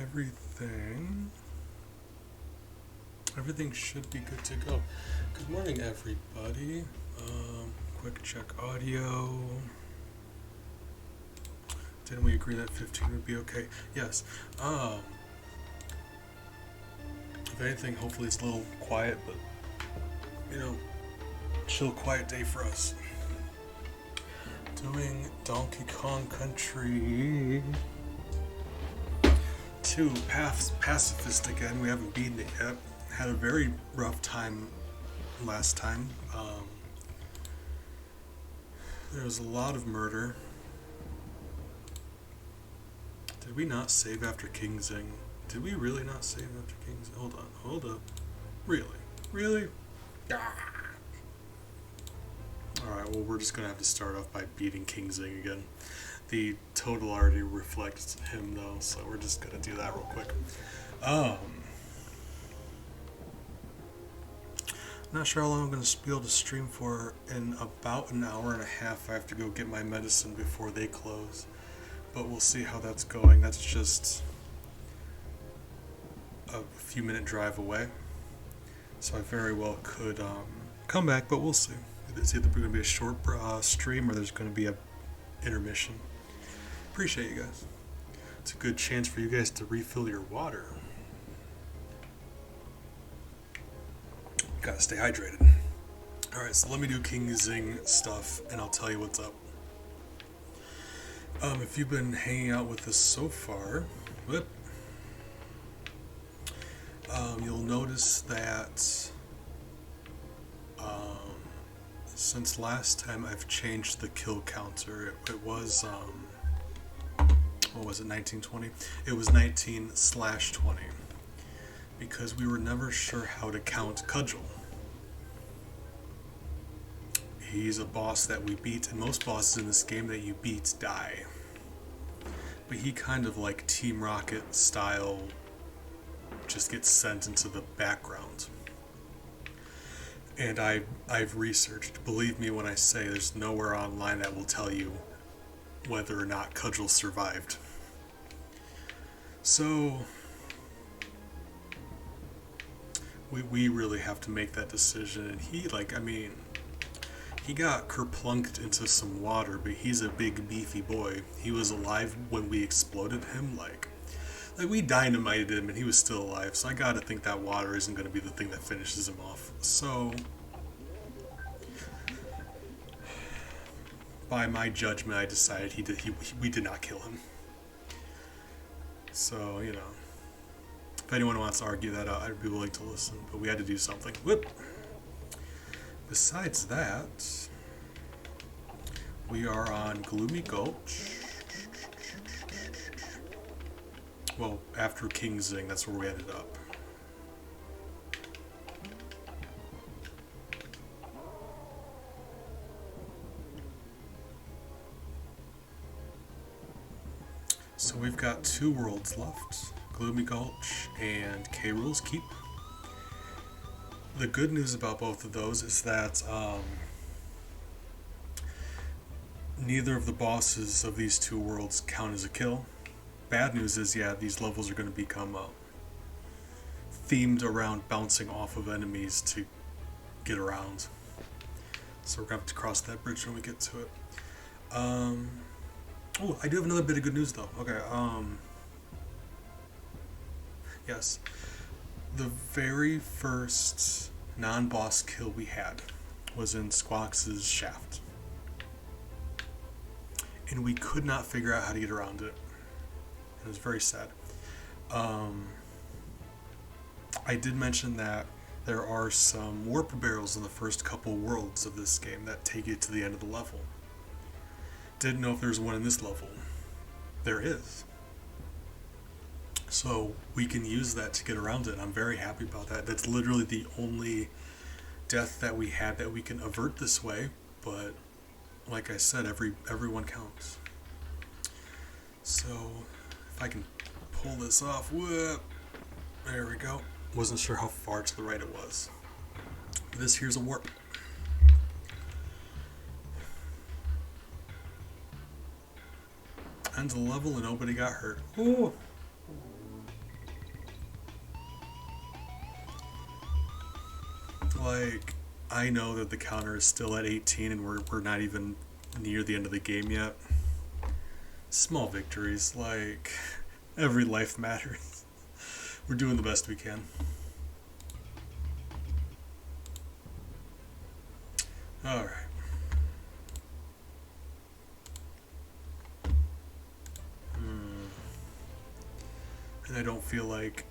Everything should be good to go. Good morning, everybody. Quick check audio. Didn't we agree that 15 would be okay? Yes. If anything, hopefully it's a little quiet, but chill, quiet day for us. Doing Donkey Kong Country 2 Pacifist again. We haven't beaten it yet. Had a very rough time last time. There was a lot of murder. Did we not save after Kingsing? Did we really not save after Kingsing? Hold up. Really? Ah. Alright, well, we're just gonna have to start off by beating Kingsing again. The total already reflects him, though, so we're just gonna do that real quick. Not sure how long I'm gonna be able to stream for. In about an hour and a half, I have to go get my medicine before they close. But we'll see how that's going. That's just a few minute drive away. So I very well could come back, but we'll see. It's either going to be a short stream or there's going to be a intermission. Appreciate you guys. It's a good chance for you guys to refill your water. Gotta stay hydrated. Alright, so let me do Kingsing stuff and I'll tell you what's up. If you've been hanging out with us so far, you'll notice that since last time I've changed the kill counter. It was, what was it, 1920? It was 19/20. Because we were never sure how to count Cudgel. He's a boss that we beat, and most bosses in this game that you beat die. But he kind of like Team Rocket style just gets sent into the background. And I've researched, believe me when I say there's nowhere online that will tell you whether or not Cudgel survived. So we really have to make that decision, and he got kerplunked into some water, but he's a big beefy boy. He was alive when we exploded him, like we dynamited him and he was still alive, so I gotta think that water isn't gonna be the thing that finishes him off. So by my judgment I decided we did not kill him. So, if anyone wants to argue that out, I'd be willing to listen, but we had to do something. Whoop. Besides that, we are on Gloomy Gulch. Well, after Kingsing, that's where we ended up. So we've got 2 worlds left, Gloomy Gulch and K. Rool's Keep. The good news about both of those is that neither of the bosses of these 2 worlds count as a kill. Bad news is, these levels are going to become themed around bouncing off of enemies to get around. So we're going to have to cross that bridge when we get to it. Oh, I do have another bit of good news though. Okay, yes. The very first non-boss kill we had was in Squawks' shaft. And we could not figure out how to get around it. It was very sad. I did mention that there are some warp barrels in the first couple worlds of this game that take you to the end of the level. Didn't know if there's one in this level. There is. So we can use that to get around it. I'm very happy about that. That's literally the only death that we had that we can avert this way, but like I said, everyone counts. So if I can pull this off, whoop, there we go. Wasn't sure how far to the right it was. This here's a warp. End the level and nobody got hurt. Ooh. like, I know that the counter is still at 18 and we're not even near the end of the game yet. Small victories, like, every life matters. We're doing the best we can. Alright. And I don't feel like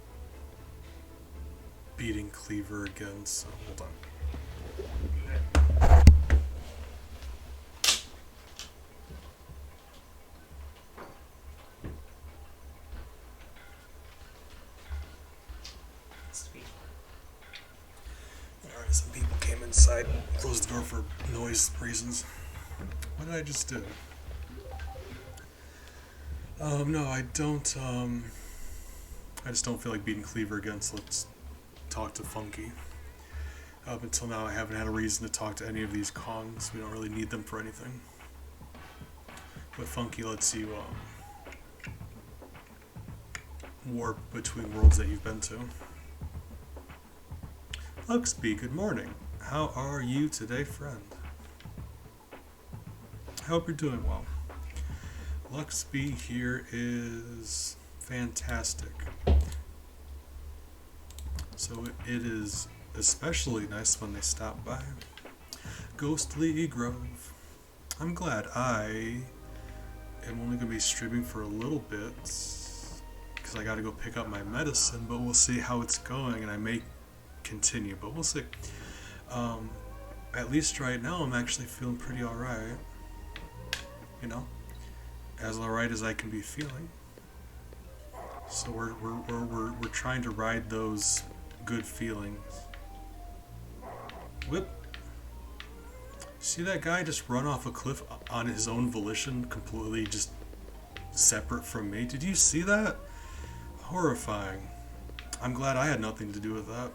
beating Cleaver again, so hold on. Alright, some people came inside, closed the door for noise reasons. What did I just do? No, I don't, I just don't feel like beating Cleaver again, so let's talk to Funky. Up until now, I haven't had a reason to talk to any of these Kongs. We don't really need them for anything. But Funky lets you warp between worlds that you've been to. Luxby, good morning. How are you today, friend? I hope you're doing well. Luxby here is fantastic. So it is especially nice when they stop by. Ghostly Grove. I'm glad. I am only going to be streaming for a little bit because I got to go pick up my medicine, but we'll see how it's going, and I may continue, but we'll see. At least right now I'm actually feeling pretty alright. You know? As alright as I can be feeling. So we're trying to ride those good feelings. Whip. See that guy just run off a cliff on his own volition, completely just separate from me? Did you see that? Horrifying. I'm glad I had nothing to do with that.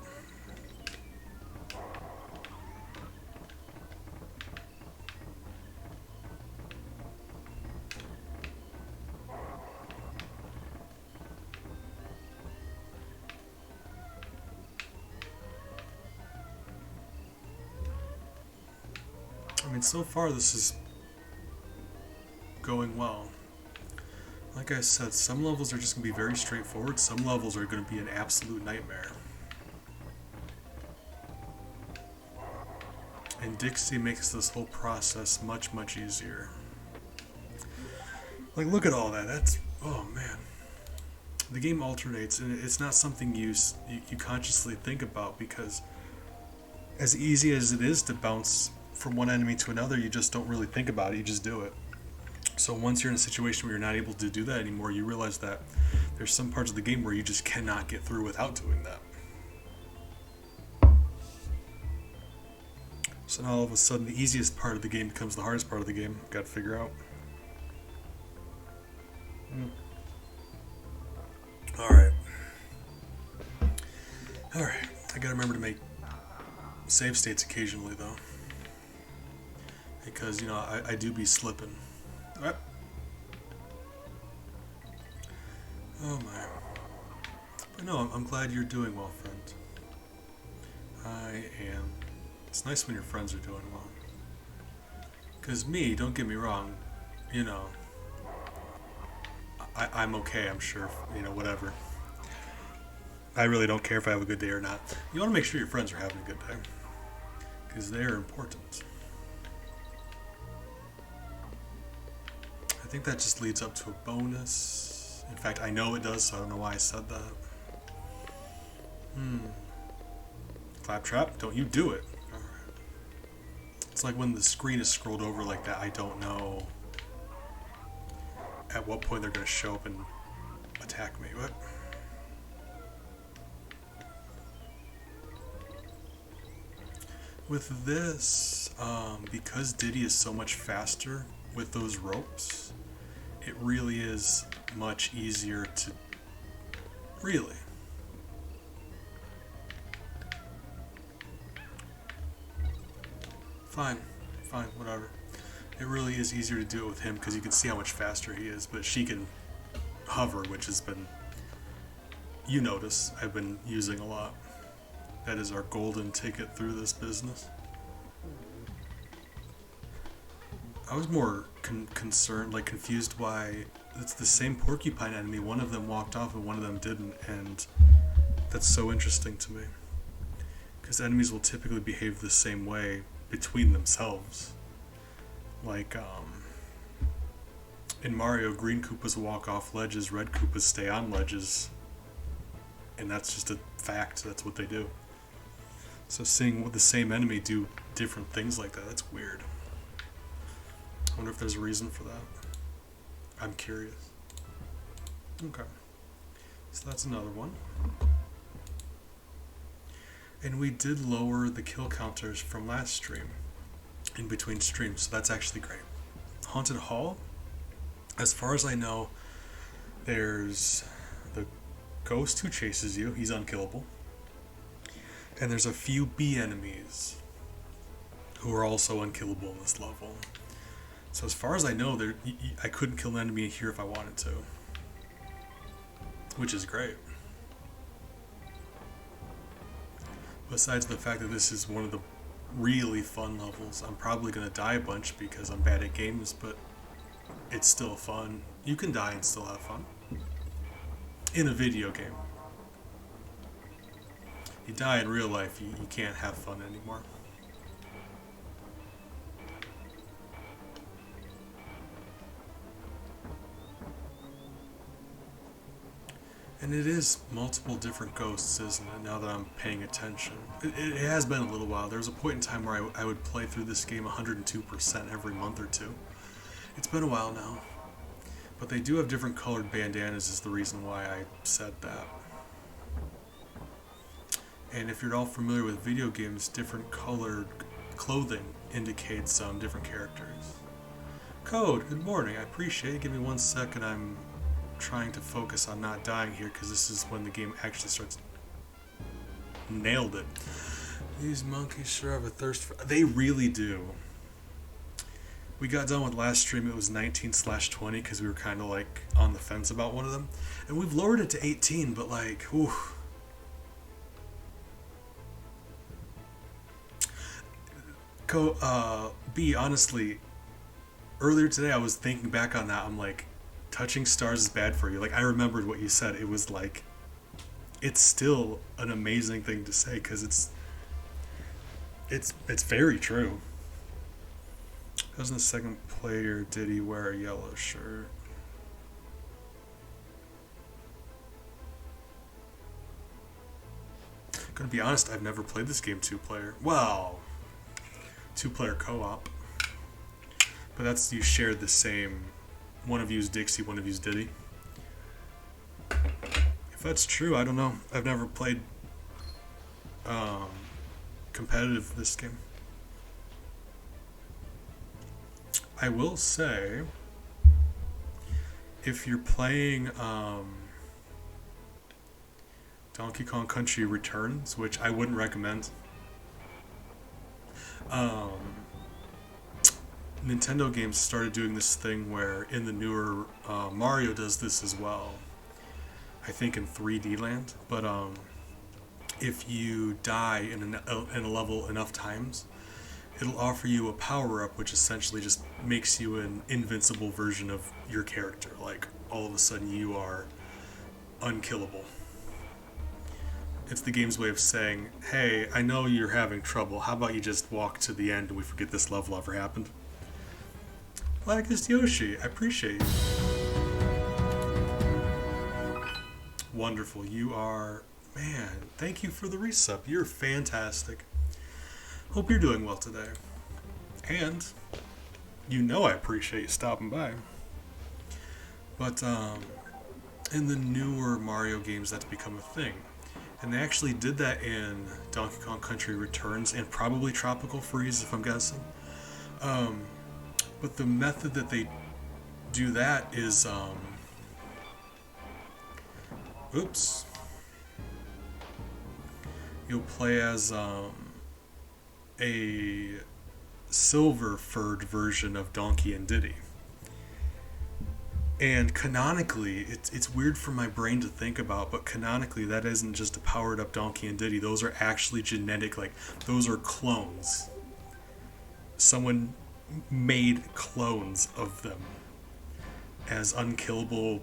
I mean, so far this is going well. Like I said, some levels are just going to be very straightforward, some levels are going to be an absolute nightmare. And Dixie makes this whole process much, much easier. Like, look at all that, that's, oh man. The game alternates, and it's not something you consciously think about, because as easy as it is to bounce from one enemy to another, you just don't really think about it, you just do it. So once you're in a situation where you're not able to do that anymore, you realize that there's some parts of the game where you just cannot get through without doing that. So now all of a sudden the easiest part of the game becomes the hardest part of the game. Got to figure out. Alright. Alright. I gotta remember to make save states occasionally though. Because, you know, I do be slipping. Alright. Oh my. But no, I'm glad you're doing well, friend. I am. It's nice when your friends are doing well. Because me, don't get me wrong, you know, I'm okay, I'm sure, you know, whatever. I really don't care if I have a good day or not. You want to make sure your friends are having a good day. Because they are important. I think that just leads up to a bonus. In fact, I know it does, so I don't know why I said that. Claptrap, don't you do it. Alright. It's like when the screen is scrolled over like that, I don't know at what point they're going to show up and attack me. What? With this, because Diddy is so much faster with those ropes, it really is much easier to... Really? Fine, whatever. It really is easier to do it with him because you can see how much faster he is, but she can hover, which has been, you notice, I've been using a lot. That is our golden ticket through this business. I was more concerned, like confused why it's the same porcupine enemy. One of them walked off and one of them didn't, and that's so interesting to me. Because enemies will typically behave the same way between themselves. Like, in Mario, green Koopas walk off ledges, red Koopas stay on ledges. And that's just a fact, that's what they do. So seeing the same enemy do different things like that, that's weird. I wonder if there's a reason for that. I'm curious. Okay. So that's another one. And we did lower the kill counters from last stream, in between streams, so that's actually great. Haunted Hall, as far as I know, there's the ghost who chases you, he's unkillable. And there's a few B enemies who are also unkillable in this level. So as far as I know, I couldn't kill an enemy here if I wanted to, which is great. Besides the fact that this is one of the really fun levels, I'm probably going to die a bunch because I'm bad at games, but it's still fun. You can die and still have fun. In a video game. You die in real life, you can't have fun anymore. And it is multiple different ghosts, isn't it, now that I'm paying attention? It has been a little while. There was a point in time where I would play through this game 102% every month or two. It's been a while now. But they do have different colored bandanas is the reason why I said that. And if you're all familiar with video games, different colored clothing indicates different characters. Code, good morning. I appreciate it. Give me 1 second. I'm trying to focus on not dying here because this is when the game actually starts. Nailed it. These monkeys sure have a thirst for. They really do. We got done with last stream, it was 19/20 because we were kind of like on the fence about one of them. And we've lowered it to 18, but like, whew. B, honestly, earlier today I was thinking back on that, I'm like, touching stars is bad for you. Like, I remembered what you said. It was like, it's still an amazing thing to say because it's very true. Doesn't the second player, did he wear a yellow shirt? Gonna be honest, I've never played this game 2-player. Well, 2-player co-op. But that's, you shared the same, one of you's Dixie, one of you's Diddy. If that's true, I don't know. I've never played competitive this game. I will say, if you're playing Donkey Kong Country Returns, which I wouldn't recommend, Nintendo games started doing this thing where in the newer Mario does this as well. I think in 3D Land, but if you die in a level enough times, it'll offer you a power-up which essentially just makes you an invincible version of your character. Like, all of a sudden you are unkillable. It's the game's way of saying, hey, I know you're having trouble, how about you just walk to the end and we forget this level ever happened? Blackest Yoshi, I appreciate you. Wonderful, you are, man, thank you for the resub, you're fantastic. Hope you're doing well today. And you know I appreciate you stopping by. But in the newer Mario games, that's become a thing. And they actually did that in Donkey Kong Country Returns and probably Tropical Freeze, if I'm guessing. But the method that they do that is, oops. You'll play as a silver-furred version of Donkey and Diddy. And canonically, it's weird for my brain to think about, but canonically, that isn't just a powered up Donkey and Diddy. Those are actually genetic, like, those are clones. Someone made clones of them as unkillable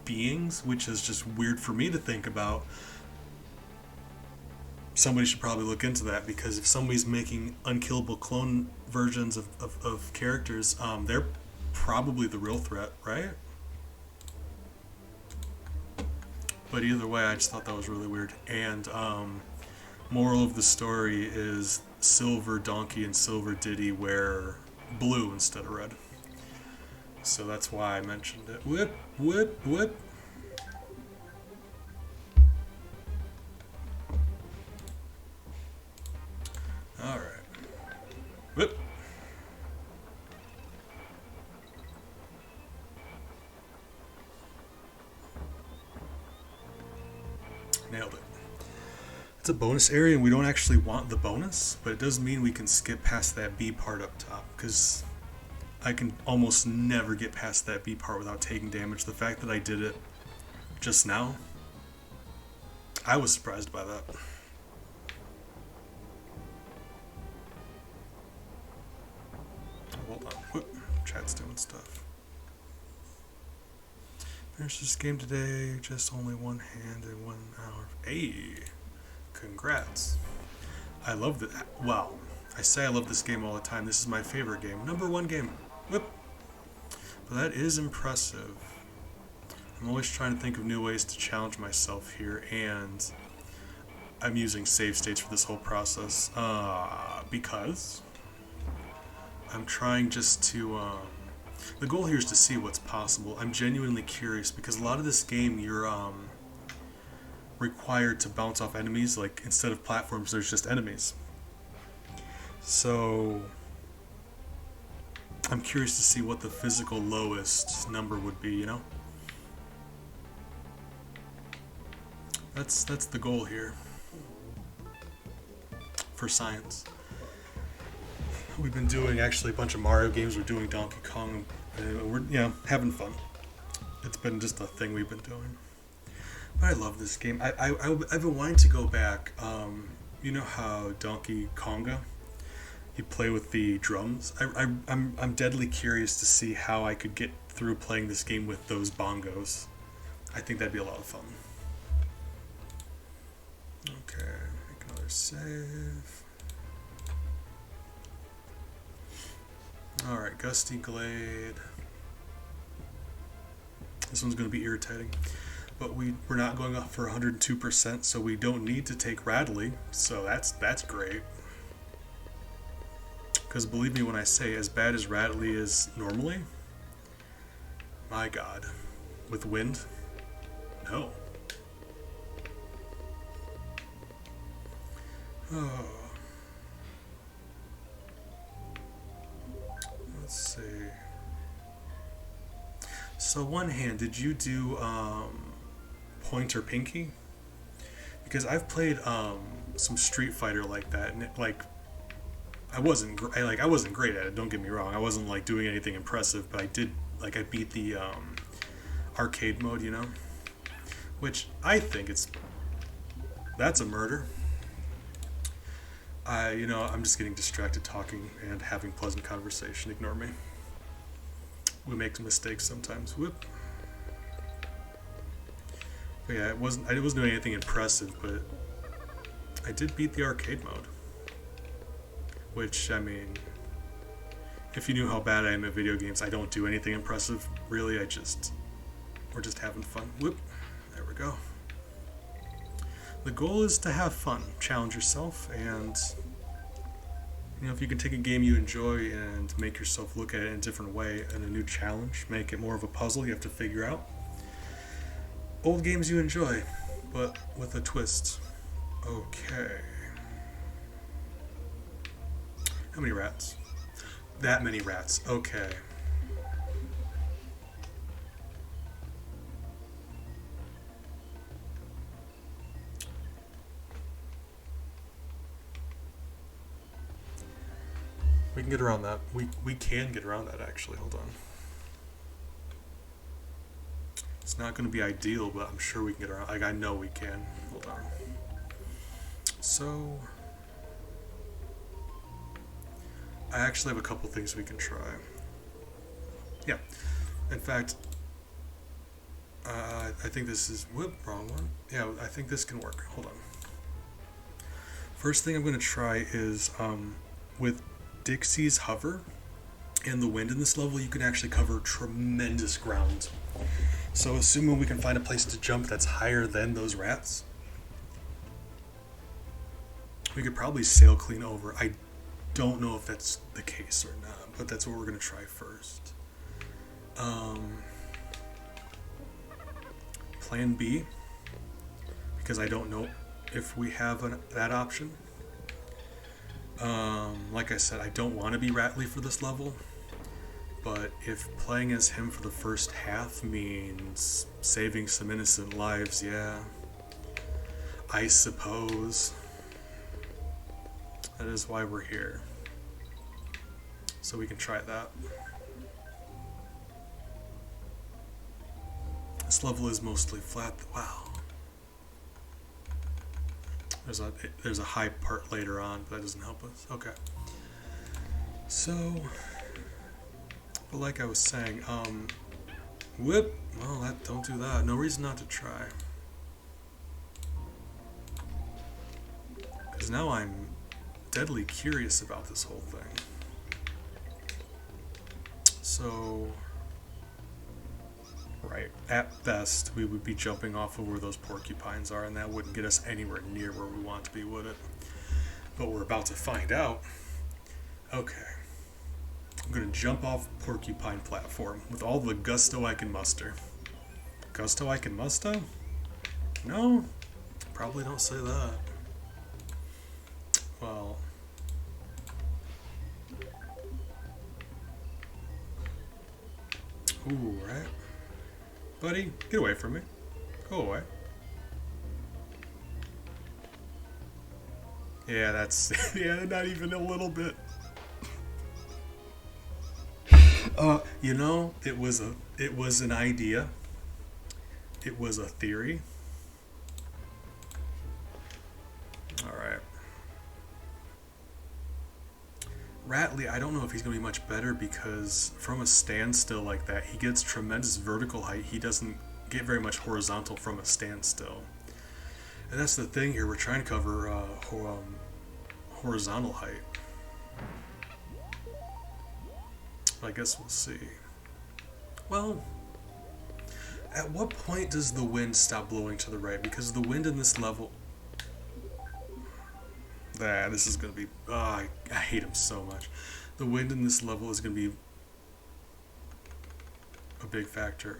beings, which is just weird for me to think about. Somebody should probably look into that, because if somebody's making unkillable clone versions of characters, they're probably the real threat, right? But either way, I just thought that was really weird. And moral of the story is Silver Donkey and Silver Diddy wear blue instead of red. So that's why I mentioned it. Whip, whip, whip. Alright. Whip. Nailed it. It's a bonus area, and we don't actually want the bonus, but it does mean we can skip past that B part up top, because I can almost never get past that B part without taking damage. The fact that I did it just now, I was surprised by that. Hold on. Whoop. Chat's doing stuff. Finish this game today, just only one hand in 1 hour. Hey, congrats. I love that. Wow. I say I love this game all the time. This is my favorite game. #1 game. Whoop. But that is impressive. I'm always trying to think of new ways to challenge myself here, and I'm using save states for this whole process because I'm trying just to the goal here is to see what's possible. I'm genuinely curious, because a lot of this game you're required to bounce off enemies. Like, instead of platforms, there's just enemies. So I'm curious to see what the physical lowest number would be, you know? That's the goal here for science. We've been doing actually a bunch of Mario games. We're doing Donkey Kong. We're having fun. It's been just a thing we've been doing. But I love this game. I've been wanting to go back. You know how Donkey Konga, you play with the drums? I'm deadly curious to see how I could get through playing this game with those bongos. I think that'd be a lot of fun. Okay, make another save. Alright, Gusty Glade. This one's going to be irritating. But we're not going up for 102%, so we don't need to take Radley. So that's great. Because believe me when I say, as bad as Radley is normally, my god. With wind? No. Oh. Let's see. So one hand, did you do Pointer Pinky? Because I've played some Street Fighter like that, and I wasn't great at it. Don't get me wrong. I wasn't like doing anything impressive, but I did I beat the arcade mode, you know, which I think that's a murder. I'm just getting distracted talking and having pleasant conversation. Ignore me. We make mistakes sometimes. Whoop. But yeah, I wasn't doing anything impressive, but I did beat the arcade mode. Which, I mean, if you knew how bad I am at video games, I don't do anything impressive. Really, we're just having fun. Whoop. There we go. The goal is to have fun, challenge yourself, and if you can take a game you enjoy and make yourself look at it in a different way and a new challenge, make it more of a puzzle you have to figure out. Old games you enjoy, but with a twist. Okay. How many rats? That many rats. Okay. We can get around that. We can get around that, actually. Hold on. It's not going to be ideal, but I'm sure we can get around. Like, I know we can. Hold on. So, I actually have a couple things we can try. Yeah. In fact, I think this is... Whoop, wrong one. Yeah, I think this can work. Hold on. First thing I'm going to try is with Dixie's hover and the wind in this level, you can actually cover tremendous ground. So assuming we can find a place to jump that's higher than those rats, we could probably sail clean over. I don't know if that's the case or not, but that's what we're going to try first. Plan B, because I don't know if we have that option. Like I said, I don't want to be Ratley for this level, but if playing as him for the first half means saving some innocent lives, yeah, I suppose that is why we're here. So we can try that. This level is mostly flat. Wow. There's a high part later on, but that doesn't help us. Okay. So, but like I was saying, whip. Well, don't do that. No reason not to try. Because now I'm deadly curious about this whole thing. So, right, at best, we would be jumping off of where those porcupines are, and that wouldn't get us anywhere near where we want to be, would it? But we're about to find out. Okay. I'm going to jump off porcupine platform with all the gusto I can muster. Gusto I can muster? No? Probably don't say that. Well... Ooh, right? Buddy, get away from me. Go away. Yeah, that's... yeah, not even a little bit. You know, it was an idea. It was a theory. Alright. Ratley, I don't know if he's going to be much better because from a standstill like that, he gets tremendous vertical height. He doesn't get very much horizontal from a standstill. And that's the thing here. We're trying to cover horizontal height. I guess we'll see. Well, at what point does the wind stop blowing to the right? Because the wind in this level... this is going to be... I hate him so much. The wind in this level is going to be a big factor.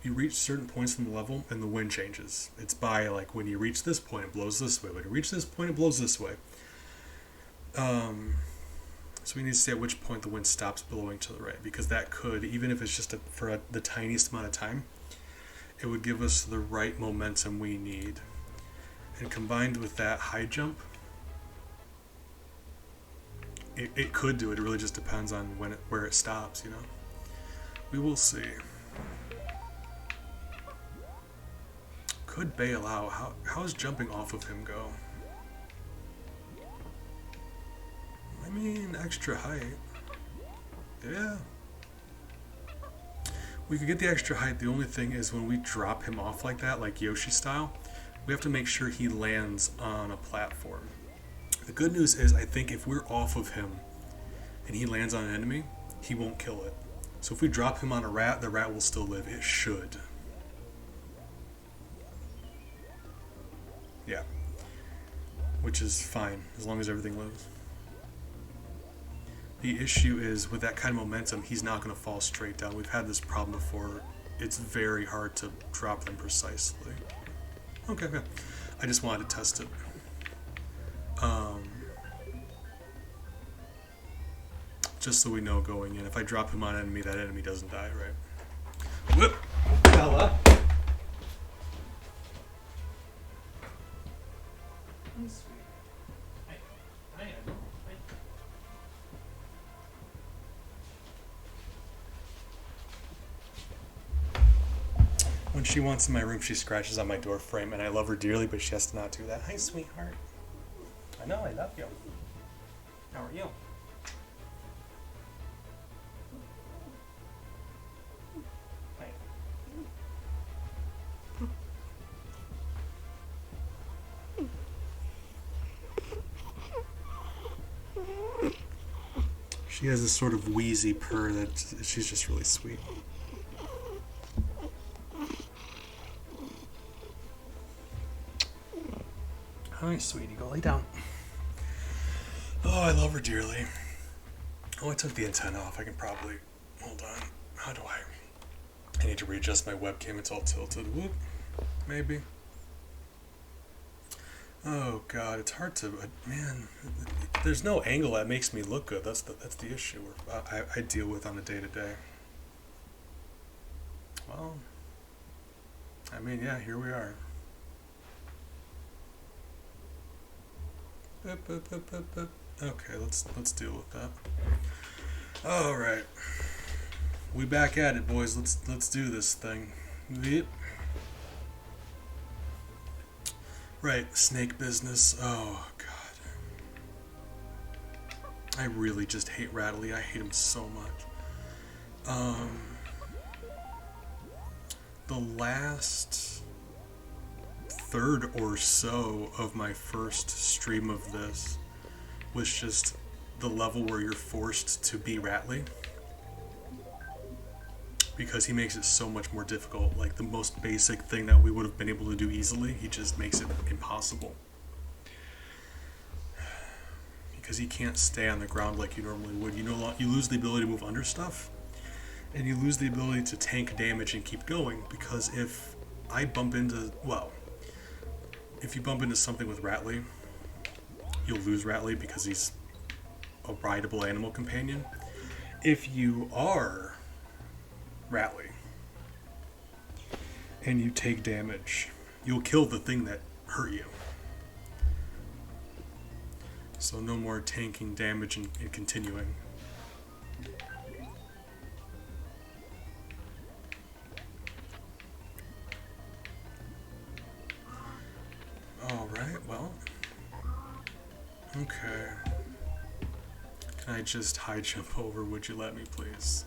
You reach certain points in the level and the wind changes. It's by, like, when you reach this point, it blows this way. When you reach this point, it blows this way. So we need to see at which point the wind stops blowing to the right, because that could, even if it's just for the tiniest amount of time, it would give us the right momentum we need. And combined with that high jump, it could do it. It really just depends on where it stops, you know. We will see. Could bail out. How's jumping off of him go? I mean, extra height. Yeah. We could get the extra height. The only thing is when we drop him off like that, like Yoshi style, we have to make sure he lands on a platform. The good news is I think if we're off of him and he lands on an enemy, he won't kill it. So if we drop him on a rat, the rat will still live. It should. Yeah. Which is fine, as long as everything lives. The issue is, with that kind of momentum, he's not going to fall straight down. We've had this problem before. It's very hard to drop them precisely. Okay. I just wanted to test it. Just so we know going in. If I drop him on an enemy, that enemy doesn't die, right? Whoop! Fella! When she wants in my room, she scratches on my door frame, and I love her dearly, but she has to not do that. Hi, sweetheart. I know, I love you. How are you? Hi. She has this sort of wheezy purr that she's just really sweet. Hi, sweetie, go lay down. Oh, I love her dearly. Oh, I took the antenna off. I can probably... Hold on. How do I need to readjust my webcam. It's all tilted. Whoop. Maybe. Oh, God. It's hard to... Man, there's no angle that makes me look good. That's the issue I deal with on a day-to-day. Well, I mean, yeah, here we are. Okay, let's deal with that. All right, we back at it, boys. Let's do this thing. Yep. Right, snake business. Oh God, I really just hate Rattly. I hate him so much. The last third or so of my first stream of this was just the level where you're forced to be Rattly, because he makes it so much more difficult. Like the most basic thing that we would have been able to do easily, he just makes it impossible, because he can't stay on the ground like you normally would. You lose the ability to move under stuff, and you lose the ability to tank damage and keep going, because if I bump into, well, if you bump into something with Rattly, you'll lose Rattly because he's a rideable animal companion. If you are Rattly and you take damage, you'll kill the thing that hurt you. So no more tanking damage and continuing. Alright, well. Okay. Can I just high jump over? Would you let me, please?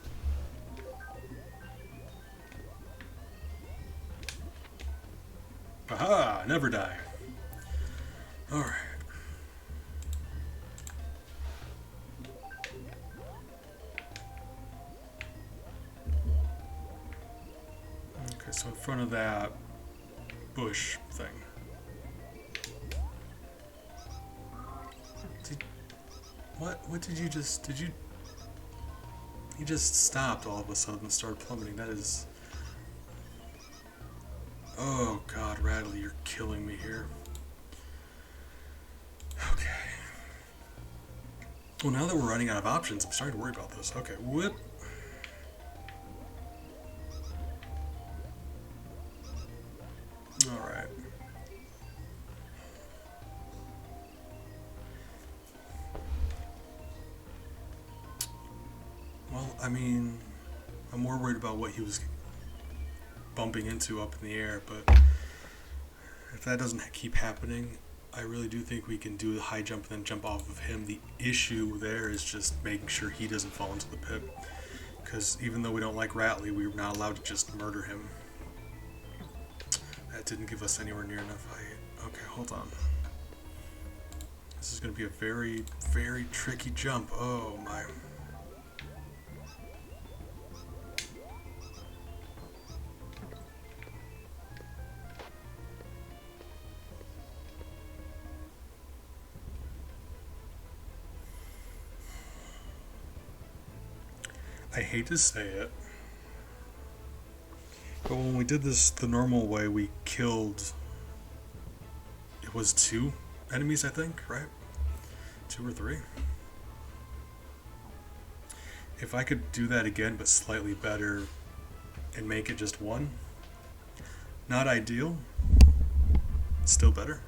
Aha! Never die. Alright. Okay, so in front of that bush thing. What did you just... Did you... He just stopped all of a sudden and started plummeting. That is... Oh God, Rattly, you're killing me here. Okay. Well, now that we're running out of options, I'm starting to worry about this. Okay, whoop. Alright. Well, I mean, I'm more worried about what he was bumping into up in the air, but if that doesn't keep happening, I really do think we can do the high jump and then jump off of him. The issue there is just making sure he doesn't fall into the pit, because even though we don't like Rattly, we're not allowed to just murder him. That didn't give us anywhere near enough height. Okay, hold on. This is going to be a very, very tricky jump. Oh my... I hate to say it, but when we did this the normal way, we killed, it was 2 enemies, I think, right? 2 or 3. If I could do that again, but slightly better, and make it just 1, not ideal, still better.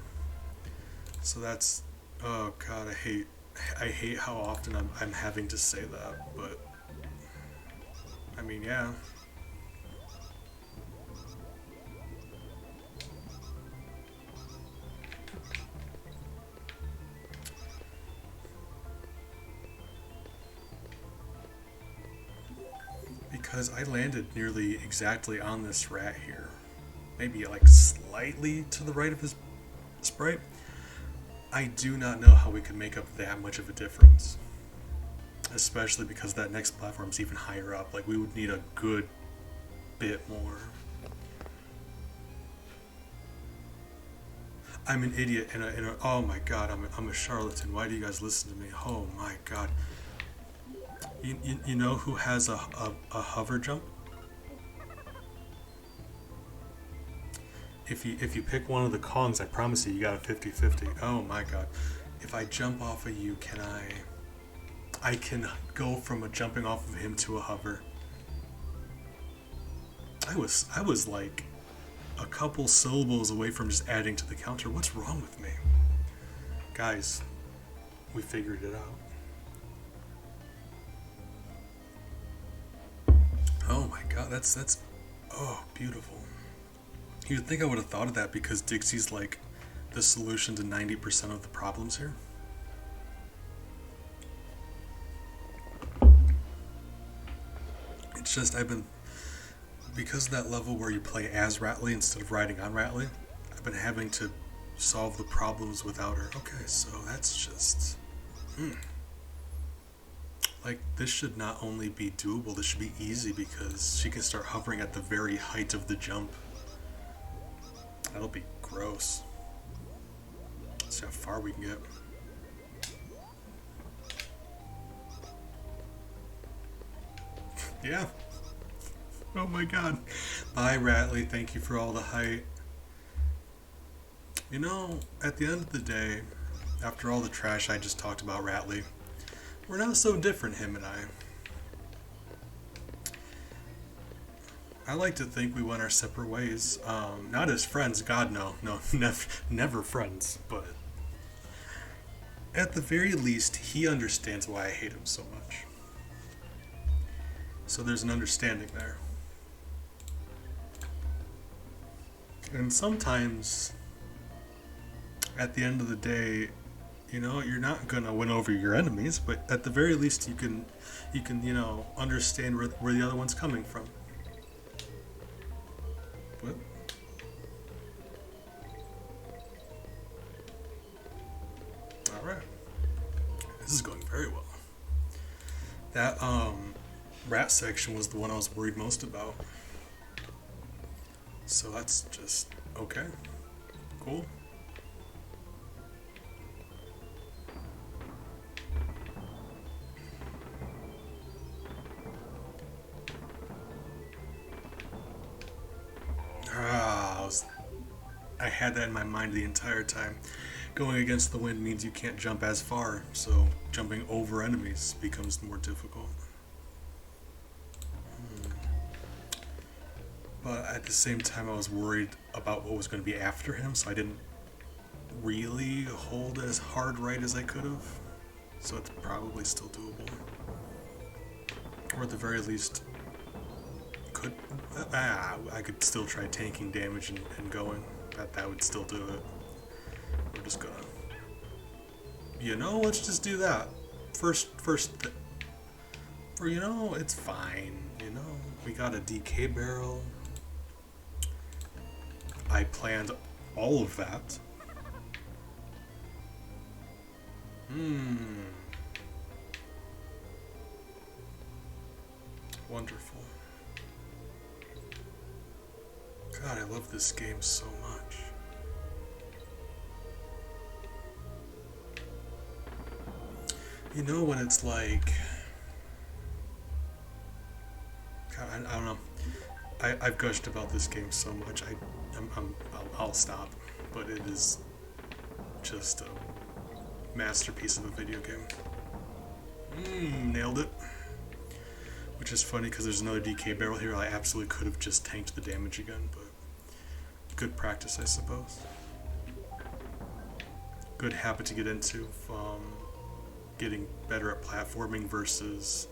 So that's, oh God, I hate how often I'm having to say that, but I mean, yeah. Because I landed nearly exactly on this rat here. Maybe like slightly to the right of his sprite. I do not know how we could make up that much of a difference. Especially because that next platform's even higher up. Like, we would need a good bit more. I'm an idiot and oh my god, I'm a charlatan. Why do you guys listen to me? Oh my god. You know who has a hover jump? If you pick one of the Kongs, I promise you got a 50-50. Oh my god. If I jump off of you, can I can go from a jumping off of him to a hover. I was like a couple syllables away from just adding to the counter. What's wrong with me? Guys, we figured it out. Oh my god, that's oh, beautiful. You'd think I would have thought of that because Dixie's like the solution to 90% of the problems here. It's just because of that level where you play as Ratley instead of riding on Ratley, I've been having to solve the problems without her. Okay, so that's just... Like, this should not only be doable, this should be easy because she can start hovering at the very height of the jump. That'll be gross. Let's see how far we can get. Yeah. Oh my god. Bye, Ratley. Thank you for all the height. You know, at the end of the day, after all the trash I just talked about Ratley, we're not so different, him and I. I like to think we went our separate ways. Not as friends, God no. No, never friends, but at the very least, he understands why I hate him so much. So there's an understanding there. And sometimes, at the end of the day, you know, you're not gonna win over your enemies, but at the very least you can, you know, understand where the other one's coming from. What? Alright. This is going very well. That, rat section was the one I was worried most about. So that's just okay. Cool. I had that in my mind the entire time. Going against the wind means you can't jump as far, so jumping over enemies becomes more difficult. But at the same time, I was worried about what was going to be after him, so I didn't really hold as hard right as I could have. So it's probably still doable. Or at the very least, I could still try tanking damage and going. That would still do it. We're just gonna... You know, let's just do that. You know, it's fine. You know, we got a DK barrel. I planned all of that. Wonderful. God, I love this game so much. You know when it's like... God, I don't know. I've gushed about this game so much. I'll stop. But it is just a masterpiece of a video game. Nailed it. Which is funny because there's another DK barrel here. I absolutely could have just tanked the damage again, but good practice, I suppose. Good habit to get into from getting better at platforming versus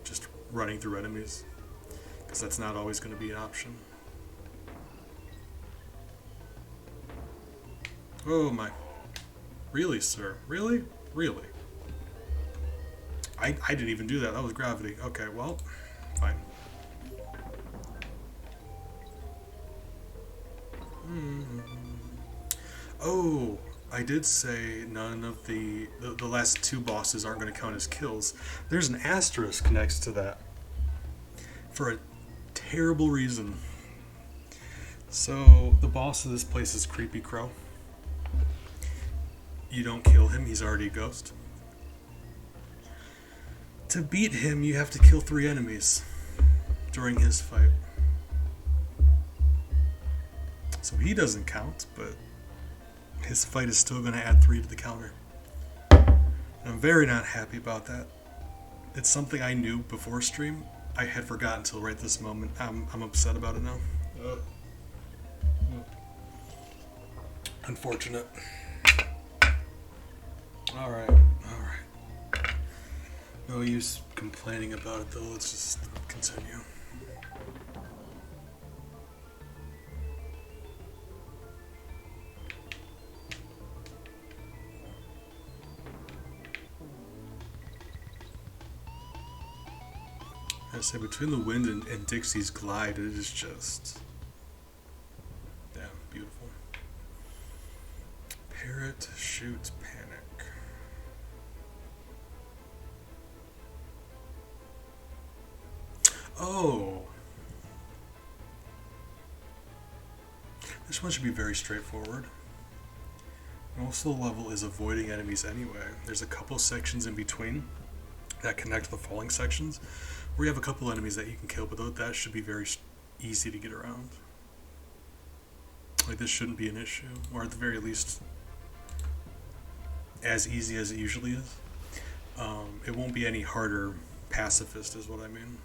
just running through enemies, because that's not always going to be an option. Oh my. Really, sir? Really? Really? I didn't even do that. That was gravity. Okay, well, fine. Hmm. Oh, I did say none of the last two bosses aren't going to count as kills. There's an asterisk next to that for a terrible reason. So the boss of this place is Creepy Crow. You don't kill him; he's already a ghost. To beat him, you have to kill 3 enemies during his fight. So he doesn't count, but his fight is still going to add 3 to the counter. And I'm very not happy about that. It's something I knew before stream. I had forgotten until right this moment. I'm upset about it now. Unfortunate. Alright. No use complaining about it though, let's just continue. I say between the wind and Dixie's glide, it is just damn beautiful. Parrot shoots panic. Oh, this one should be very straightforward. Most of the level is avoiding enemies anyway. There's a couple sections in between that connect the falling sections where you have a couple enemies that you can kill, but that should be very easy to get around. Like, this shouldn't be an issue, or at the very least as easy as it usually is. It won't be any harder pacifist is what I mean.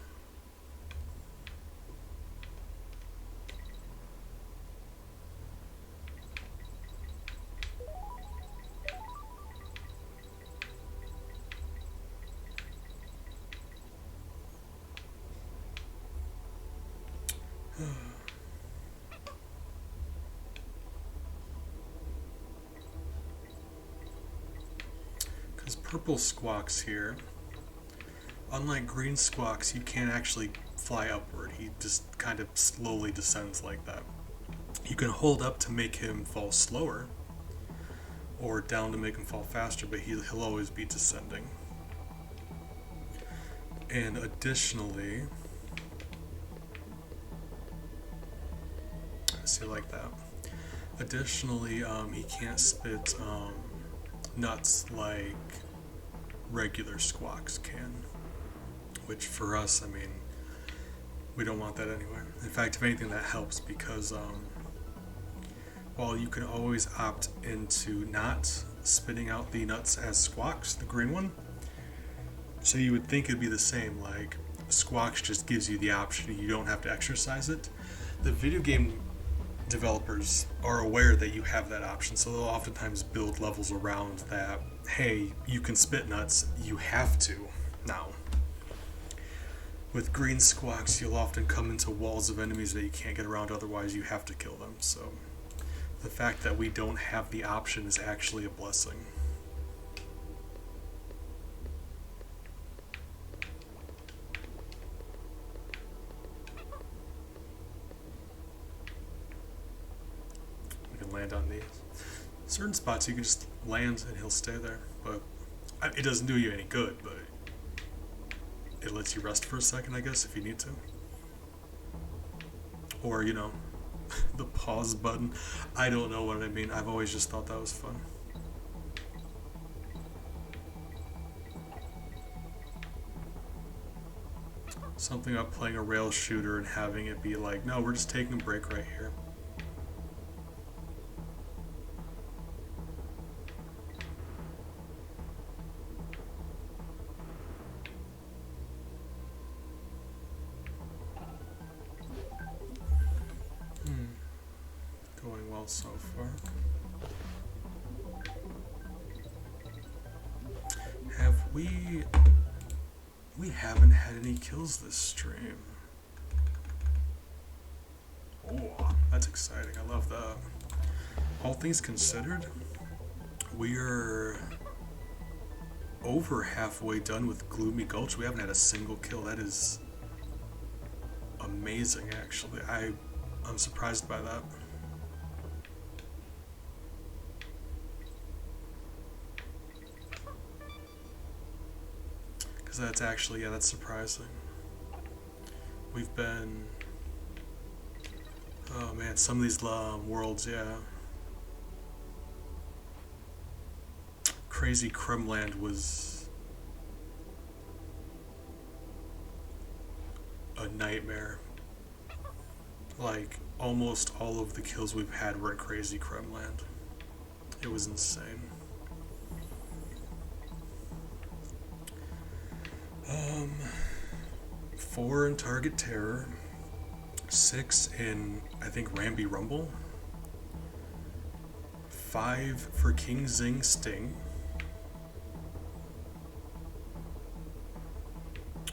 Because purple squawks here, unlike green squawks, you can't actually fly upward. He just kind of slowly descends like that. You can hold up to make him fall slower, or down to make him fall faster, but he'll always be descending. And additionally, see, like that. Additionally, he can't spit nuts like regular squawks can, which for us, I mean, we don't want that anyway. In fact, if anything, that helps because while you can always opt into not spitting out the nuts as squawks, the green one, so you would think it'd be the same, like squawks just gives you the option, you don't have to exercise it. The video game developers are aware that you have that option, so they'll oftentimes build levels around that. Hey, you can spit nuts, you have to now. With green squawks, you'll often come into walls of enemies that you can't get around, otherwise you have to kill them. So the fact that we don't have the option is actually a blessing. Land on these. Certain spots you can just land and he'll stay there, but it doesn't do you any good, but it lets you rest for a second, I guess, if you need to. Or, you know, the pause button. I don't know what I mean. I've always just thought that was fun. Something about playing a rail shooter and having it be like, no, we're just taking a break right here. Going well so far. We haven't had any kills this stream. Oh, that's exciting. I love that. All things considered, we're over halfway done with Gloomy Gulch. We haven't had a single kill. That is amazing, actually. I'm surprised by that. That's actually, yeah, that's surprising. We've been... Oh man, some of these worlds, yeah. Krazy Kremland was a nightmare. Like, almost all of the kills we've had were in Krazy Kremland. It was insane. 4 in Target Terror, 6 in, I think, Ramby Rumble, 5 for King Zing Sting,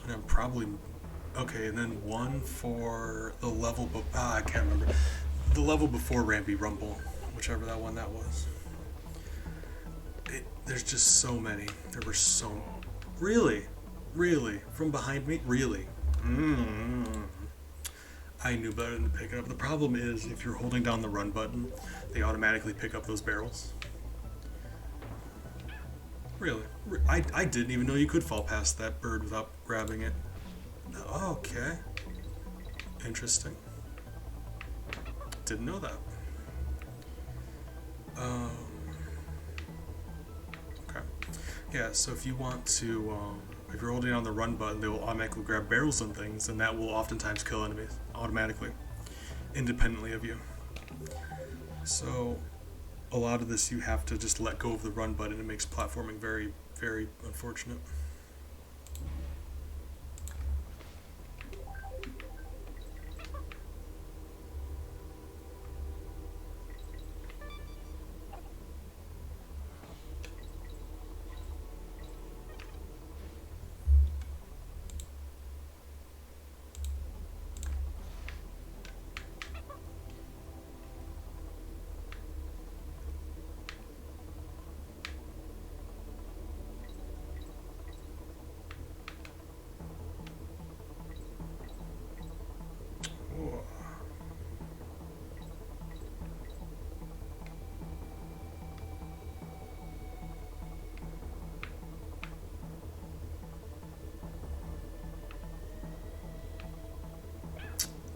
and I'm probably, okay, and then 1 for the level, I can't remember, the level before Ramby Rumble, whichever that one that was. There's just so many. There were so... Really? Really? From behind me? Really? I knew better than to pick it up. The problem is, if you're holding down the run button, they automatically pick up those barrels. Really? I didn't even know you could fall past that bird without grabbing it. Okay. Interesting. Didn't know that. Okay. Yeah, so if you want to, if you're holding down the run button, they will automatically grab barrels and things, and that will oftentimes kill enemies automatically, independently of you. So a lot of this you have to just let go of the run button. It makes platforming very, very unfortunate.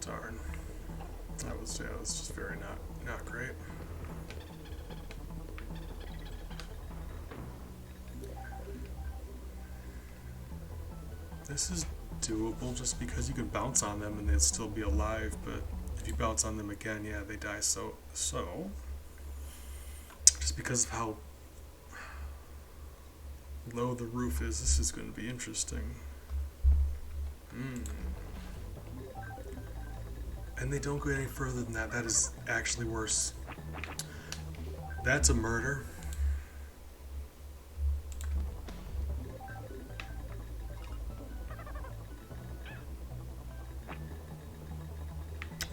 Darn. That was just very not great. This is doable just because you can bounce on them and they'll still be alive, but if you bounce on them again, yeah, they die. So just because of how low the roof is, this is going to be interesting. And they don't go any further than that. That is actually worse. That's a murder.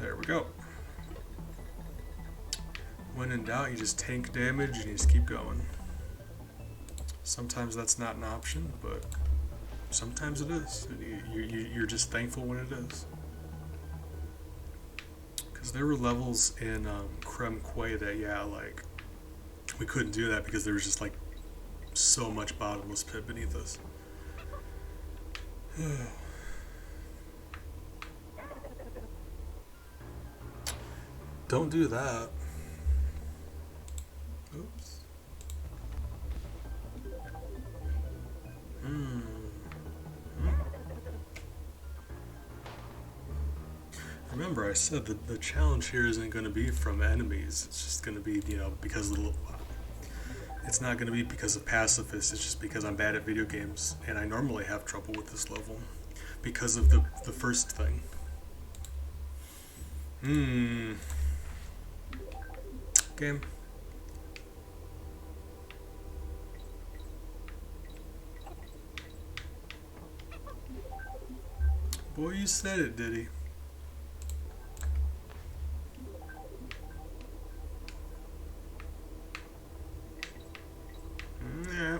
There we go. When in doubt, you just tank damage and you just keep going. Sometimes that's not an option, but sometimes it is. You're just thankful when it is. Because there were levels in Krem Quay that, yeah, like, we couldn't do that because there was just, like, so much bottomless pit beneath us. Don't do that. Oops. Remember, I said that the challenge here isn't going to be from enemies. It's just going to be, you know, because of the... It's not going to be because of pacifists. It's just because I'm bad at video games, and I normally have trouble with this level because of the first thing. Game. Boy, you said it, did he? Yeah.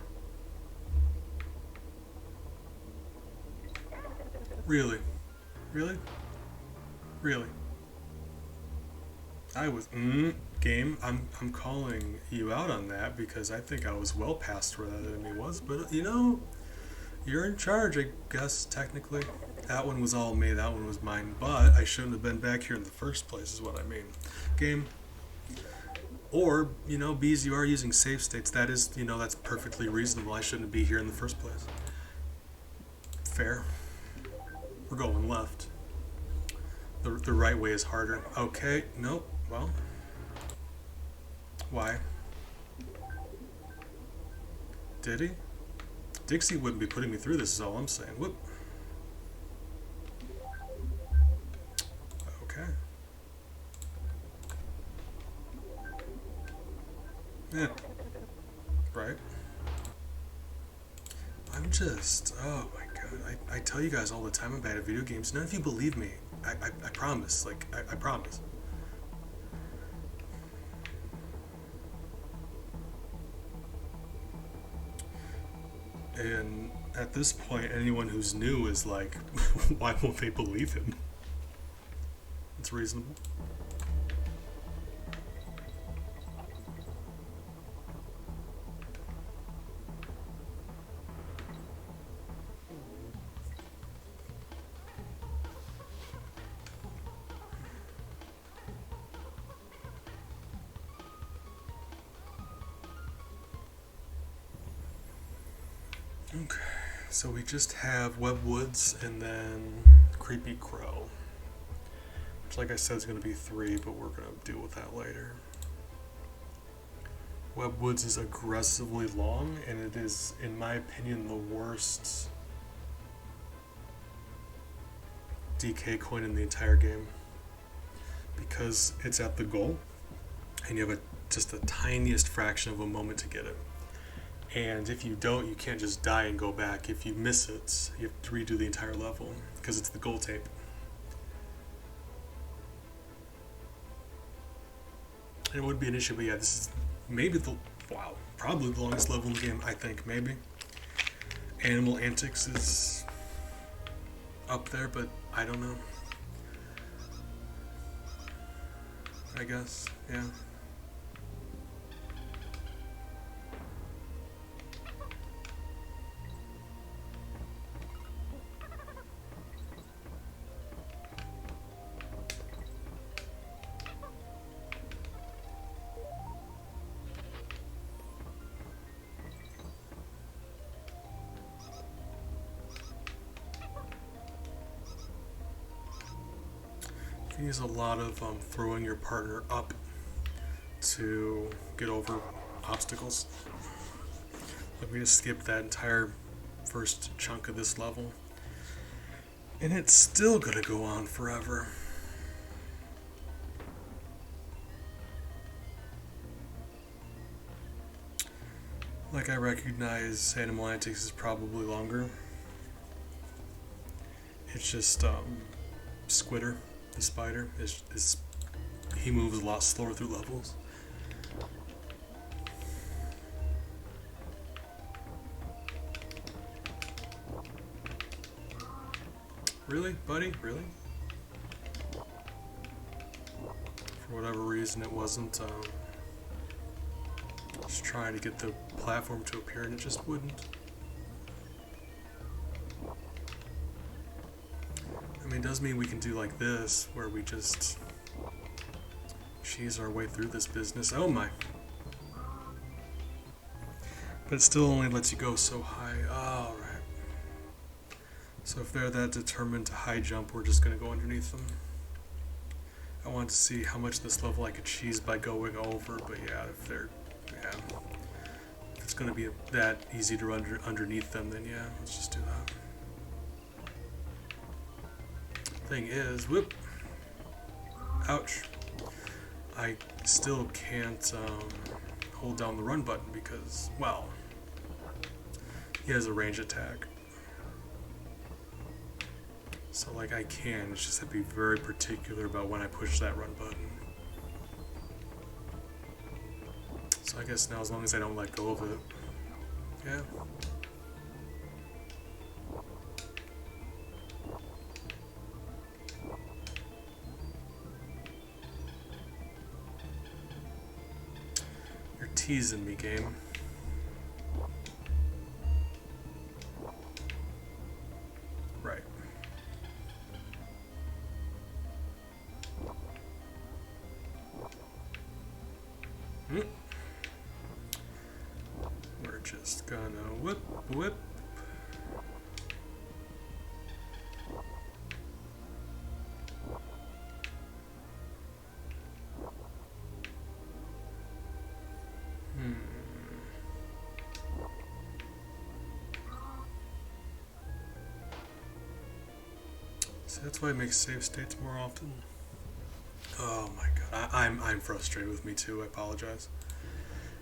Really? Really? Really? I was game. I'm calling you out on that because I think I was well past where that enemy was, but you know, You're in charge, I guess, technically. That one was all me, that one was mine, but I shouldn't have been back here in the first place, is what I mean. Game. Or, you know, bees, you are using save states. That is, you know, that's perfectly reasonable. I shouldn't be here in the first place. Fair. We're going left. The right way is harder. Okay, nope, well. Why? Did he? Dixie wouldn't be putting me through this is all I'm saying. Whoop. Okay. Yeah. Right. I'm just, oh my god. I tell you guys all the time I'm bad at video games. None of you believe me. I promise. Like, I promise. And at this point, anyone who's new is like, why won't they believe him? It's reasonable. Okay, so we just have Web Woods and then Creepy Crow. Which, like I said, is going to be 3, but we're going to deal with that later. Web Woods is aggressively long, and it is, in my opinion, the worst DK coin in the entire game. Because it's at the goal, and you have just the tiniest fraction of a moment to get it. And if you don't, you can't just die and go back. If you miss it, you have to redo the entire level because it's the goal tape. And it would be an issue, but yeah, this is maybe probably the longest level in the game, I think, maybe. Animal Antics is up there, but I don't know. I guess, yeah. You use a lot of throwing your partner up to get over obstacles. Like we just skipped that entire first chunk of this level. And it's still gonna go on forever. Like I recognize Animal Antics is probably longer. It's just Squitter, the spider, he moves a lot slower through levels. Really, buddy? Really? For whatever reason, it wasn't just trying to get the platform to appear, and it just wouldn't. I mean, it does mean we can do like this, where we just cheese our way through this business. Oh my. But it still only lets you go so high. Alright. So if they're that determined to high jump, we're just going to go underneath them. I want to see how much this level I could cheese by going over, but yeah, if it's going to be that easy to run underneath them, then yeah, let's just do that. Thing is, whoop, ouch, I still can't hold down the run button because, well, he has a range attack. So like I can, it's just have to be very particular about when I push that run button. So I guess now as long as I don't let go of it, yeah. You're teasing me, game. just gonna whip, whip. See, that's why I make save states more often. Oh my god, I'm frustrated with me too. I apologize.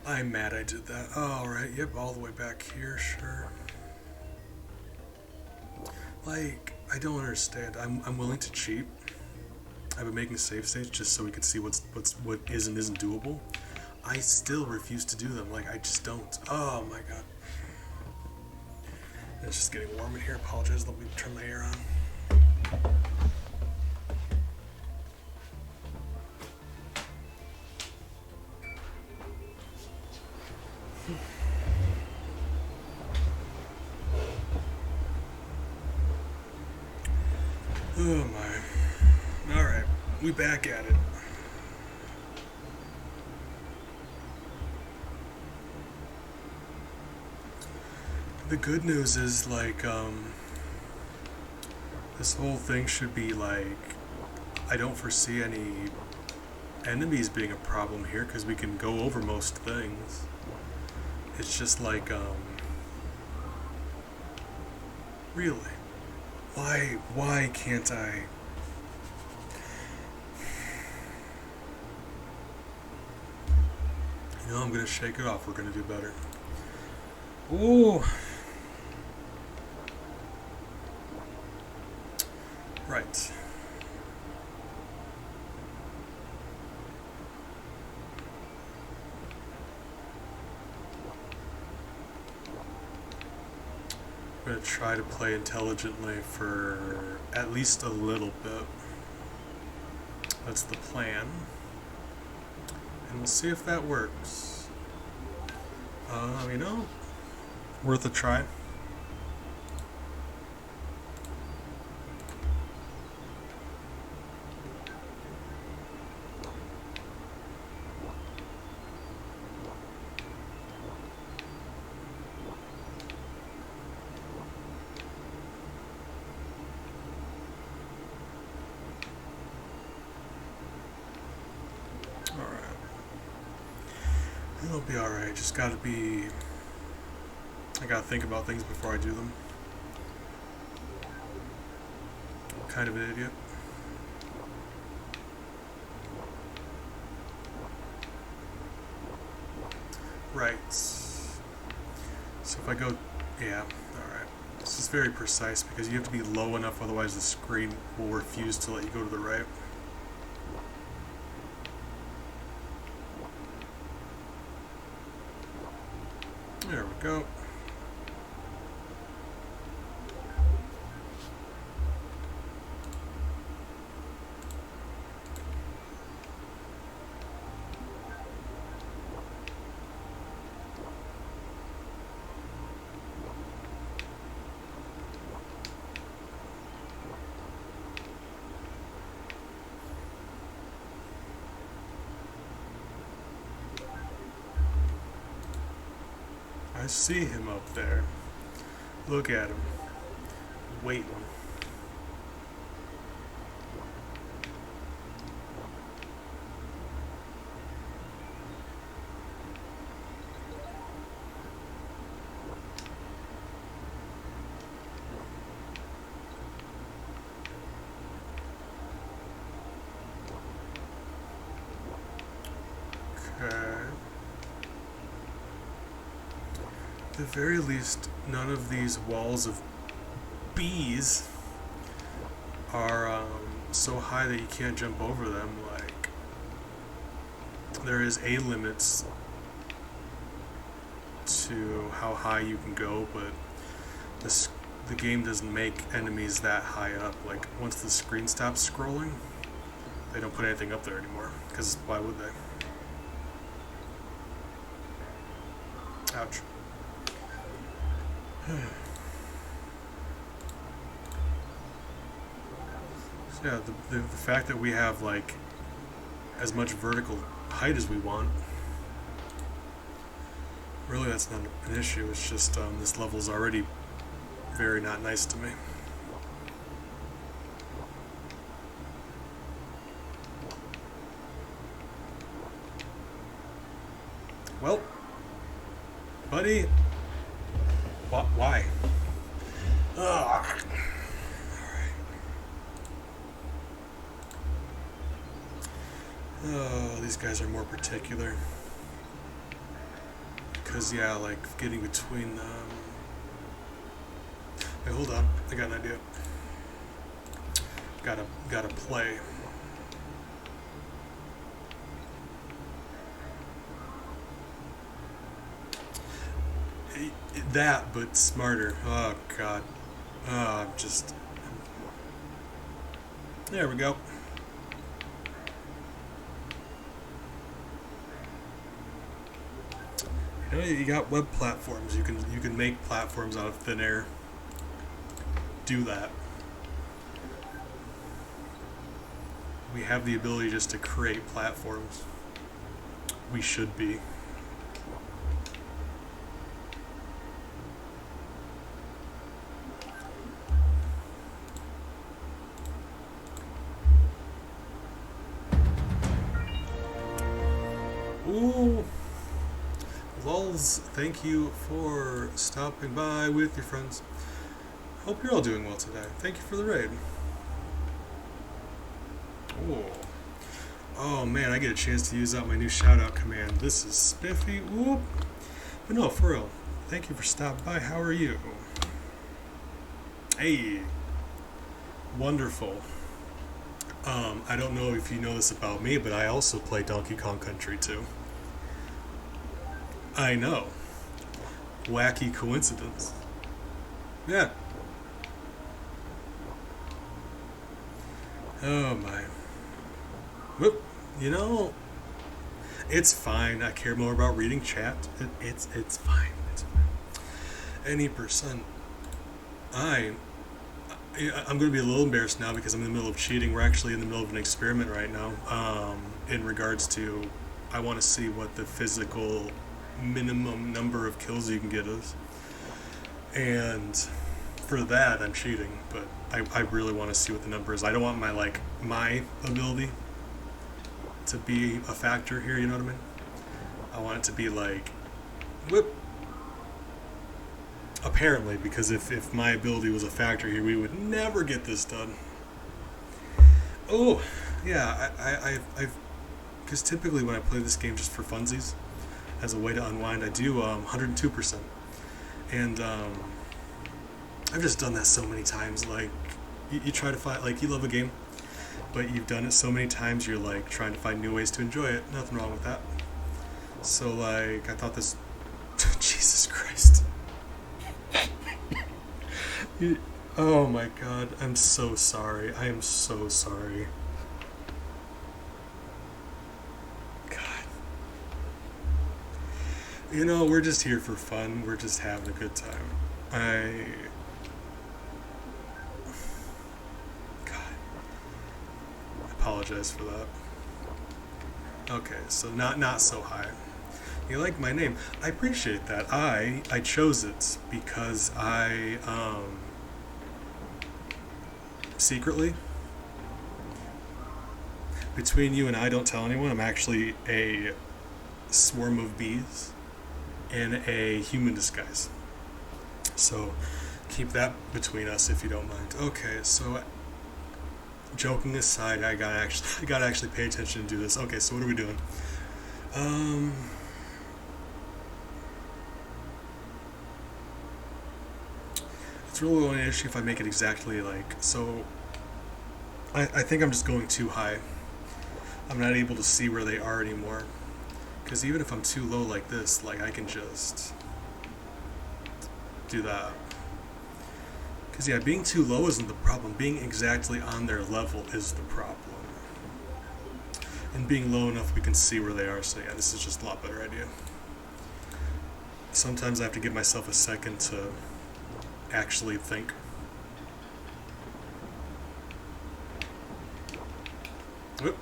I'm mad I did that. Alright, yep, all the way back here, sure. Like, I don't understand. I'm willing to cheat. I've been making save states just so we can see what is and isn't doable. I still refuse to do them. Like, I just don't. Oh my god. It's just getting warm in here. Apologize. Let me turn my air on. Oh my. Alright, we back at it. The good news is, like, this whole thing should be, like, I don't foresee any enemies being a problem here, because we can go over most things. It's just like, really? Why can't I? You know, I'm gonna shake it off. We're gonna do better. Ooh. Right. I'm going to try to play intelligently for at least a little bit. That's the plan. And we'll see if that works. You know, worth a try. It'll be alright, just gotta be... I gotta think about things before I do them. I'm kind of an idiot. Right. So if I go... yeah, alright. This is very precise because you have to be low enough, otherwise the screen will refuse to let you go to the right. There we go. I see him up there. Look at him. Waiting. Okay. At the very least, none of these walls of bees are so high that you can't jump over them. Like, there is a limit to how high you can go, but the game doesn't make enemies that high up. Like, once the screen stops scrolling, they don't put anything up there anymore, because why would they? Ouch. So yeah, the fact that we have like as much vertical height as we want Really, that's not an issue. It's just this level's already very not nice to me. Well, buddy, why? Ugh. Alright. Oh, these guys are more particular. Because, yeah, like, getting between them... Wait, hold on. I got an idea. Gotta play. That, but smarter. Oh, God. I'm just... There we go. You know, you got web platforms. You can make platforms out of thin air. Do that. We have the ability just to create platforms. We should be. Ooh. Lulz, thank you for stopping by with your friends. Hope you're all doing well today. Thank you for the raid. Ooh. Oh man, I get a chance to use out my new shoutout command. This is spiffy. Whoop. But no, for real. Thank you for stopping by. How are you? Hey. Wonderful. I don't know if you know this about me, but I also play Donkey Kong Country too. I know. Wacky coincidence. Yeah. Oh my. Whoop. You know, it's fine. I care more about reading chat. It's fine. It's fine. Any percent. I'm going to be a little embarrassed now because I'm in the middle of cheating. We're actually in the middle of an experiment right now. In regards to, I want to see what the physical minimum number of kills you can get is. And for that, I'm cheating. But I really want to see what the number is. I don't want my ability to be a factor here, you know what I mean? I want it to be like, whoop. Apparently, because if my ability was a factor here, we would never get this done. Oh, yeah, I've because typically when I play this game just for funsies, as a way to unwind, I do 102%. And I've just done that so many times. Like, you try to find, like, you love a game, but you've done it so many times, you're like trying to find new ways to enjoy it. Nothing wrong with that. So, like, I thought this... Jesus Christ. Oh my god, I'm so sorry. I am so sorry. God. You know, we're just here for fun. We're just having a good time. God. I apologize for that. Okay, so not so high. You like my name. I appreciate that. I chose it because I secretly, between you and I, don't tell anyone, I'm actually a swarm of bees in a human disguise. So keep that between us if you don't mind. Okay, so joking aside, I gotta actually pay attention and do this. Okay, so what are we doing? It's really only an issue if I make it exactly like so. I think I'm just going too high. I'm not able to see where they are anymore. Because even if I'm too low like this, like I can just do that. Because yeah, being too low isn't the problem. Being exactly on their level is the problem. And being low enough we can see where they are. So yeah, this is just a lot better idea. Sometimes I have to give myself a second to actually think. Whoop.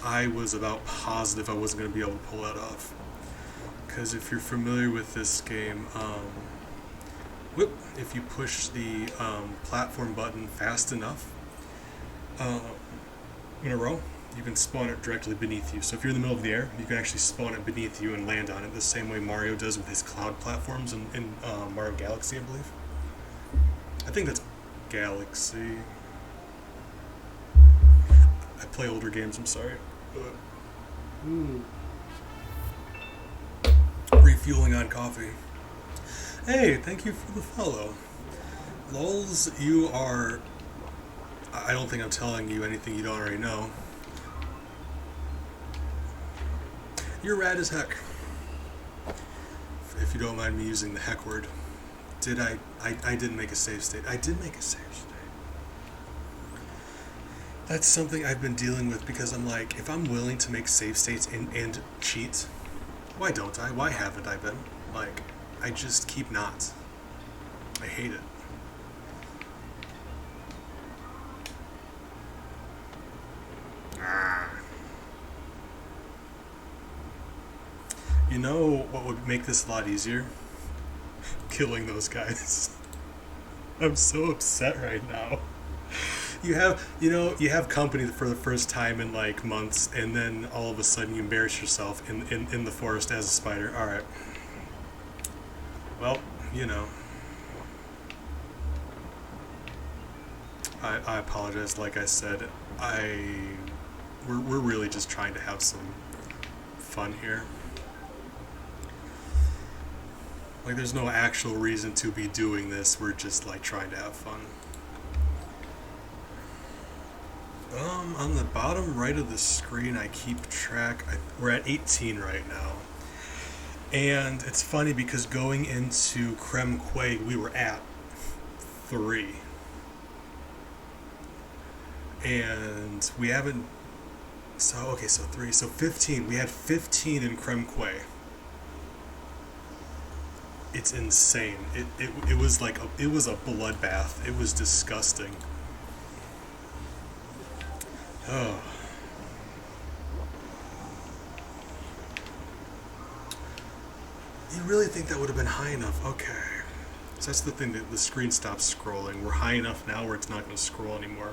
I was about positive I wasn't going to be able to pull that off. Because if you're familiar with this game, whoop, if you push the platform button fast enough uh, in a row, you can spawn it directly beneath you. So if you're in the middle of the air, you can actually spawn it beneath you and land on it the same way Mario does with his cloud platforms in Mario Galaxy, I believe. I think that's Galaxy. I play older games, I'm sorry. Refueling on coffee. Hey, thank you for the follow. Lols, you are... I don't think I'm telling you anything you don't already know. You're rad as heck. If you don't mind me using the heck word. Did I didn't make a save state. I did make a save state. That's something I've been dealing with because I'm like, if I'm willing to make save states and cheat, why don't I? Why haven't I been? Like, I just keep not. I hate it. You know what would make this a lot easier? Killing those guys. I'm so upset right now. You have company for the first time in like months, and then all of a sudden you embarrass yourself in the forest as a spider. Alright. Well, you know. I apologize, like I said. We're really just trying to have some fun here. Like, there's no actual reason to be doing this. We're just like trying to have fun. On the bottom right of the screen, I keep track. We're at 18 right now. And it's funny because going into Creme Quake, we were at 3. And we haven't... So 3. So 15. We had 15 in Creme Quake. It's insane. It was like it was a bloodbath. It was disgusting. Oh. You really think that would have been high enough? Okay. So that's the thing, that the screen stops scrolling. We're high enough now where it's not going to scroll anymore.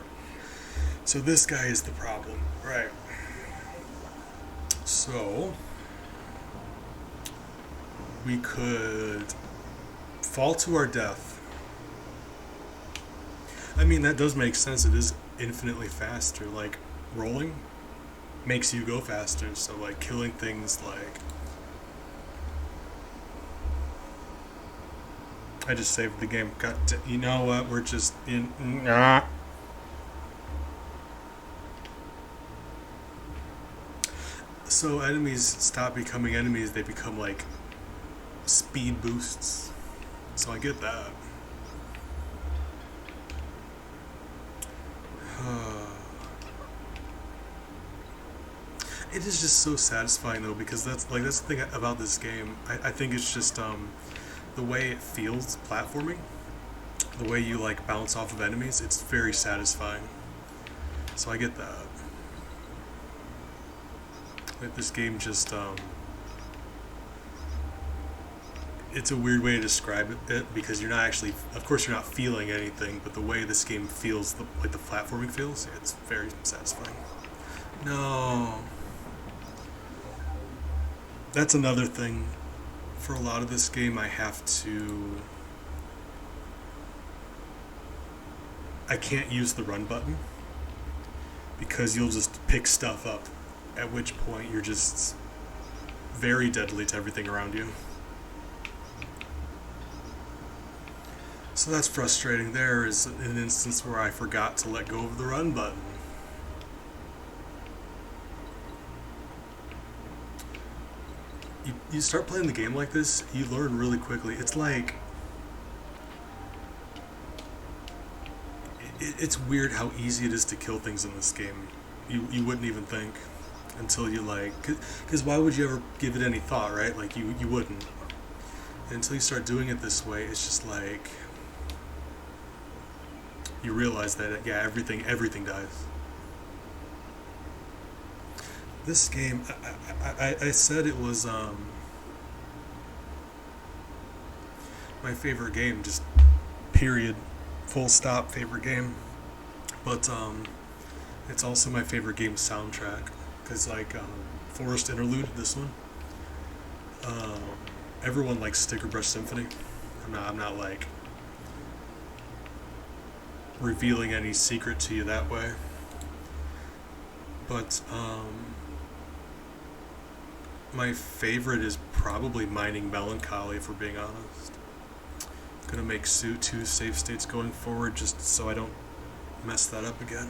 So this guy is the problem. Right. So we could fall to our death. I mean, that does make sense. It is infinitely faster. Like, rolling makes you go faster. So, like, killing things like... I just saved the game. You know what? We're just in... So enemies stop becoming enemies. They become, like, speed boosts. So I get that. It is just so satisfying though, because that's the thing about this game. I think it's just the way it feels platforming, the way you like bounce off of enemies. It's very satisfying. So I get that. Like, this game just it's a weird way to describe it because you're not actually, of course you're not feeling anything, but the way this game feels, like the platforming feels, it's very satisfying. No. That's another thing. For a lot of this game, I can't use the run button because you'll just pick stuff up, at which point you're just very deadly to everything around you. So that's frustrating. There is an instance where I forgot to let go of the run button. You start playing the game like this, you learn really quickly. It's like... It's weird how easy it is to kill things in this game. You wouldn't even think until you like... Because why would you ever give it any thought, right? Like, you wouldn't. And until you start doing it this way, it's just like... You realize that, yeah, everything dies. This game, I said it was, my favorite game, just period, full stop favorite game. But it's also my favorite game soundtrack because like Forest Interlude, this one. Um, Everyone likes Sticker Brush Symphony. I'm not like revealing any secret to you that way. But my favorite is probably Mining Melancholy, if we're being honest. I'm gonna make two save states going forward just so I don't mess that up again.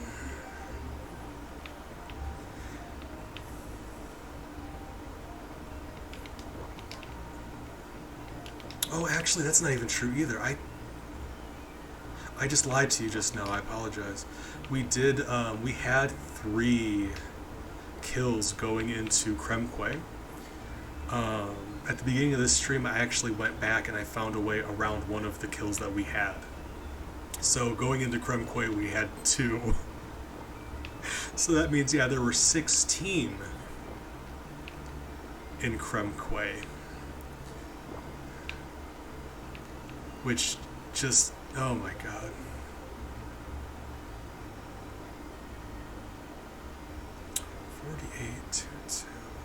Oh, actually, that's not even true either. I just lied to you just now. I apologize. We had 3 kills going into Kremquay. At the beginning of this stream, I actually went back and I found a way around one of the kills that we had. So going into Kremquay, we had 2. So that means, yeah, there were 16 in Kremquay. Which just, oh my god.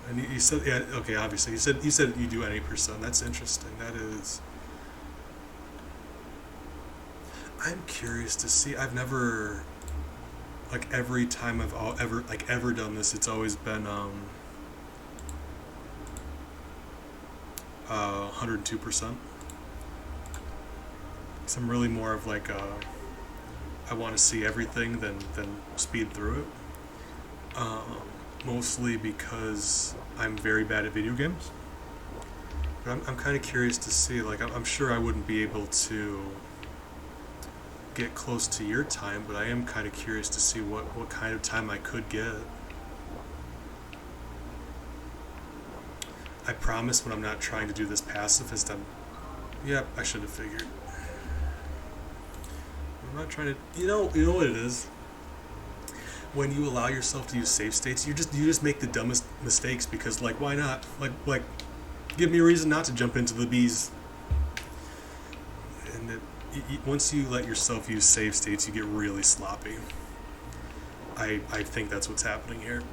And you said, yeah, okay, obviously you said you do any percent. That's interesting. That is. I'm curious to see. I've never, like, every time I've ever done this, it's always been 102%. So I'm really more of like I want to see everything than speed through it. Mostly because I'm very bad at video games. But I'm kind of curious to see, like, I'm sure I wouldn't be able to get close to your time, but I am kind of curious to see what kind of time I could get. I promise when I'm not trying to do this pacifist, yep, I should have figured. I'm not trying to, you know what it is? When you allow yourself to use save states, you just make the dumbest mistakes because, like, why not? Like give me a reason not to jump into the bees. And once you let yourself use save states, you get really sloppy. I think that's what's happening here.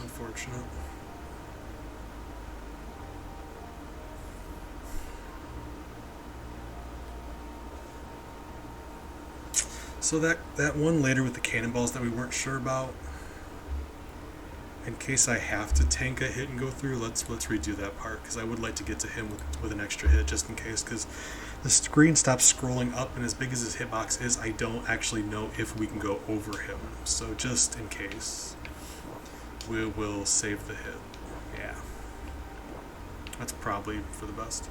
Unfortunate. So that one later with the cannonballs that we weren't sure about, in case I have to tank a hit and go through, let's redo that part, because I would like to get to him with an extra hit just in case, because the screen stops scrolling up, and as big as his hitbox is, I don't actually know if we can go over him. So just in case, we will save the hit. Yeah. That's probably for the best.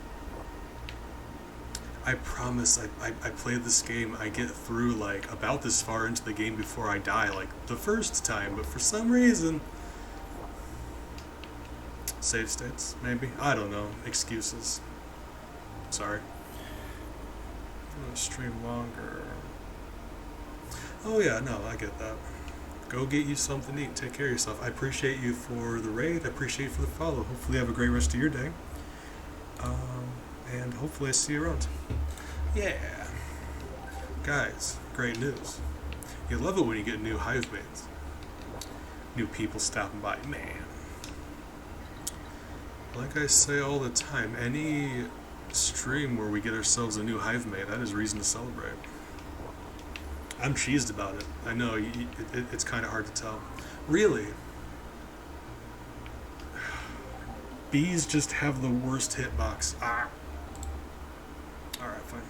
I promise I played this game, I get through like about this far into the game before I die, like the first time, but for some reason, save states, maybe, I don't know, excuses, sorry. I'm gonna stream longer. Oh yeah, no, I get that. Go get you something to eat, take care of yourself. I appreciate you for the raid, I appreciate you for the follow, hopefully you have a great rest of your day. And hopefully I see you around. Yeah. Guys, great news. You love it when you get new hive mates. New people stopping by. Man. Like I say all the time, any stream where we get ourselves a new hive mate, that is reason to celebrate. I'm cheesed about it. I know, it's kind of hard to tell. Really? Bees just have the worst hitbox. Ah. Alright, fine.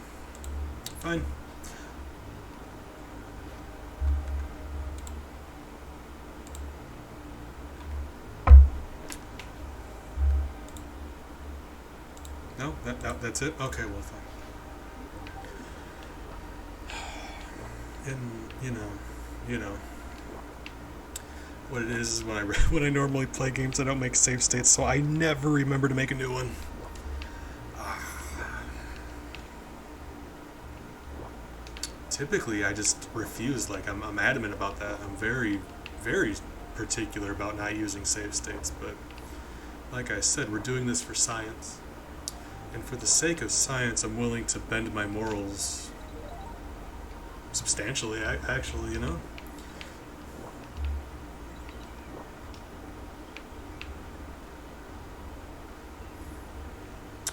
Fine. No? That's it? Okay, well, fine. And, you know. What it is when I normally play games, I don't make save states, so I never remember to make a new one. typically I just refuse. Like I'm adamant about that. I'm very, very particular about not using save states. But like I said, we're doing this for science, and for the sake of science, I'm willing to bend my morals substantially. Actually, you know.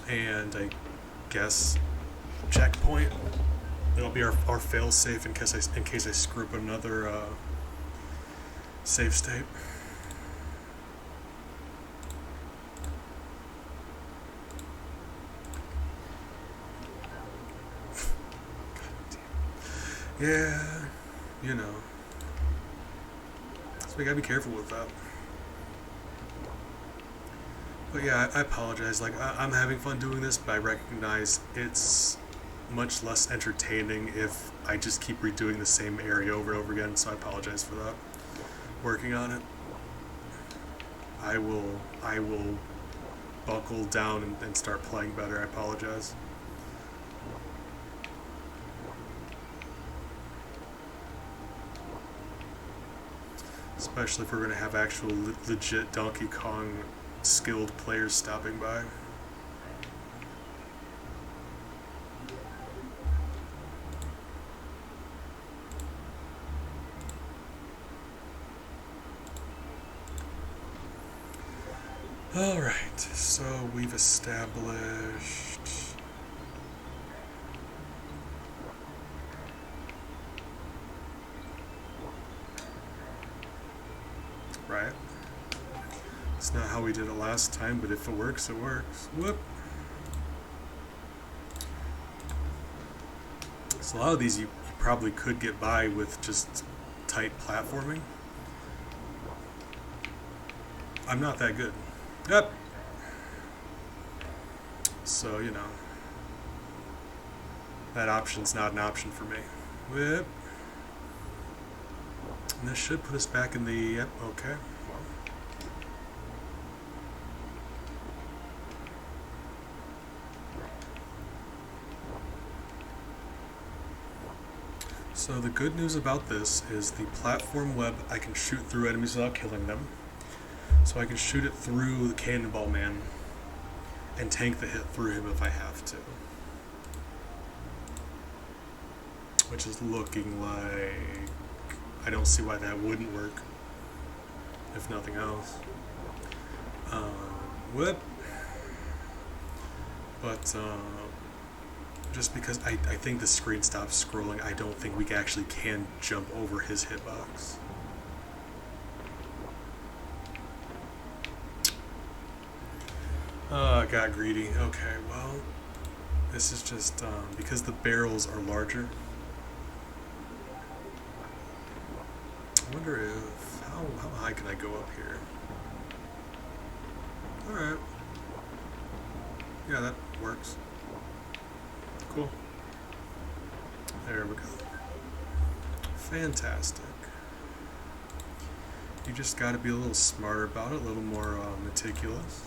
And I guess checkpoint. It'll be our fail safe in case I screw up another save state. Yeah, you know. So we gotta be careful with that. But yeah, I apologize. Like, I'm having fun doing this, but I recognize it's much less entertaining if I just keep redoing the same area over and over again, so I apologize for that. Working on it. I will buckle down and start playing better. I apologize. Especially if we're going to have actual legit Donkey Kong skilled players stopping by. Alright, so we've established... Right. It's not how we did it last time, but if it works, it works. Whoop! So a lot of these you probably could get by with just tight platforming. I'm not that good. Yep. So, you know, that option's not an option for me. Yep. And this should put us back in the, yep, okay. Well. So the good news about this is the platform web, I can shoot through enemies without killing them. So I can shoot it through the Cannonball Man and tank the hit through him if I have to. Which is looking like... I don't see why that wouldn't work, if nothing else. Whip. But just because I think the screen stops scrolling, I don't think we actually can jump over his hitbox. I got greedy. Okay, well, this is just because the barrels are larger. I wonder if how high can I go up here? All right. Yeah, that works. Cool. There we go. Fantastic. You just got to be a little smarter about it, a little more meticulous.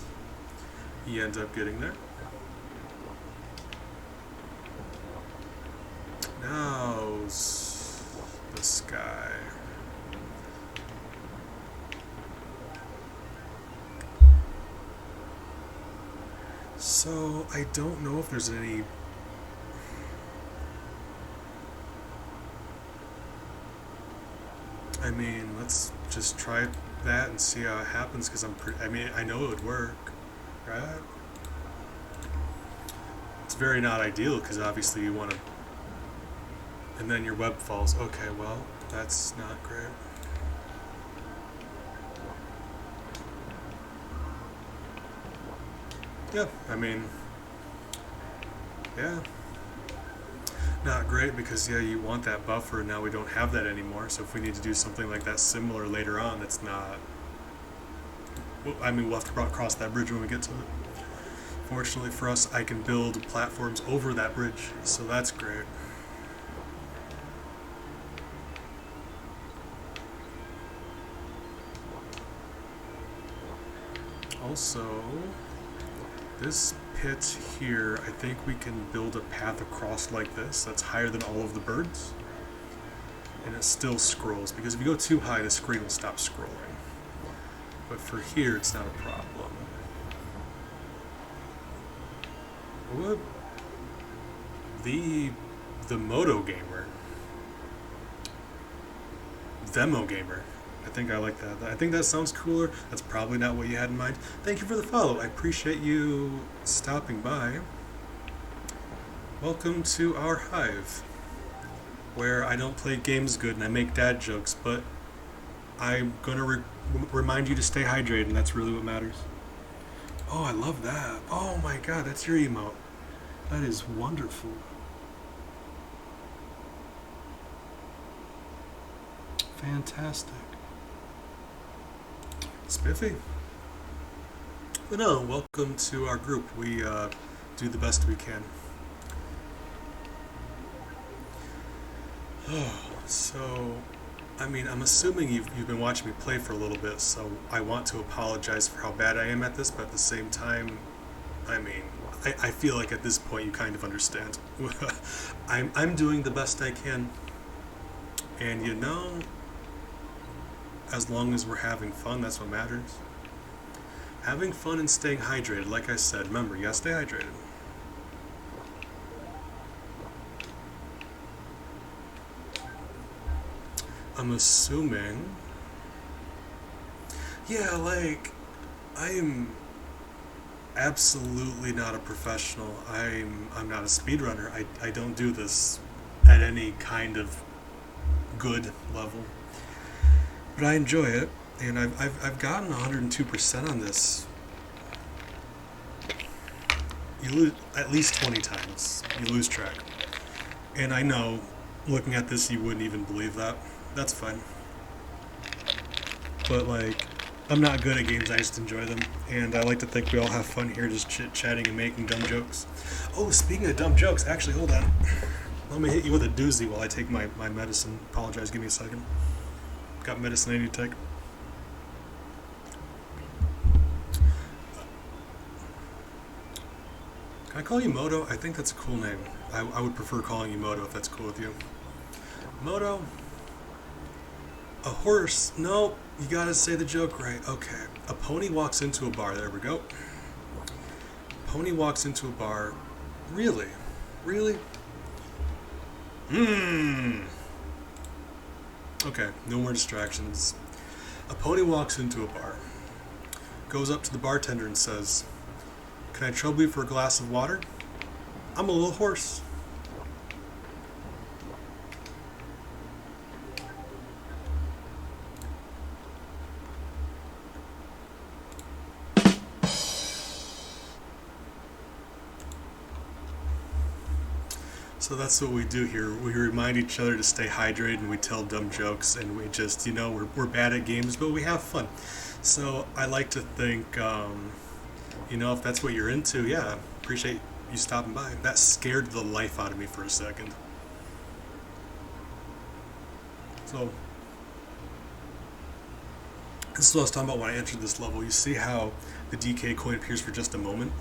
You end up getting there. Now's the sky. So I don't know if there's any... I mean, let's just try that and see how it happens, because I mean, I know it would work. Right? It's very not ideal because obviously you want to, and then your web falls. Okay, well, that's not great. Yeah, I mean, yeah, not great because yeah, you want that buffer, and now we don't have that anymore. So if we need to do something like that similar later on, it's not. I mean, we'll have to cross that bridge when we get to it. Fortunately for us, I can build platforms over that bridge, so that's great. Also, this pit here, I think we can build a path across like this that's higher than all of the birds. and it still scrolls, because if you go too high, the screen will stop scrolling. But for here, it's not a problem. What? The Moto Gamer. Demo Gamer. I think I like that. I think that sounds cooler. That's probably not what you had in mind. Thank you for the follow. I appreciate you stopping by. Welcome to our hive, where I don't play games good and I make dad jokes, but I'm going to remind you to stay hydrated, and that's really what matters. Oh, I love that. Oh my god, that's your emote. That is wonderful. Fantastic. Spiffy. But no, welcome to our group. We do the best we can. Oh, so, I mean, I'm assuming you've been watching me play for a little bit, so I want to apologize for how bad I am at this, but at the same time, I mean, I feel like at this point you kind of understand. I'm doing the best I can, and you know, as long as we're having fun, that's what matters. Having fun and staying hydrated, like I said, remember, you gotta stay hydrated. I'm assuming... Yeah, like, I'm absolutely not a professional. I'm not a speedrunner. I don't do this at any kind of good level. But I enjoy it, and I've gotten 102% on this. You lose at least 20 times. You lose track. And I know, looking at this, you wouldn't even believe that. That's fine. But, like, I'm not good at games, I just enjoy them. And I like to think we all have fun here, just chit-chatting and making dumb jokes. Oh, speaking of dumb jokes, actually, hold on. Let me hit you with a doozy while I take my medicine. Apologize, give me a second. Got medicine I need to take. Can I call you Moto? I think that's a cool name. I would prefer calling you Moto if that's cool with you. Moto? A horse? No, you gotta say the joke right. Okay. A pony walks into a bar. There we go. Pony walks into a bar. Really? Really? Okay, no more distractions. A pony walks into a bar, goes up to the bartender and says, "Can I trouble you for a glass of water? I'm a little horse." So that's what we do here. We remind each other to stay hydrated, and we tell dumb jokes, and we just, you know, we're bad at games, but we have fun. So I like to think, you know, if that's what you're into, yeah, appreciate you stopping by. That scared the life out of me for a second. So this is what I was talking about when I entered this level. You see how the DK coin appears for just a moment?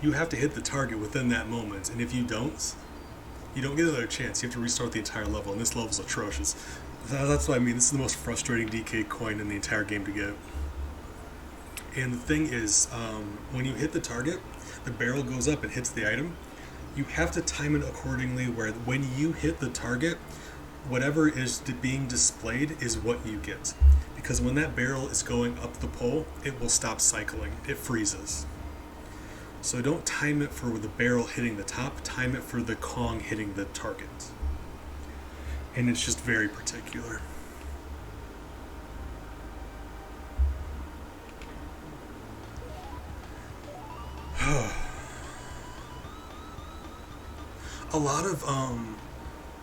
You have to hit the target within that moment, and if you don't, you don't get another chance. You have to restart the entire level, and this level's atrocious. That's what I mean. This is the most frustrating DK coin in the entire game to get. And the thing is, when you hit the target, the barrel goes up and hits the item. You have to time it accordingly, where when you hit the target, whatever is being displayed is what you get. Because when that barrel is going up the pole, it will stop cycling. It freezes. So don't time it for the barrel hitting the top, time it for the Kong hitting the target. And it's just very particular.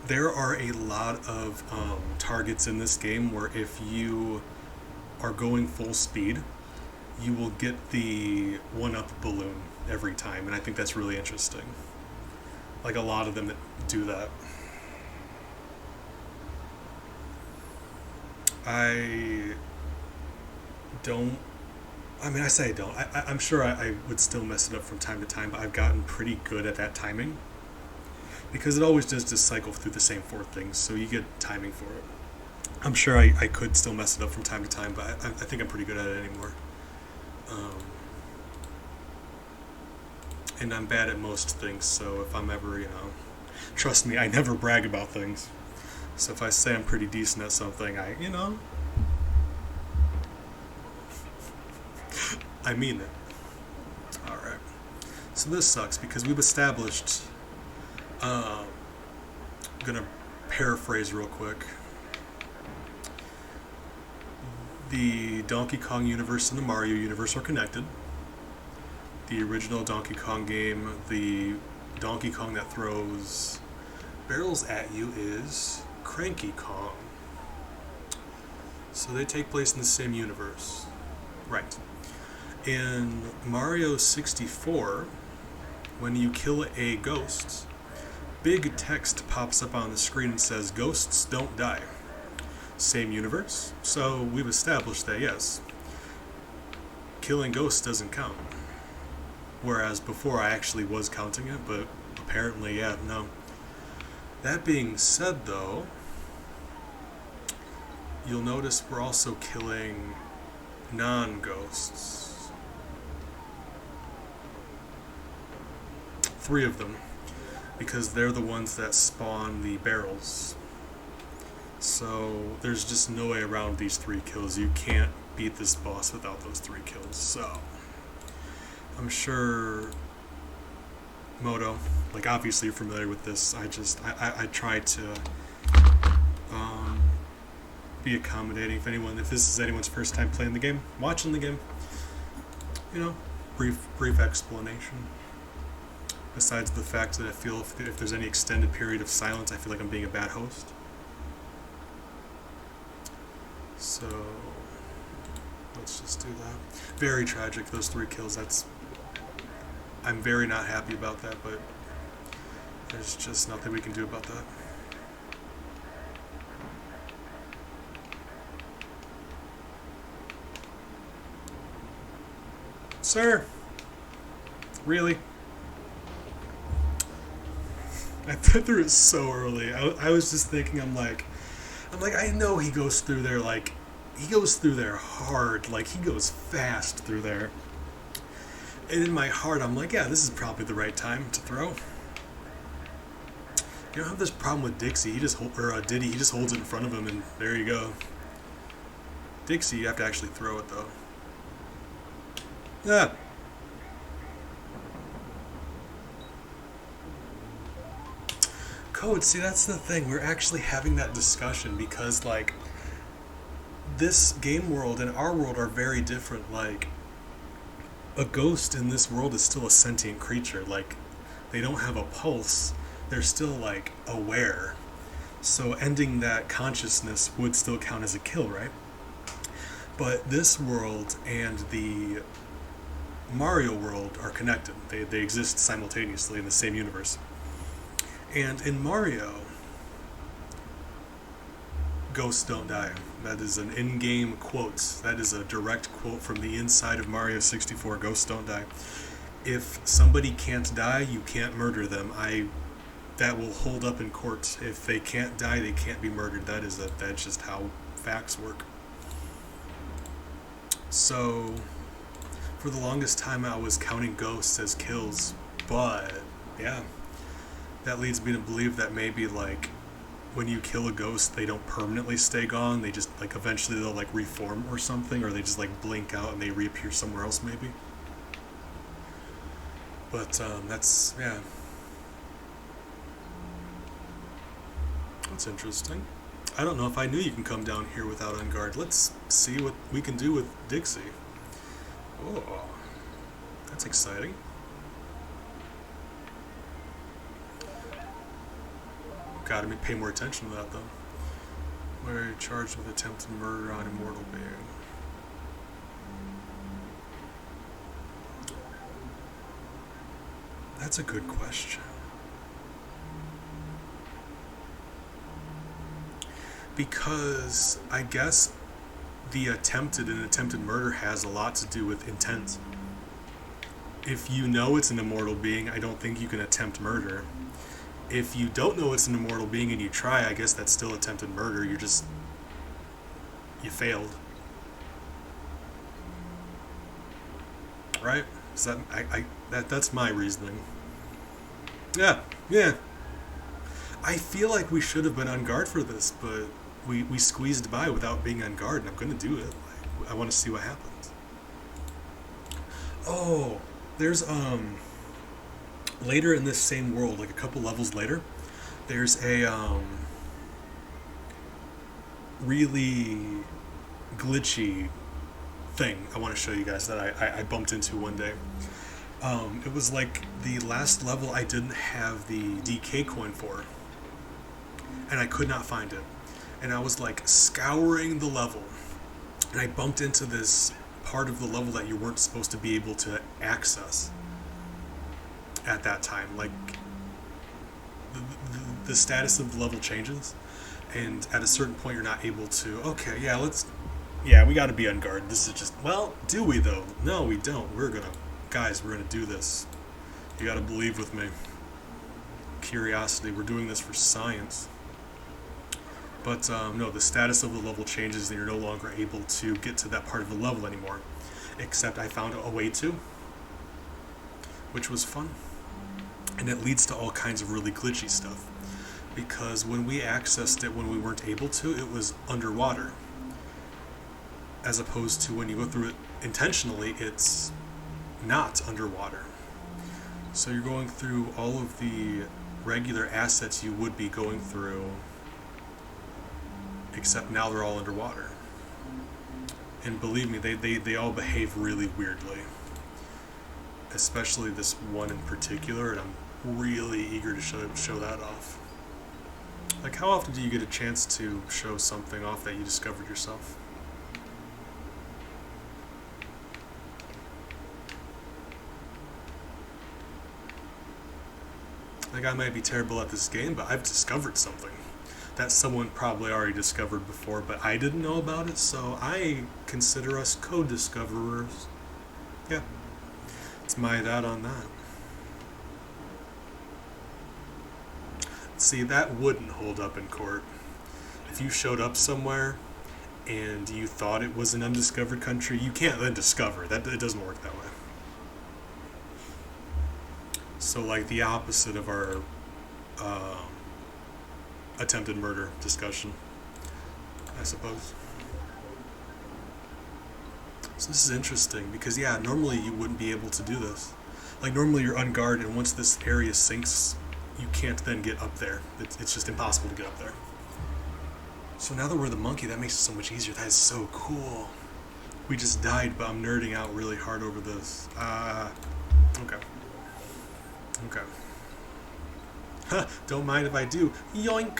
There are a lot of targets in this game where if you are going full speed, you will get the one-up balloon every time, and I think that's really interesting. Like a lot of them that do that. I say I don't. I'm sure I would still mess it up from time to time, but I've gotten pretty good at that timing. because it always does just cycle through the same 4 things, so you get timing for it. I'm sure I could still mess it up from time to time, but I think I'm pretty good at it anymore. And I'm bad at most things, so if I'm ever, trust me, I never brag about things. So if I say I'm pretty decent at something, I mean it. Alright. So this sucks because we've established, I'm gonna paraphrase real quick. The Donkey Kong universe and the Mario universe are connected. The original Donkey Kong game, the Donkey Kong that throws barrels at you, is Cranky Kong. So they take place in the same universe. Right. In Mario 64, when you kill a ghost, big text pops up on the screen and says, "Ghosts don't die." Same universe, so we've established that yes, killing ghosts doesn't count. Whereas before I actually was counting it, but apparently, yeah, no. That being said, though, you'll notice we're also killing non-ghosts. 3 of them, because they're the ones that spawn the barrels. So there's just no way around these 3 kills. You can't beat this boss without those 3 kills. So I'm sure Moto, obviously you're familiar with this. I try to be accommodating. If this is anyone's first time playing the game, watching the game, brief explanation. Besides the fact that I feel if there's any extended period of silence, I feel like I'm being a bad host. So let's just do that. Very tragic, those 3 kills. I'm very not happy about that, but there's just nothing we can do about that. Sir, really? I threw it so early. I was just thinking, I'm like, I know he goes through there, he goes through there hard, he goes fast through there. And in my heart, I'm like, yeah, this is probably the right time to throw. You don't have this problem with Dixie. Diddy, he just holds it in front of him, and there you go. Dixie, you have to actually throw it, though. Ah. Code, see, that's the thing. We're actually having that discussion because, this game world and our world are very different. A ghost in this world is still a sentient creature. They don't have a pulse. They're still, aware. So ending that consciousness would still count as a kill, right? But this world and the Mario world are connected. They exist simultaneously in the same universe. And in Mario, ghosts don't die. That is an in-game quote. That is a direct quote from the inside of Mario 64. Ghosts don't die. If somebody can't die, you can't murder them. That will hold up in court. If they can't die, they can't be murdered. That's just how facts work. So, for the longest time, I was counting ghosts as kills, but yeah, that leads me to believe that maybe when you kill a ghost, they don't permanently stay gone. They just eventually they'll reform or something, or they just blink out and they reappear somewhere else maybe. But that's interesting. I don't know if I knew you can come down here without on guard. Let's see what we can do with Dixie. Oh, that's exciting. Gotta pay more attention to that, though. We're charged with attempted murder on immortal being. That's a good question. Because I guess the attempted murder has a lot to do with intent. If you know it's an immortal being, I don't think you can attempt murder. If you don't know it's an immortal being and you try, I guess that's still attempted murder. You failed. Right? Is that that's my reasoning. Yeah, yeah. I feel like we should have been on guard for this, but we squeezed by without being on guard, and I'm gonna do it. I want to see what happens. Oh, there's later in this same world, like a couple levels later, there's a really glitchy thing I want to show you guys that I bumped into one day. It was like the last level I didn't have the DK coin for, and I could not find it. And I was like scouring the level, and I bumped into this part of the level that you weren't supposed to be able to access at that time. Like the status of the level changes, and at a certain point you're not able to. Okay, yeah, we got to be on guard. This is just, well, do we though? No, we don't. We're gonna do this. You got to believe with me. Curiosity. We're doing this for science. But no, the status of the level changes and you're no longer able to get to that part of the level anymore. Except I found a way to, which was fun. And it leads to all kinds of really glitchy stuff. Because when we accessed it when we weren't able to, it was underwater. As opposed to when you go through it intentionally, it's not underwater. So you're going through all of the regular assets you would be going through, except now they're all underwater. And believe me, they all behave really weirdly. Especially this one in particular, and I'm really eager to show that off. Like, how often do you get a chance to show something off that you discovered yourself? Like, I might be terrible at this game, but I've discovered something that someone probably already discovered before, but I didn't know about it, so I consider us co-discoverers. Yeah. It's my that on that. See, that wouldn't hold up in court. If you showed up somewhere and you thought it was an undiscovered country, you can't then discover. It doesn't work that way. So, like, the opposite of our attempted murder discussion, I suppose. So this is interesting because, yeah, normally you wouldn't be able to do this. Like, normally you're unguarded, and once this area sinks, you can't then get up there. It's just impossible to get up there. So now that we're the monkey, that makes it so much easier. That is so cool. We just died, but I'm nerding out really hard over this. Okay. Okay. Huh, don't mind if I do. Yoink!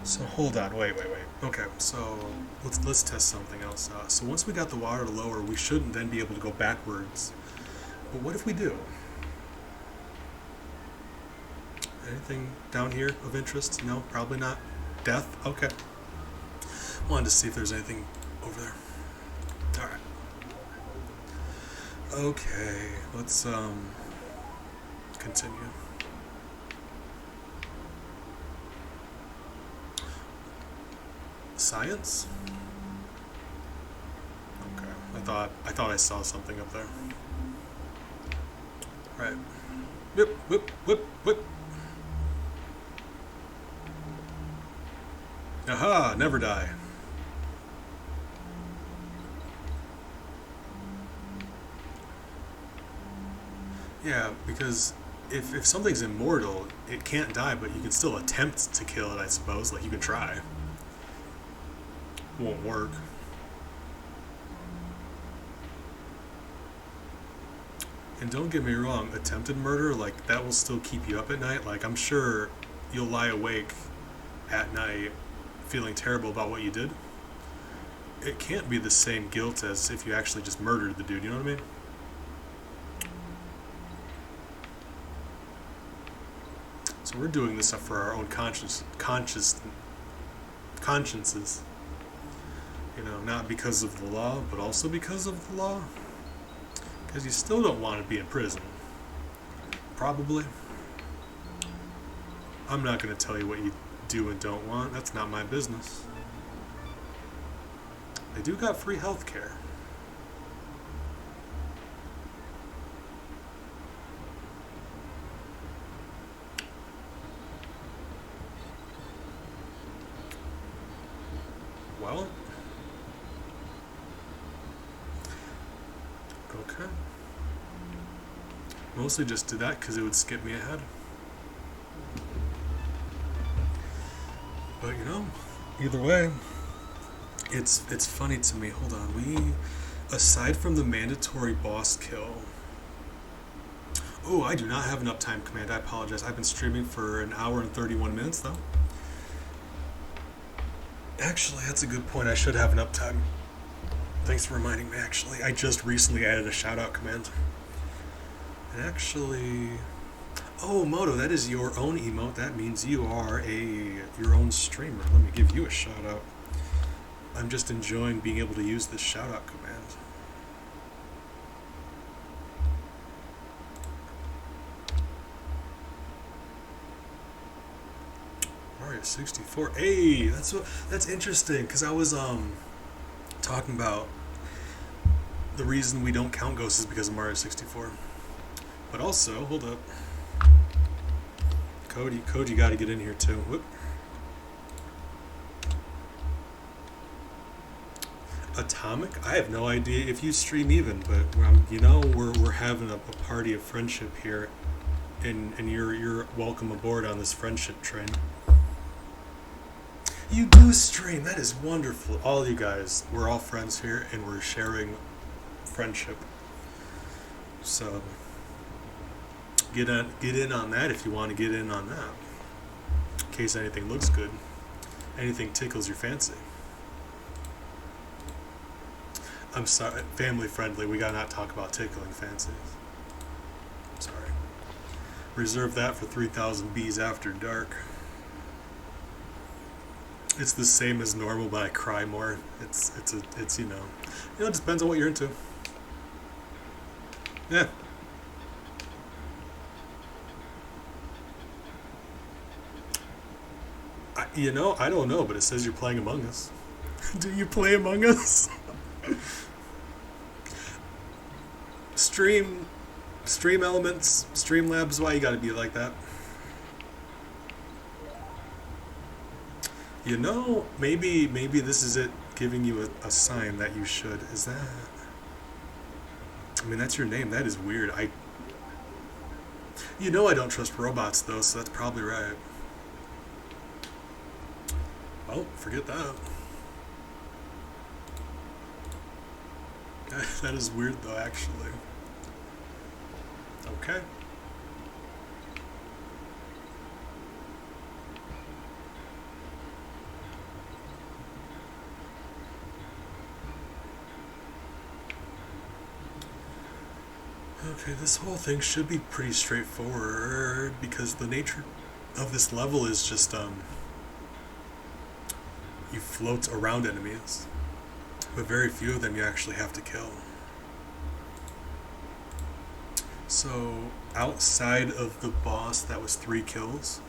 So hold on, wait. Okay, so let's test something else out. So once we got the water lower, we shouldn't then be able to go backwards. But what if we do? Anything down here of interest? No, probably not. Death? Okay. Wanted to see if there's anything over there. Alright. Okay, let's continue. Science? Okay. I thought I saw something up there. Right. Whip. Aha, never die. Yeah, because if something's immortal, it can't die, but you can still attempt to kill it, I suppose. Like, you can try. Won't work. And don't get me wrong, attempted murder, like, that will still keep you up at night. Like, I'm sure you'll lie awake at night feeling terrible about what you did. It can't be the same guilt as if you actually just murdered the dude, you know what I mean? So we're doing this up for our own consciences. You know, not because of the law, but also because of the law. Because you still don't want to be in prison. Probably. I'm not going to tell you what you do and don't want. That's not my business. They do got free health care. Well, okay. Mostly just did that because it would skip me ahead. But you know, either way, it's funny to me. Hold on, aside from the mandatory boss kill. Oh, I do not have an uptime command. I apologize. I've been streaming for an hour and 31 minutes though. Actually, that's a good point. I should have an uptime. Thanks for reminding me, actually. I just recently added a shout-out command. And actually... Oh, Moto, that is your own emote. That means you are your own streamer. Let me give you a shout-out. I'm just enjoying being able to use this shout-out command. Mario 64. Hey, that's interesting, because I was talking about the reason we don't count ghosts is because of Mario 64. But also, hold up. Cody got to get in here too. Whoop. Atomic? I have no idea if you stream even, but you know, we're having a party of friendship here, and you're welcome aboard on this friendship train. You do stream. That is wonderful. All you guys, we're all friends here, and we're sharing friendship. So get in on that if you want to get in on that. In case anything looks good, anything tickles your fancy. I'm sorry, family friendly. We gotta not talk about tickling fancies. Sorry. Reserve that for 3,000 Bs after dark. It's the same as normal, but I cry more. It's you know, it just depends on what you're into. Yeah. You know, I don't know, but it says you're playing Among Us. Do you play Among Us? Stream elements, Streamlabs. Why you gotta be like that? You know, maybe this is it giving you a sign that you should. Is that? I mean, that's your name. That is weird. You know I don't trust robots though, so that's probably right. Oh, forget that. That is weird though, actually. Okay. Okay, this whole thing should be pretty straightforward because the nature of this level is just you float around enemies, but very few of them you actually have to kill. So outside of the boss, that was 3 kills.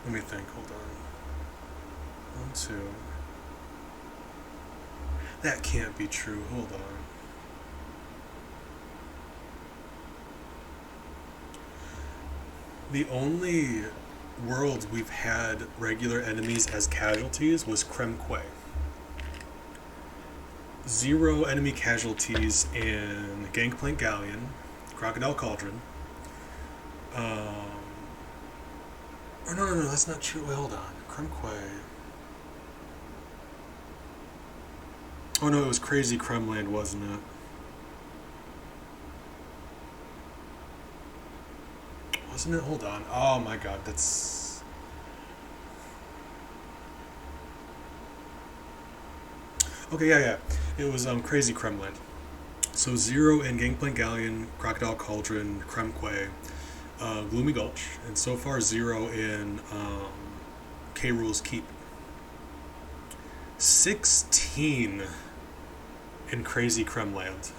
Let me think, hold on. 1, 2. That can't be true, hold on. The only world we've had regular enemies as casualties was Kremquay. 0 enemy casualties in Gangplank Galleon, Crocodile Cauldron. Or no, that's not true. Wait, hold on. Kremquay. Oh no, it was Krazy Kremland, wasn't it? Wasn't it? Hold on. Oh my god, that's... Okay, yeah. It was Krazy Kremland. So 0 in Gangplank Galleon, Crocodile Cauldron, Kremquay, Gloomy Gulch, and so far 0 in K. Rool's Keep. 16 in Krazy Kremland.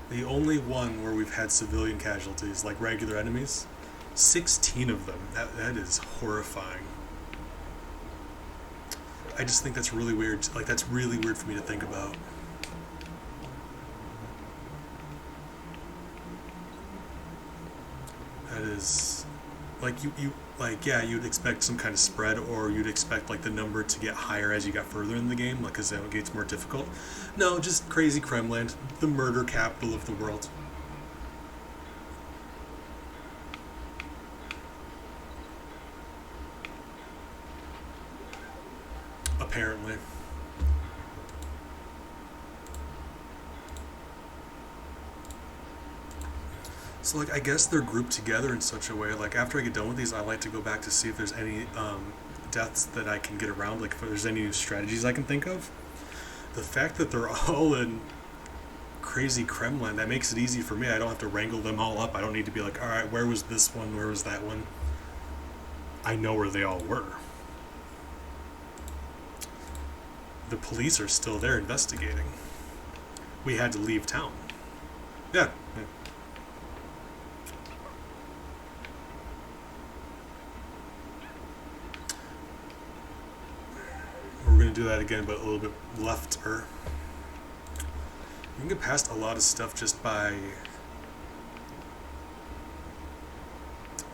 The only one where we've had civilian casualties, like regular enemies. 16 of them. That is horrifying. I just think that's really weird. Like, that's really weird for me to think about. That is... Like, yeah, you'd expect some kind of spread, or you'd expect, like, the number to get higher as you got further in the game, like, because it gets more difficult. No, just Krazy Kremland, the murder capital of the world. Apparently. So, like, I guess they're grouped together in such a way, like, after I get done with these, I like to go back to see if there's any deaths that I can get around, like, if there's any new strategies I can think of. The fact that they're all in Krazy Kremland, that makes it easy for me. I don't have to wrangle them all up. I don't need to be like, alright, where was this one, where was that one? I know where they all were. The police are still there investigating. We had to leave town. Yeah. We're going to do that again, but a little bit lefter. You can get past a lot of stuff just by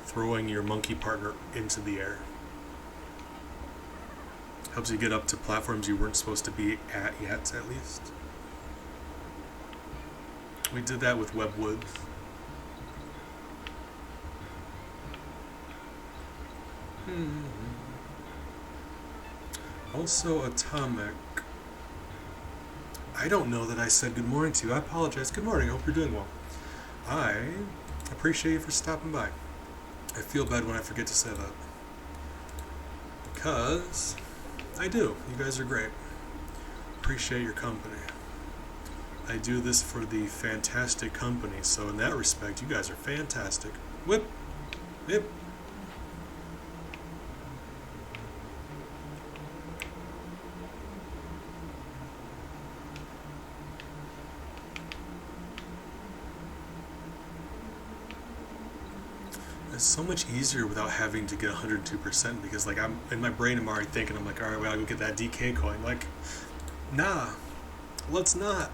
throwing your monkey partner into the air. Helps you get up to platforms you weren't supposed to be at yet, at least. We did that with Webwood. Also, Atomic. I don't know that I said good morning to you. I apologize. Good morning. I hope you're doing well. I appreciate you for stopping by. I feel bad when I forget to say that. Because I do. You guys are great. Appreciate your company. I do this for the fantastic company, so in that respect, you guys are fantastic. Whip! Whip! It's so much easier without having to get 102% because, like, I'm in my brain, I'm already thinking, I'm like, alright, well, I'll go get that DK coin. Like, nah, let's not.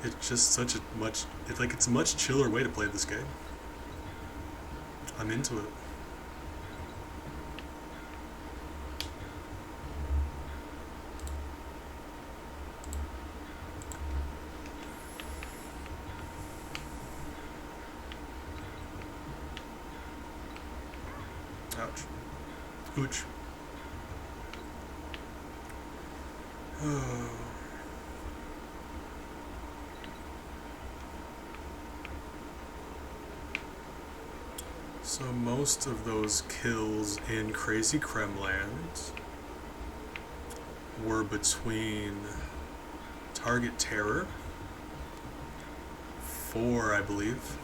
It's just such a much, it's a much chiller way to play this game. I'm into it. Ouch. Ooch. Oh. So most of those kills in Krazy Kremland were between Target Terror, 4, I believe,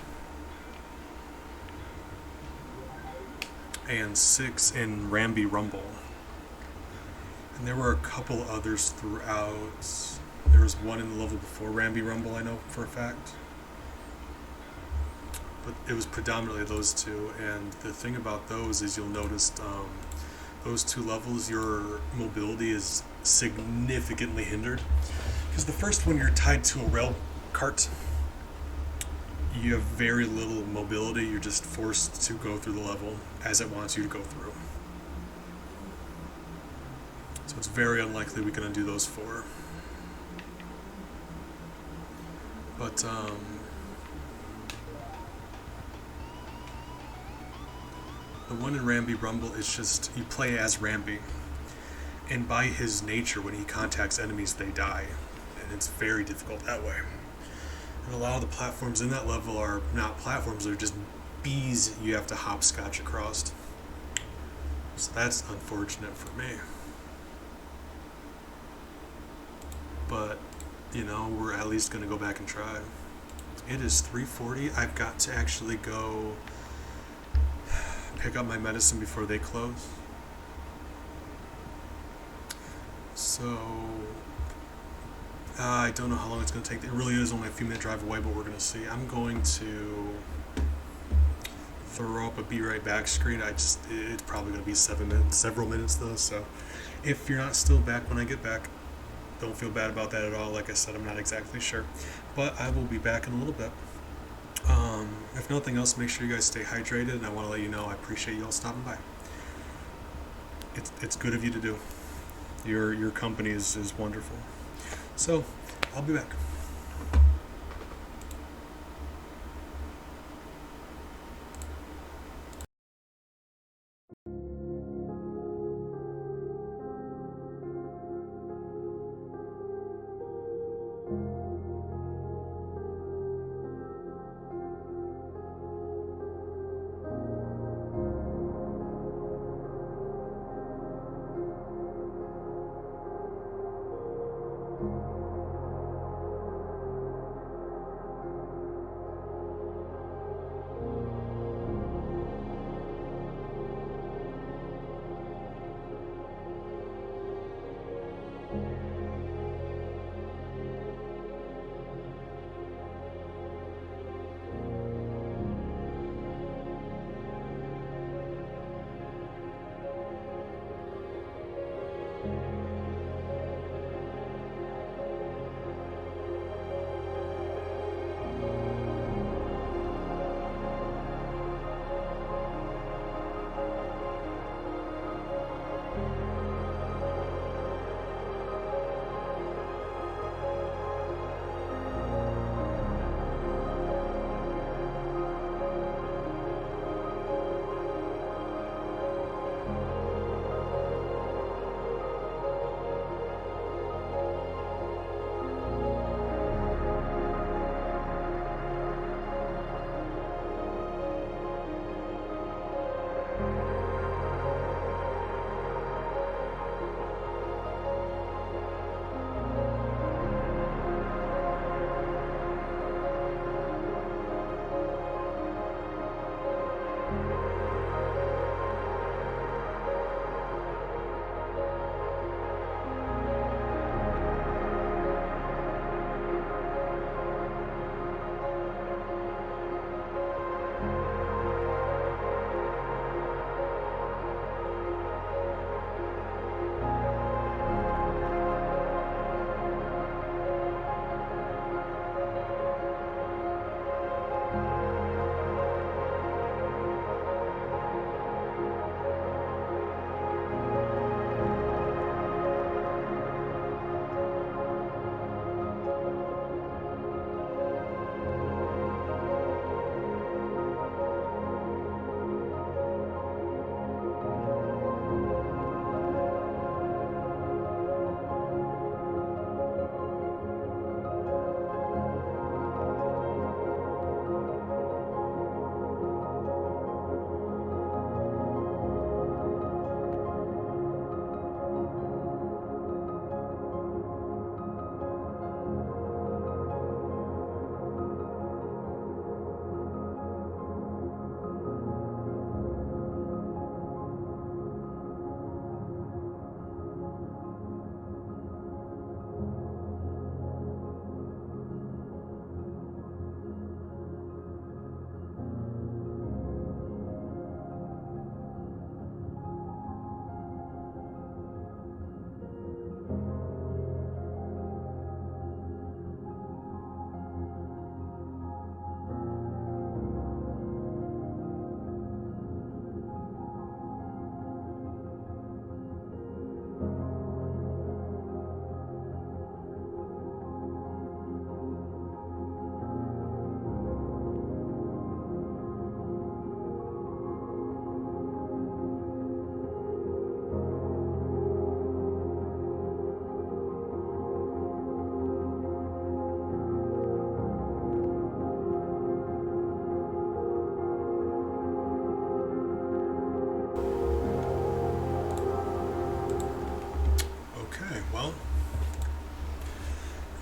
and 6 in Ramby Rumble. And there were a couple others throughout. There was one in the level before Ramby Rumble, I know for a fact. But it was predominantly those two, and the thing about those is you'll notice those two levels, your mobility is significantly hindered. Because the first one, you're tied to a rail cart. You have very little mobility, you're just forced to go through the level as it wants you to go through. So it's very unlikely we're going to do those 4. But, the one in Ramby Rumble is just, you play as Ramby, and by his nature, when he contacts enemies, they die, and it's very difficult that way. And a lot of the platforms in that level are not platforms, they're just bees you have to hopscotch across. So that's unfortunate for me. But, you know, we're at least going to go back and try. It is 3:40. I've got to actually go pick up my medicine before they close. So I don't know how long it's going to take. It really is only a few minute drive away, but we're going to see. I'm going to throw up a be right back screen. It's probably going to be several minutes though. So if you're not still back when I get back, don't feel bad about that at all. Like I said, I'm not exactly sure, but I will be back in a little bit. If nothing else, make sure you guys stay hydrated, and I want to let you know I appreciate you all stopping by. It's good of you to do. Your company is wonderful. So I'll be back.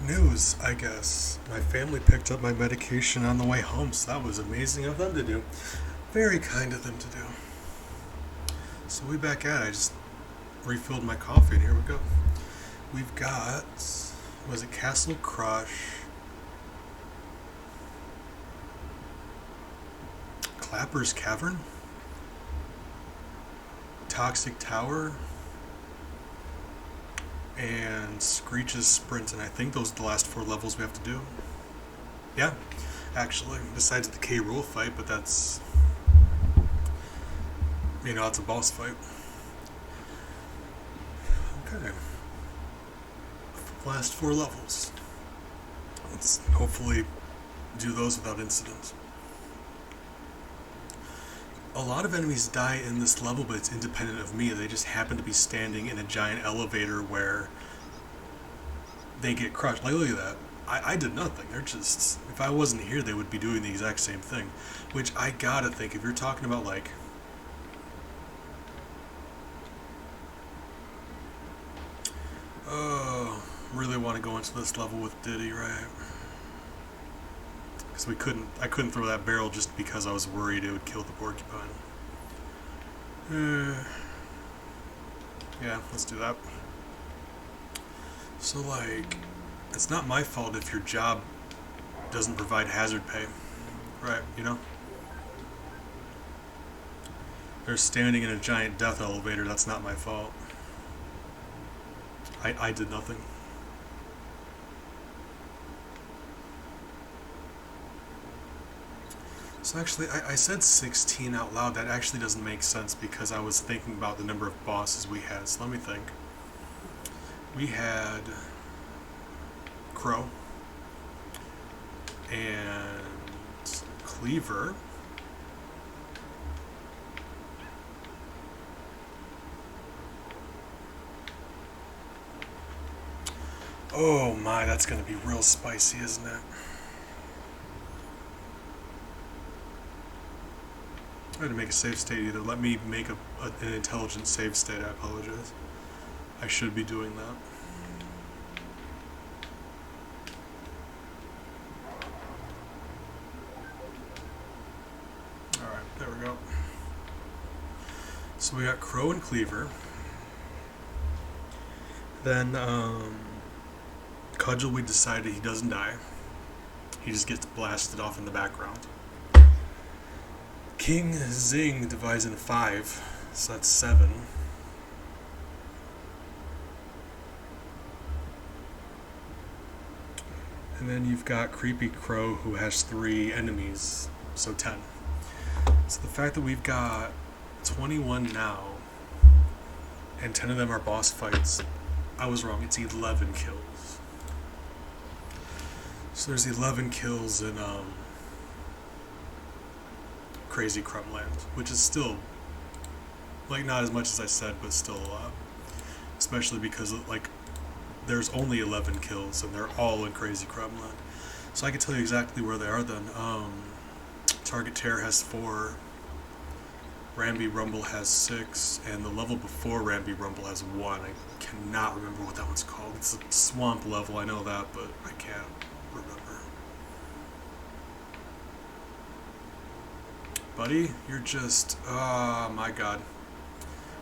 News, I guess. My family picked up my medication on the way home, so that was amazing of them to do. Very kind of them to do. So we back at it. I just refilled my coffee and here we go. We've got, was it Castle Crush, Clapper's Cavern, Toxic Tower, and Screech's Sprint, and I think those are the last 4 levels we have to do. Yeah, actually, besides the K. Rool fight, but that's, it's a boss fight. Okay. Last 4 levels. Let's hopefully do those without incidents. A lot of enemies die in this level, but it's independent of me. They just happen to be standing in a giant elevator where they get crushed. Like, look at that. I did nothing. They're just, if I wasn't here, they would be doing the exact same thing. Which I gotta think, if you're talking about, like, really want to go into this level with Diddy, right? Because I couldn't throw that barrel just because I was worried it would kill the porcupine. Yeah, let's do that. So, like, it's not my fault if your job doesn't provide hazard pay, right? They're standing in a giant death elevator. That's not my fault. I did nothing. So actually, I said 16 out loud. That actually doesn't make sense because I was thinking about the number of bosses we had. So let me think. We had Crow and Cleaver. Oh my, that's going to be real spicy, isn't it? I had to make a save state either. Let me make an intelligent save state. I apologize. I should be doing that. Alright, there we go. So we got Crow and Cleaver. Then, Cudgel, we decided he doesn't die. He just gets blasted off in the background. King Zing divides into 5, so that's 7. And then you've got Creepy Crow, who has 3 enemies, so 10. So the fact that we've got 21 now, and 10 of them are boss fights, I was wrong, it's 11 kills. So there's 11 kills in Krazy Kremland, which is still, like, not as much as I said, but still a lot. Especially because, like, there's only 11 kills, and they're all in Krazy Kremland. So I can tell you exactly where they are then. Target Terror has 4, Ramby Rumble has 6, and the level before Ramby Rumble has 1. I cannot remember what that one's called. It's a swamp level, I know that, but I can't remember. Buddy, you're just, oh my god.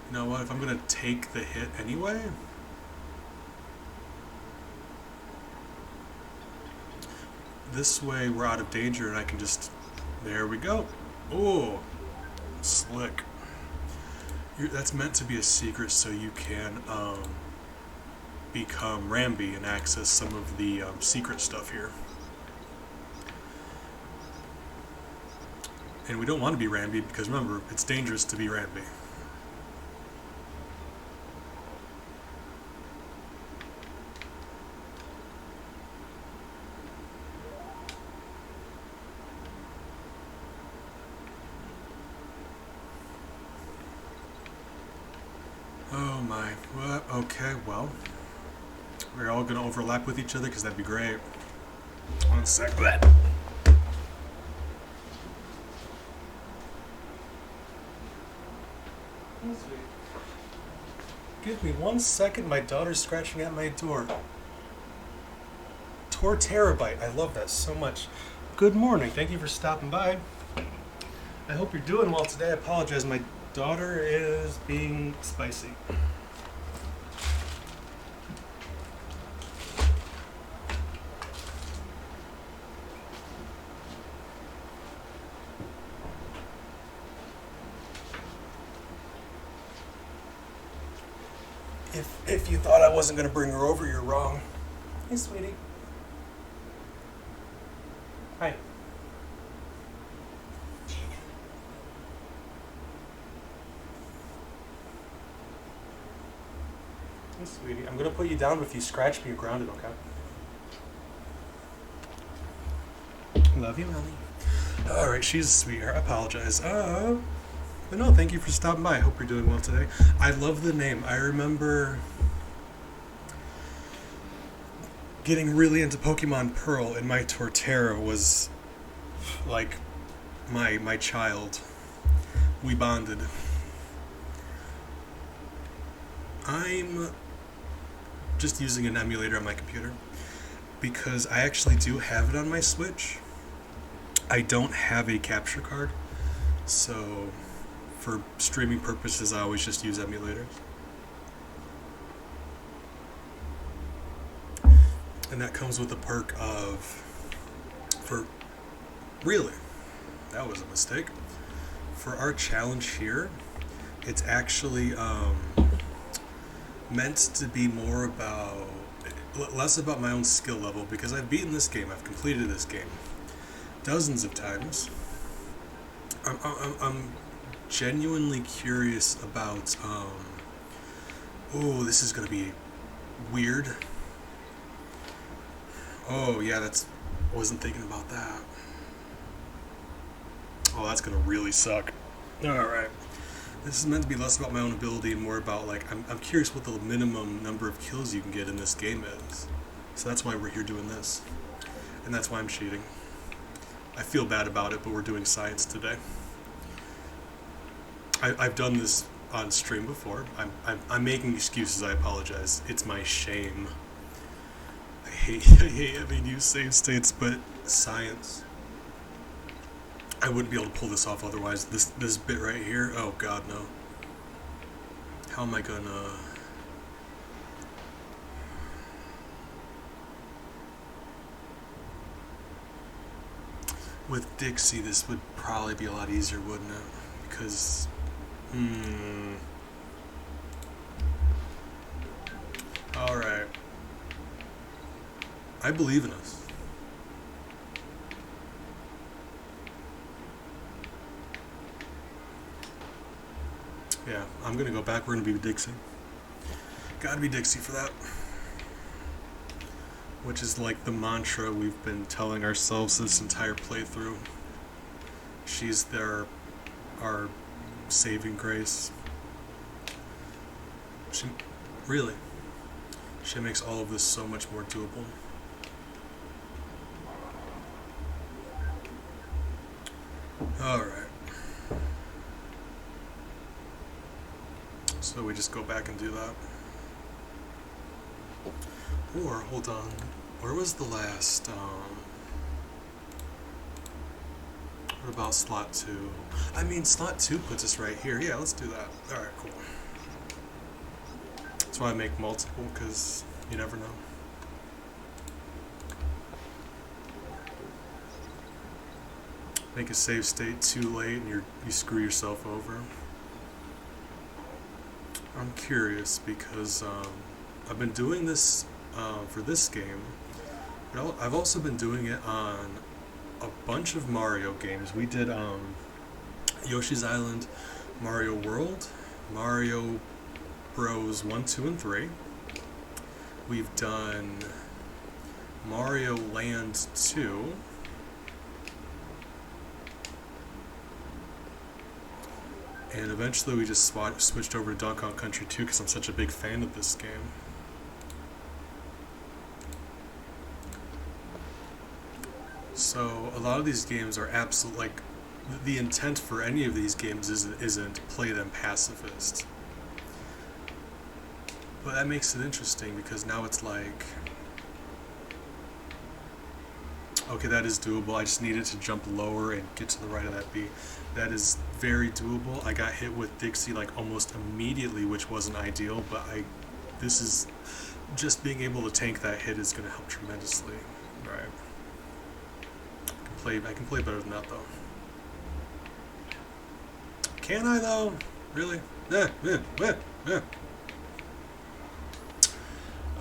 You know what, if I'm gonna take the hit anyway, this way we're out of danger and I can just, there we go. Oh, slick. That's meant to be a secret so you can become Ramby and access some of the secret stuff here. And we don't want to be Ramby because remember, it's dangerous to be Ramby. Oh my, well, okay, well, we're all going to overlap with each other because that'd be great. 1 sec. Give me 1 second, my daughter's scratching at my door. Terabyte, I love that so much. Good morning, thank you for stopping by. I hope you're doing well today. I apologize, my daughter is being spicy. If you thought I wasn't going to bring her over, you're wrong. Hey, sweetie. Hi. Hey, sweetie. I'm going to put you down, but if you scratch me, you're grounded, okay? Love you, Melanie. Alright, she's a sweetheart. I apologize. But no, thank you for stopping by. I hope you're doing well today. I love the name. I remember getting really into Pokemon Pearl, and my Torterra was like my child. We bonded. I'm just using an emulator on my computer because I actually do have it on my Switch. I don't have a capture card, so for streaming purposes I always just use emulators. And that comes with the perk of, that was a mistake. For our challenge here, it's actually meant to be more about, less about my own skill level, because I've beaten this game, I've completed this game dozens of times. I'm genuinely curious about, oh, this is going to be weird. Oh, yeah, wasn't thinking about that. Oh, that's going to really suck. Alright. This is meant to be less about my own ability and more about, like, I'm curious what the minimum number of kills you can get in this game is. So that's why we're here doing this. And that's why I'm cheating. I feel bad about it, but we're doing science today. I've done this on stream before. I'm making excuses, I apologize. It's my shame. I hate having used save states, but science. I wouldn't be able to pull this off otherwise. This bit right here, oh god, no. How am I gonna... With Dixie, this would probably be a lot easier, wouldn't it? Because... Alright. I believe in us. Yeah, I'm gonna go back. We're gonna be Dixie. Gotta be Dixie for that. Which is like the mantra we've been telling ourselves this entire playthrough. She's our saving grace. She makes all of this so much more doable. Alright. So we just go back and do that. Or, hold on, where was the last, what about slot 2? I mean, slot 2 puts us right here. Yeah, let's do that. Alright, cool. That's why I make multiple, because you never know. Make a save state too late and you screw yourself over. I'm curious because I've been doing this for this game, but I've also been doing it on a bunch of Mario games. We did Yoshi's Island, Mario World, Mario Bros 1, 2, and 3. We've done Mario Land 2. And eventually we just switched over to Donkey Kong Country 2 because I'm such a big fan of this game. So a lot of these games are absolute, like, the intent for any of these games isn't to play them pacifist. But that makes it interesting because now it's like, Okay, that is doable. I just needed to jump lower and get to the right of that B. That is very doable. I got hit with Dixie like almost immediately, which wasn't ideal, but this is just being able to tank that hit is going to help tremendously. Right. I can play better than that though. Can I though? Really?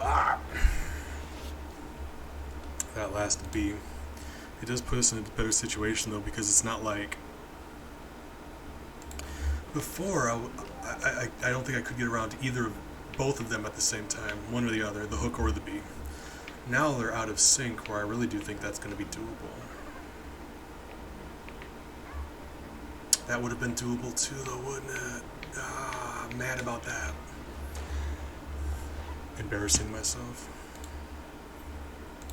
Ah. That last B. It does put us in a better situation though, because it's not like before. I don't think I could get around to both of them at the same time, one or the other, the hook or the B. Now they're out of sync, where I really do think that's going to be doable. That would have been doable too, though, wouldn't it? I'm mad about that. Embarrassing myself.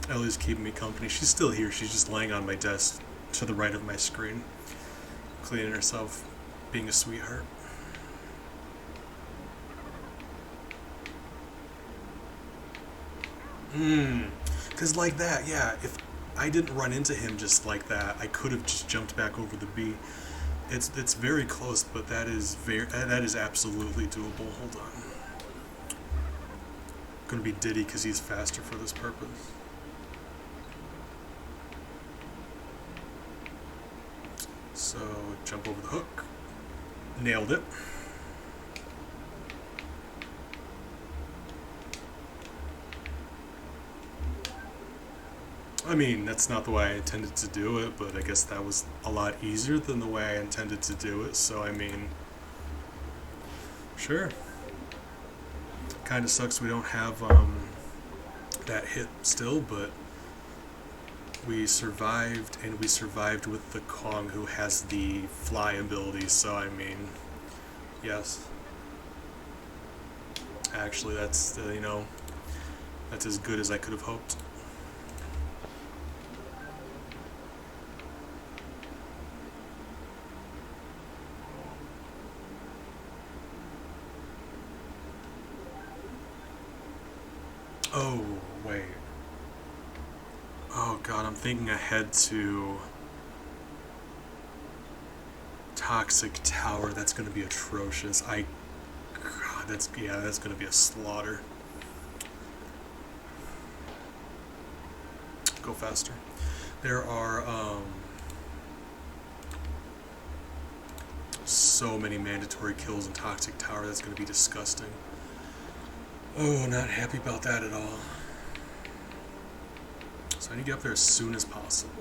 Ellie's keeping me company. She's still here. She's just laying on my desk to the right of my screen, cleaning herself, being a sweetheart. Because like that, yeah, if I didn't run into him just like that, I could have just jumped back over the B. It's very close, but that is absolutely doable. Hold on. Gonna be Diddy because he's faster for this purpose. So jump over the hook. Nailed it. I mean, that's not the way I intended to do it, but I guess that was a lot easier than the way I intended to do it, so I mean, sure. Kind of sucks we don't have that hit still, but we survived, and we survived with the Kong, who has the fly ability, so I mean, yes. Actually, that's, that's as good as I could have hoped. Oh, wait. Oh god, I'm thinking ahead to Toxic Tower. That's gonna be atrocious. God, that's gonna be a slaughter. Go faster. There are so many mandatory kills in Toxic Tower. That's gonna be disgusting. Oh, not happy about that at all. So I need to get up there as soon as possible.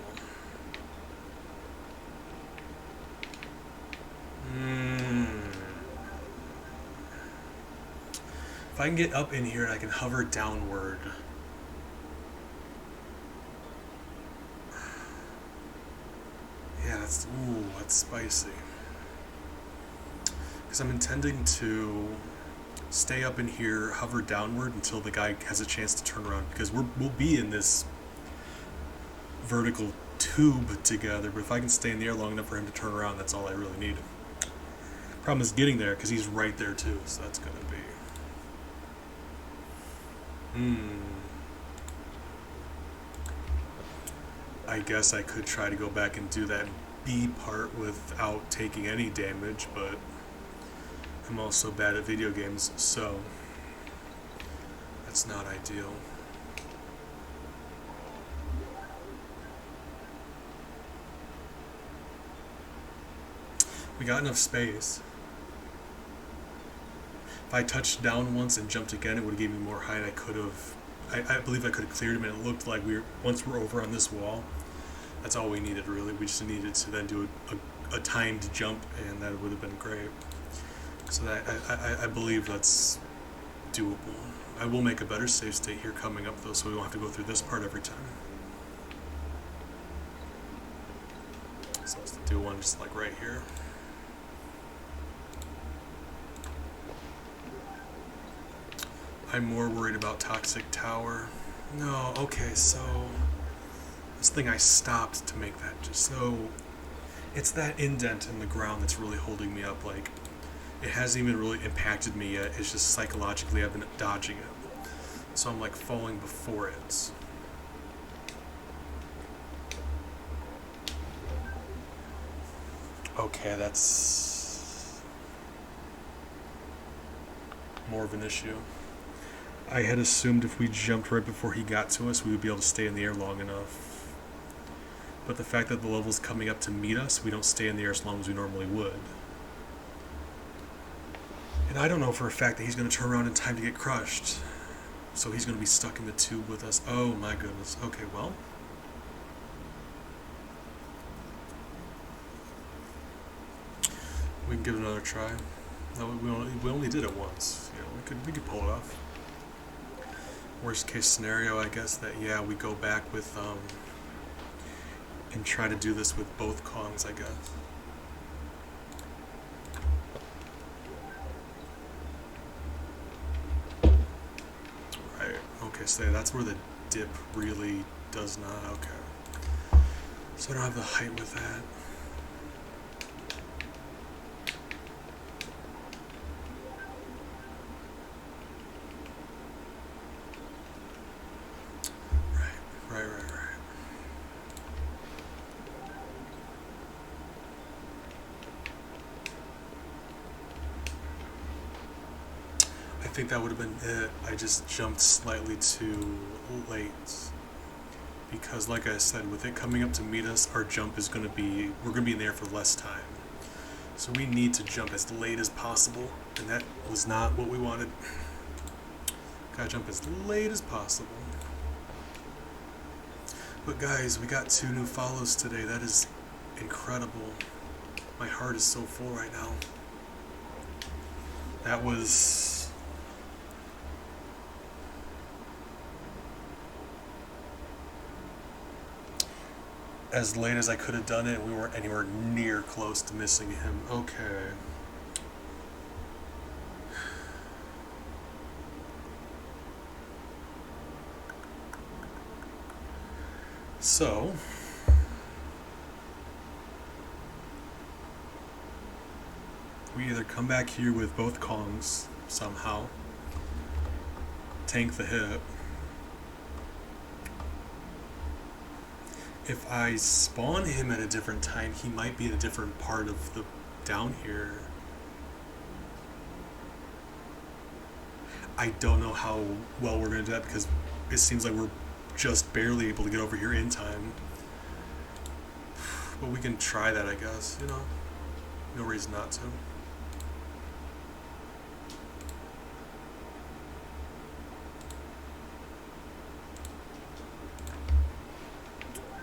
If I can get up in here and I can hover downward. Yeah, that's spicy. Because I'm intending to stay up in here, hover downward until the guy has a chance to turn around, because we'll be in this vertical tube together, but if I can stay in the air long enough for him to turn around, that's all I really need. Problem is getting there, because he's right there too, so that's gonna be I guess I could try to go back and do that B part without taking any damage, but I'm also bad at video games, so that's not ideal. We got enough space. If I touched down once and jumped again, it would have given me more height. I believe I could have cleared him, and it looked like once we're over on this wall, that's all we needed really. We just needed to then do a timed jump, and that would have been great. So I believe that's doable. I will make a better save state here coming up though, so we won't have to go through this part every time. So let's do one just like right here. I'm more worried about Toxic Tower. No, okay, so this thing I stopped to make that just so it's that indent in the ground that's really holding me up. Like, it hasn't even really impacted me yet. It's just psychologically I've been dodging it. So I'm like falling before it. Okay, that's more of an issue. I had assumed if we jumped right before he got to us, we would be able to stay in the air long enough. But the fact that the level's coming up to meet us, we don't stay in the air as long as we normally would. And I don't know for a fact that he's going to turn around in time to get crushed. So he's going to be stuck in the tube with us. Oh my goodness. Okay, well. We can give it another try. No, we only did it once. You know, we could pull it off. Worst case scenario, I guess that yeah, we go back with and try to do this with both Kongs, I guess. Right. Okay, so that's where the dip really does not. Okay. So I don't have the height with that. Right. I think that would have been it. I just jumped slightly too late. Because like I said, with it coming up to meet us, our jump is going to be, we're going to be in there for less time. So we need to jump as late as possible, and that was not what we wanted. Gotta jump as late as possible. But guys, we got 2 new follows today. That is incredible. My heart is so full right now. That was... as late as I could have done it. We weren't anywhere near close to missing him. Okay. So, we either come back here with both Kongs somehow, tank the hit. If I spawn him at a different time, he might be in a different part of the down here. I don't know how well we're going to do that because it seems like we're just barely able to get over here in time. But we can try that, I guess, you know. No reason not to.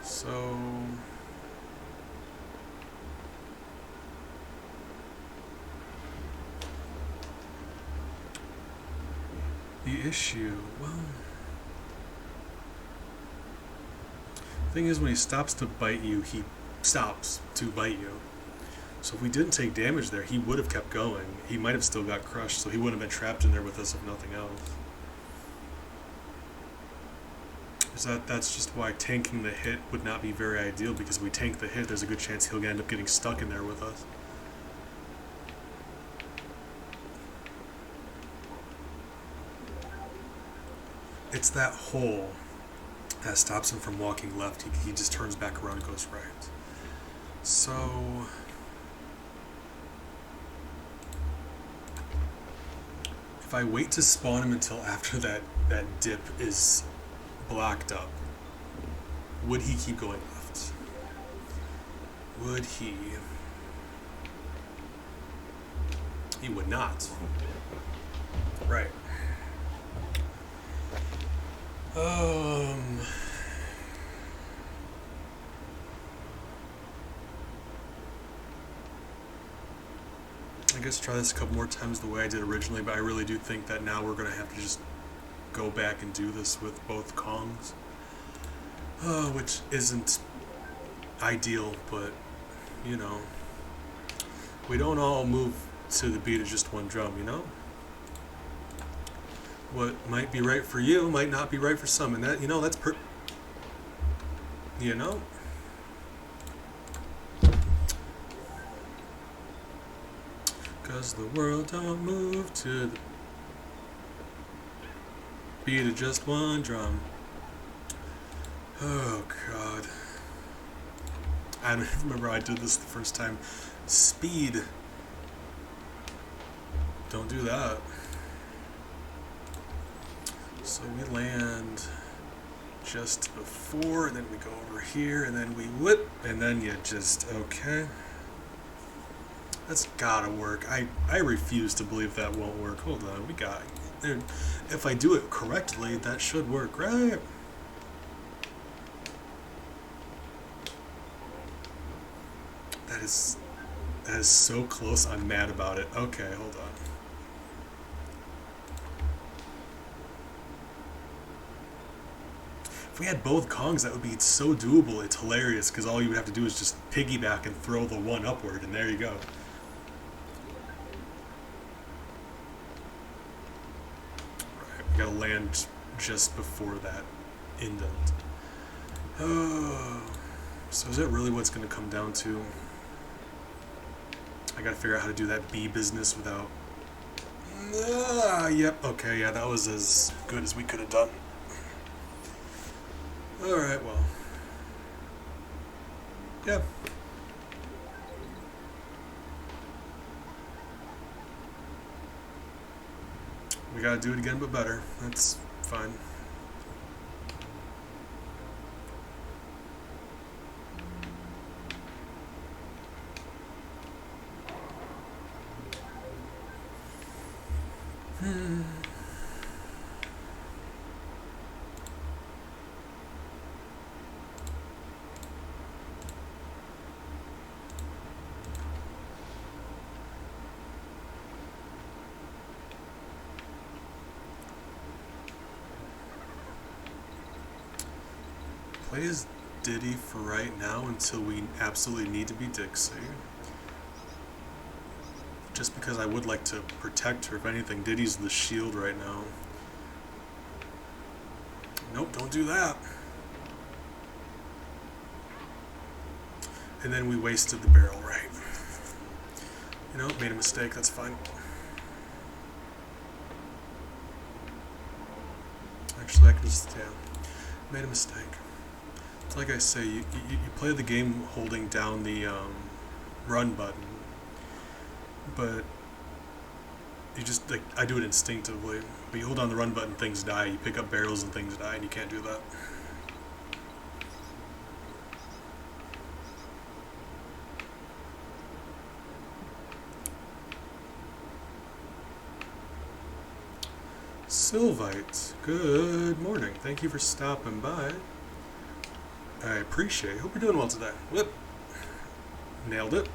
So... the issue, well... the thing is, when he stops to bite you, he stops to bite you. So if we didn't take damage there, he would have kept going. He might have still got crushed, so he wouldn't have been trapped in there with us if nothing else. So that's just why tanking the hit would not be very ideal, because if we tank the hit, there's a good chance he'll end up getting stuck in there with us. It's that hole that stops him from walking left. He just turns back around and goes right. So... if I wait to spawn him until after that dip is blocked up, would he keep going left? Would he? He would not. Right. I guess try this a couple more times the way I did originally, but I really do think that now we're going to have to just go back and do this with both Kongs. Which isn't ideal, but, you know, we don't all move to the beat of just one drum, you know? What might be right for you might not be right for some, and that, you know, that's you know? Cause the world don't move to the beat of just one drum. Oh, God. I don't remember how I did this the first time. Speed. Don't do that. So we land just before, and then we go over here, and then we whip, and then you just, okay. That's gotta work. I refuse to believe that won't work. Hold on, we got it. If I do it correctly, that should work, right? That is so close. I'm mad about it. Okay, hold on. If we had both Kongs, that would be so doable. It's hilarious because all you would have to do is just piggyback and throw the one upward, and there you go. Right, we gotta land just before that indent. Oh, so is that really what it's gonna come down to? I gotta figure out how to do that bee business without. Yep, okay, yeah, that was as good as we could have done. Alright, well. Yeah. We gotta do it again, but better. That's fine. Play as Diddy for right now until we absolutely need to be Dixie. Just because I would like to protect her. If anything, Diddy's the shield right now. Nope, don't do that. And then we wasted the barrel, right? You know, made a mistake, that's fine. Actually, I can just, yeah, made a mistake. It's like I say, you play the game holding down the run button, but you just, like, I do it instinctively. But you hold down the run button, things die. You pick up barrels and things die, and you can't do that. Sylvite, good morning. Thank you for stopping by. I appreciate it. Hope you're doing well today. Whoop. Nailed it.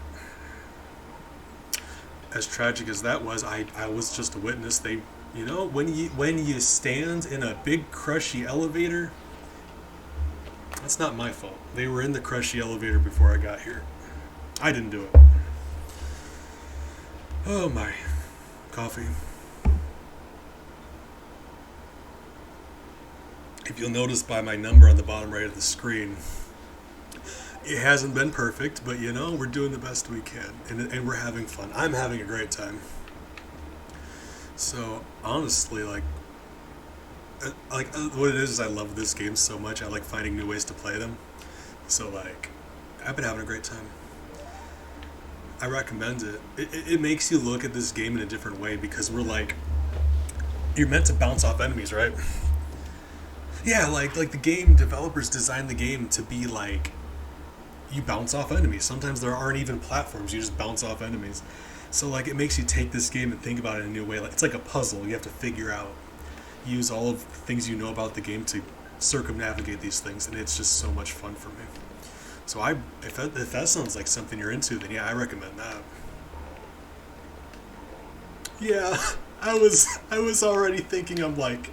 As tragic as that was, I was just a witness. They, you know, when you stand in a big crushy elevator, that's not my fault. They were in the crushy elevator before I got here. I didn't do it. Oh my. Coffee. If you'll notice by my number on the bottom right of the screen, it hasn't been perfect, but you know, we're doing the best we can, and we're having fun. I'm having a great time. So honestly, like what it is I love this game so much. I like finding new ways to play them. So like, I've been having a great time. I recommend it. It makes you look at this game in a different way because we're like, you're meant to bounce off enemies, right? Yeah, like the game developers designed the game to be like, you bounce off enemies. Sometimes there aren't even platforms, you just bounce off enemies. So like, it makes you take this game and think about it in a new way. Like, it's like a puzzle you have to figure out. Use all of the things you know about the game to circumnavigate these things, and it's just so much fun for me. So if that sounds like something you're into, then yeah, I recommend that. Yeah, I was already thinking, I'm like,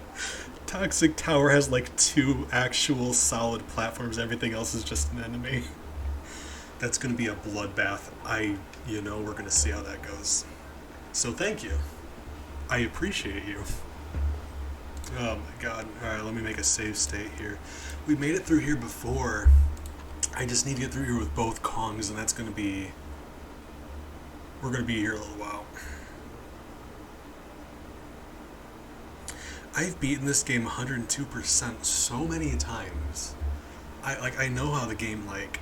Toxic Tower has like 2 actual solid platforms. Everything else is just an enemy. That's going to be a bloodbath. We're going to see how that goes. So thank you. I appreciate you. Oh my god. Alright, let me make a save state here. We made it through here before. I just need to get through here with both Kongs, and that's going to be... We're going to be here a little while. I've beaten this game 102% so many times. I know how the game, like,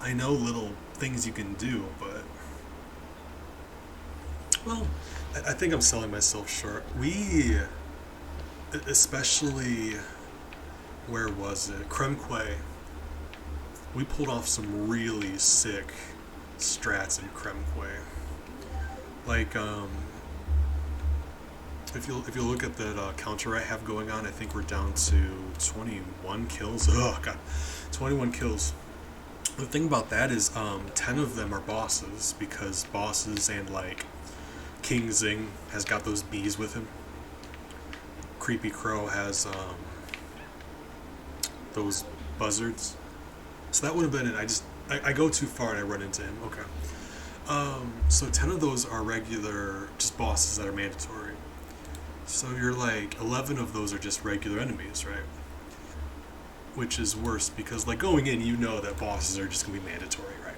I know little things you can do, but well, I think I'm selling myself short. We, especially, where was it? Kremquay. We pulled off some really sick strats in Kremquay. Like, if you look at the counter I have going on, I think we're down to 21 kills. Oh god, 21 kills. The thing about that is, 10 of them are bosses, because bosses and like King Zing has got those bees with him. Creepy Crow has those buzzards. So that would have been it. I go too far and I run into him. Okay. So 10 of those are regular, just bosses that are mandatory. So you're like, 11 of those are just regular enemies, right? Which is worse, because like going in, you know that bosses are just going to be mandatory, right?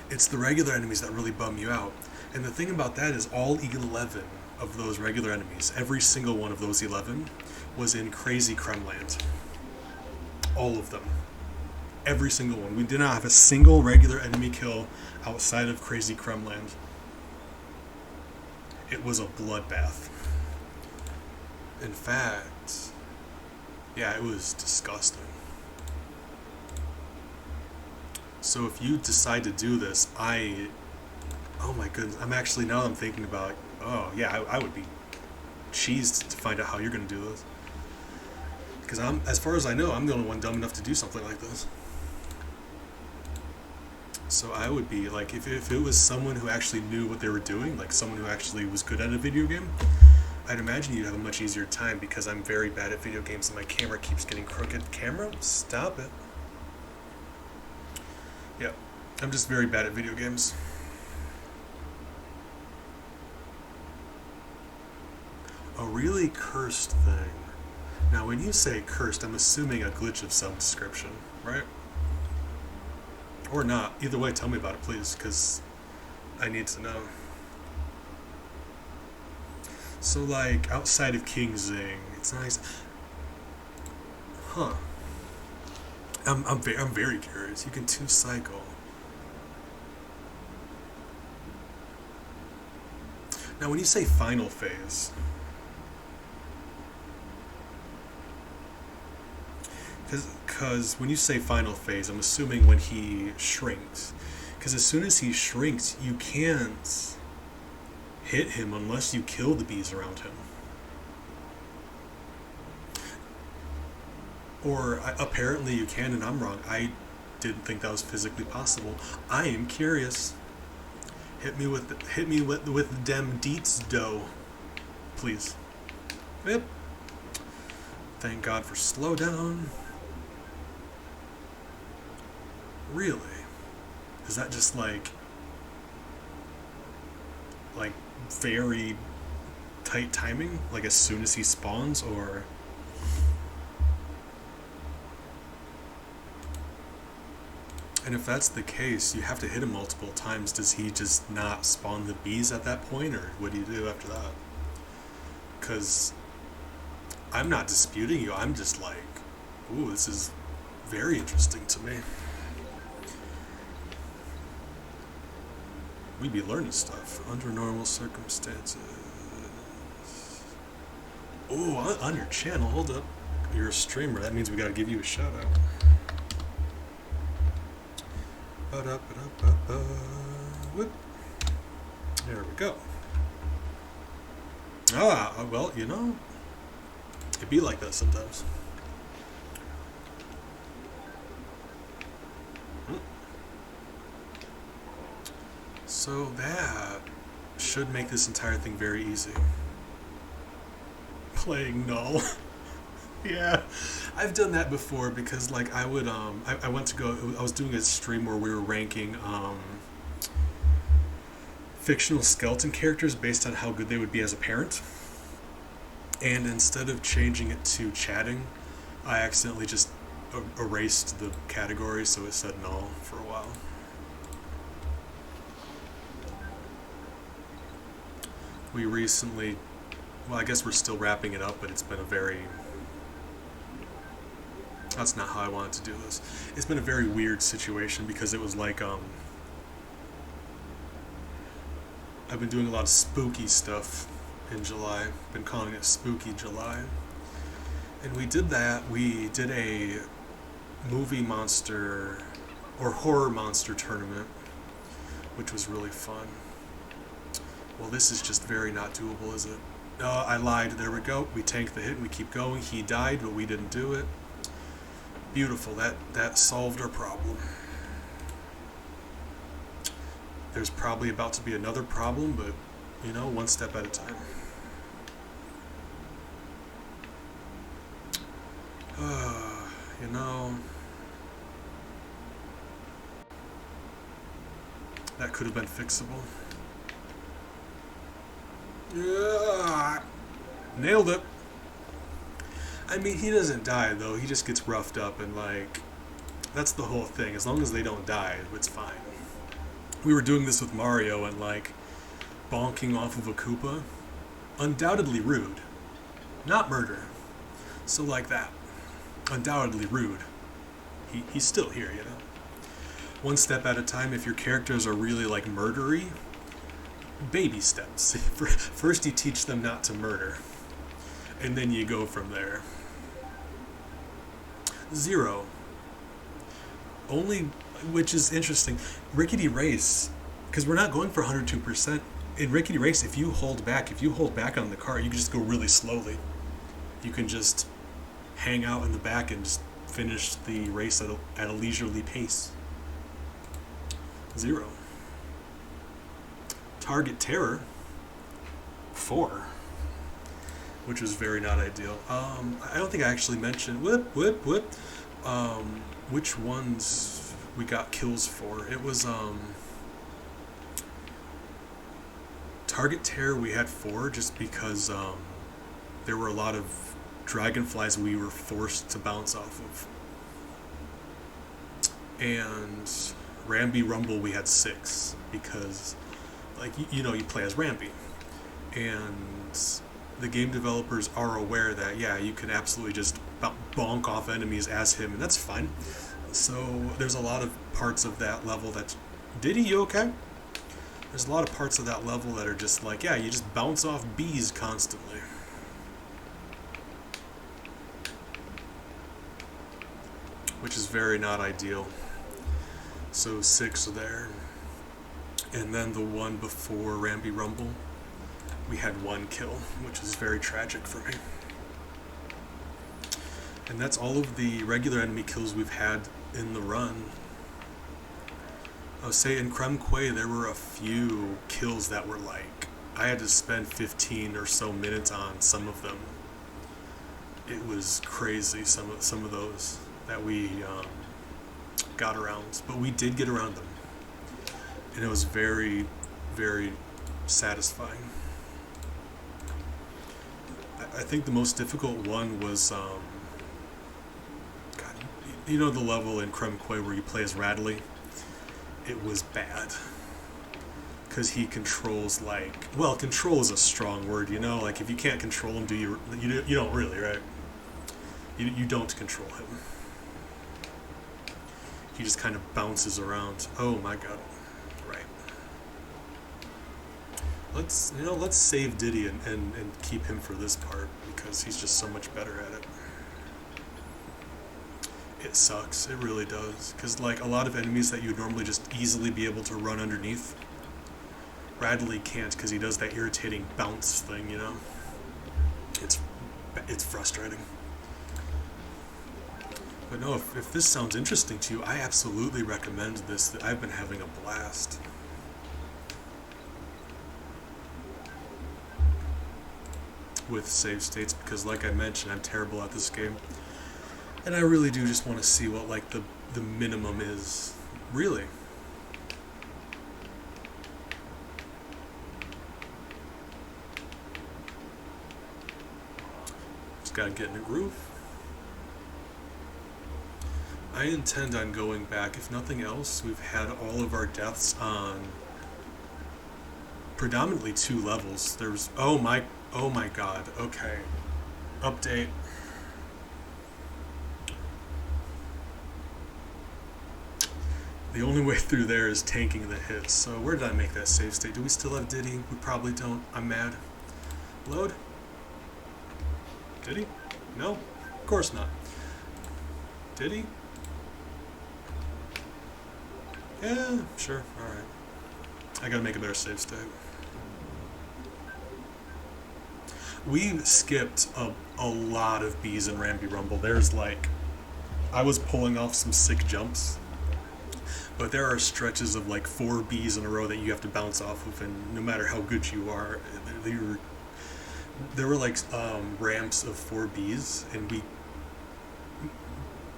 It's the regular enemies that really bum you out. And the thing about that is all 11 of those regular enemies, every single one of those 11 was in Krazy Kremland. All of them. Every single one. We did not have a single regular enemy kill outside of Krazy Kremland. It was a bloodbath. In fact, yeah, it was disgusting. So if you decide to do this, oh my goodness, I'm actually, now that I'm thinking about it, oh yeah, I would be cheesed to find out how you're going to do this. Because as far as I know, I'm the only one dumb enough to do something like this. So I would be like, if it was someone who actually knew what they were doing, like someone who actually was good at a video game, I'd imagine you'd have a much easier time, because I'm very bad at video games and my camera keeps getting crooked. Camera? Stop it. Yeah, I'm just very bad at video games. A really cursed thing. Now when you say cursed, I'm assuming a glitch of some description, right? Or not. Either way, tell me about it, please, because I need to know. So, like, outside of King Zing, it's nice. Huh. I'm very curious. You can 2-cycle. Now, when you say final phase, because when you say final phase, I'm assuming when he shrinks. Because as soon as he shrinks, you can't hit him unless you kill the bees around him. Or apparently you can, and I'm wrong. I didn't think that was physically possible. I am curious. Hit me with dem deets dough, please. Yep. Thank God for slowdown. Really? Is that just like very tight timing? Like as soon as he spawns, or? And if that's the case, you have to hit him multiple times. Does he just not spawn the bees at that point, or what do you do after that? Because I'm not disputing you. I'm just like, ooh, this is very interesting to me. We be learning stuff under normal circumstances. Oh, on your channel, hold up. You're a streamer. That means we gotta give you a shout out. Whoop. There we go. Ah, well, you know, it be like that sometimes. So that should make this entire thing very easy. Playing null. Yeah, I've done that before, because like I would I went to go, I was doing a stream where we were ranking fictional skeleton characters based on how good they would be as a parent, and instead of changing it to chatting, I accidentally just erased the category, so it said null for a while. We recently, well, I guess we're still wrapping it up, but it's been a very, That's not how I wanted to do this. It's been a very weird situation because it was like I've been doing a lot of spooky stuff in July. Been calling it Spooky July. And we did that. We did a movie monster or horror monster tournament, which was really fun. Well, this is just very not doable, is it? I lied. There we go. We tanked the hit and we keep going. He died, but we didn't do it. Beautiful. That solved our problem. There's probably about to be another problem, but, you know, one step at a time. You know, that could have been fixable. Yeah, nailed it. I mean, he doesn't die, though. He just gets roughed up, and, like, that's the whole thing. As long as they don't die, it's fine. We were doing this with Mario, and, like, bonking off of a Koopa. Undoubtedly rude. Not murder. So, like that. Undoubtedly rude. He's still here, you know? One step at a time. If your characters are really, like, murdery, baby steps. First you teach them not to murder. And then you go from there. 0. Only, which is interesting, Rickety Race, because we're not going for 102%. In Rickety Race, if you hold back on the car, you can just go really slowly. You can just hang out in the back and just finish the race at a leisurely pace. 0. Target Terror, 4. Which was very not ideal. I don't think I actually mentioned which ones we got kills for. It was Target Terror we had 4 just because there were a lot of dragonflies we were forced to bounce off of. And Ramby Rumble we had 6 because, like, you know, you play as Ramby. And the game developers are aware that, yeah, you can absolutely just bonk off enemies as him, and that's fine. So there's a lot of parts of that level that... Diddy, you okay? There's a lot of parts of that level that are just like, yeah, you just bounce off bees constantly. Which is very not ideal. So 6 there. And then the one before Ramby Rumble, we had 1 kill, which is very tragic for me. And that's all of the regular enemy kills we've had in the run. I would say in Kremland, there were a few kills that were like, I had to spend 15 or so minutes on some of them. It was crazy, some of those that we got around. But we did get around them. And it was very, very satisfying. I think the most difficult one was, God, you know the level in Kremland where you play as Radley? It was bad. Because he controls, like, well, control is a strong word, you know? Like, if you can't control him, you don't really, right? You don't control him. He just kind of bounces around. Oh my god. Right. Let's save Diddy and keep him for this part, because he's just so much better at it. It sucks. It really does. Because, like, a lot of enemies that you'd normally just easily be able to run underneath, Radley can't, because he does that irritating bounce thing, you know? It's frustrating. But no, if this sounds interesting to you, I absolutely recommend this. I've been having a blast. With save states, because like I mentioned, I'm terrible at this game. And I really do just want to see what, like, the minimum is. Really. Just gotta get in a groove. I intend on going back. If nothing else, we've had all of our deaths on predominantly 2 levels. There's, oh my god, okay. Update. The only way through there is tanking the hits. So where did I make that save state? Do we still have Diddy? We probably don't. I'm mad. Load? Did he? No? Of course not. Did he? Yeah, sure. Alright. I gotta make a better save state. We skipped a lot of bees in Ramby Rumble. There's like... I was pulling off some sick jumps. But there are stretches of like 4 bees in a row that you have to bounce off of, and no matter how good you are, there were like ramps of 4 bees, and we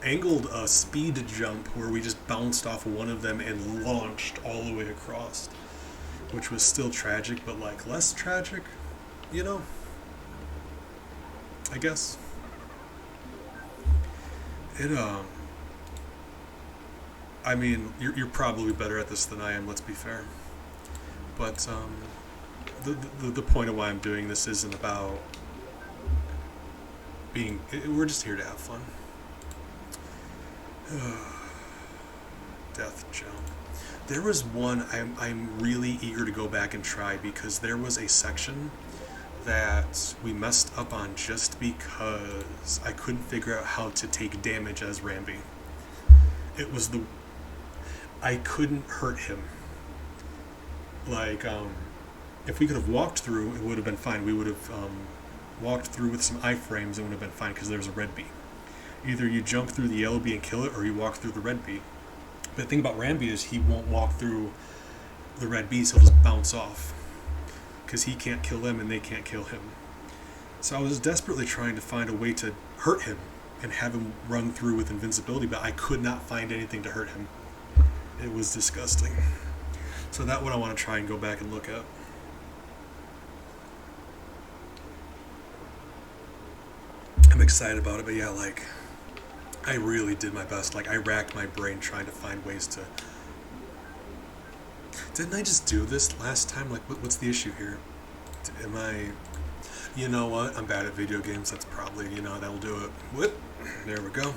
angled a speed jump where we just bounced off one of them and launched all the way across, which was still tragic, but like less tragic, you know? I guess. I mean, you're probably better at this than I am, let's be fair. But the point of why I'm doing this isn't about being... We're just here to have fun. Death jump. There was one I'm really eager to go back and try, because there was a section that we messed up on just because I couldn't figure out how to take damage as Ramby. It was the... I couldn't hurt him. Like, if we could have walked through, it would have been fine. We would have walked through with some iframes, it would have been fine, because there's a red bee. Either you jump through the yellow bee and kill it, or you walk through the red bee. But the thing about Ramby is he won't walk through the red bees, he'll just bounce off. Because he can't kill them and they can't kill him. So I was desperately trying to find a way to hurt him and have him run through with invincibility, but I could not find anything to hurt him. It was disgusting. So that one I want to try and go back and look at. I'm excited about it, but yeah, like, I really did my best. Like, I racked my brain trying to find ways to... Didn't I just do this last time? Like, what's the issue here? Am I... You know what? I'm bad at video games. That's probably, that'll do it. Whoop. There we go.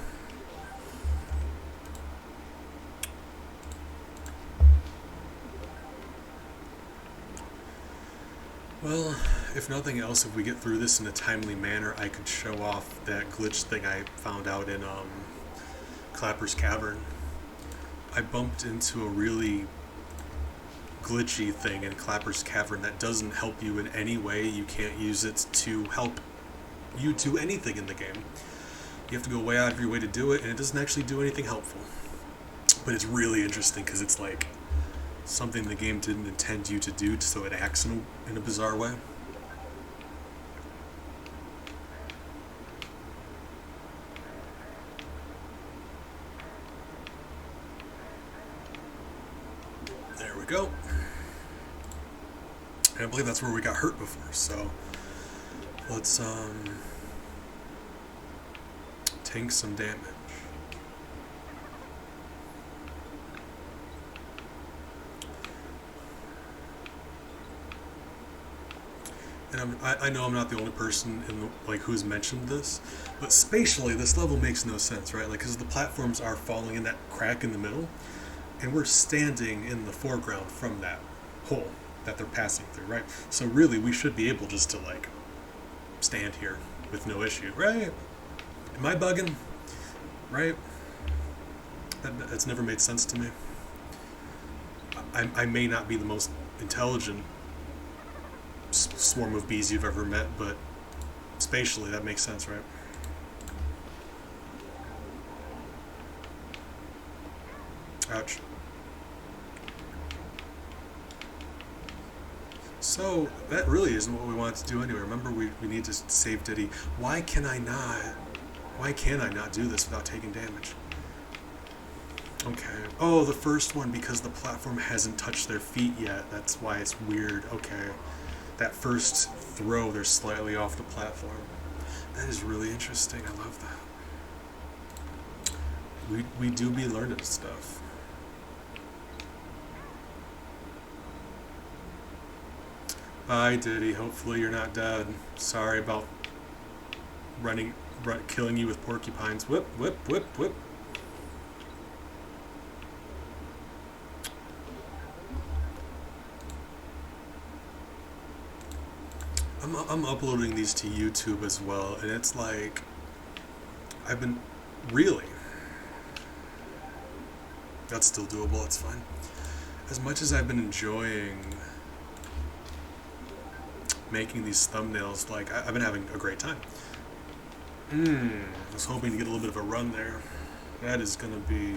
Well, if nothing else, if we get through this in a timely manner, I could show off that glitch thing I found out in Clapper's Cavern. I bumped into a really glitchy thing in Clapper's Cavern that doesn't help you in any way. You can't use it to help you do anything in the game. You have to go way out of your way to do it, and it doesn't actually do anything helpful. But it's really interesting because it's like something the game didn't intend you to do, so it acts in a bizarre way. There we go. And I believe that's where we got hurt before, so let's tank some damage. And I know I'm not the only person who's mentioned this, but spatially this level makes no sense, right? Like, because the platforms are falling in that crack in the middle, and we're standing in the foreground from that hole that they're passing through, right? So really, we should be able just to like stand here with no issue, right? Am I bugging? Right? That's never made sense to me. I may not be the most intelligent swarm of bees you've ever met, but spatially that makes sense, right? Ouch. So that really isn't what we wanted to do anyway. Remember, we need to save Diddy. Why can't I not do this without taking damage? Okay. Oh, the first one, because the platform hasn't touched their feet yet. That's why it's weird. Okay. That first throw, they're slightly off the platform. That is really interesting. I love that. We do be learning stuff. Bye, Diddy. Hopefully you're not dead. Sorry about killing you with porcupines. Whip, whip, whip, whip. I'm uploading these to YouTube as well, and it's like I've been really. That's still doable. It's fine. As much as I've been enjoying making these thumbnails, like I've been having a great time. I was hoping to get a little bit of a run there. That is gonna be.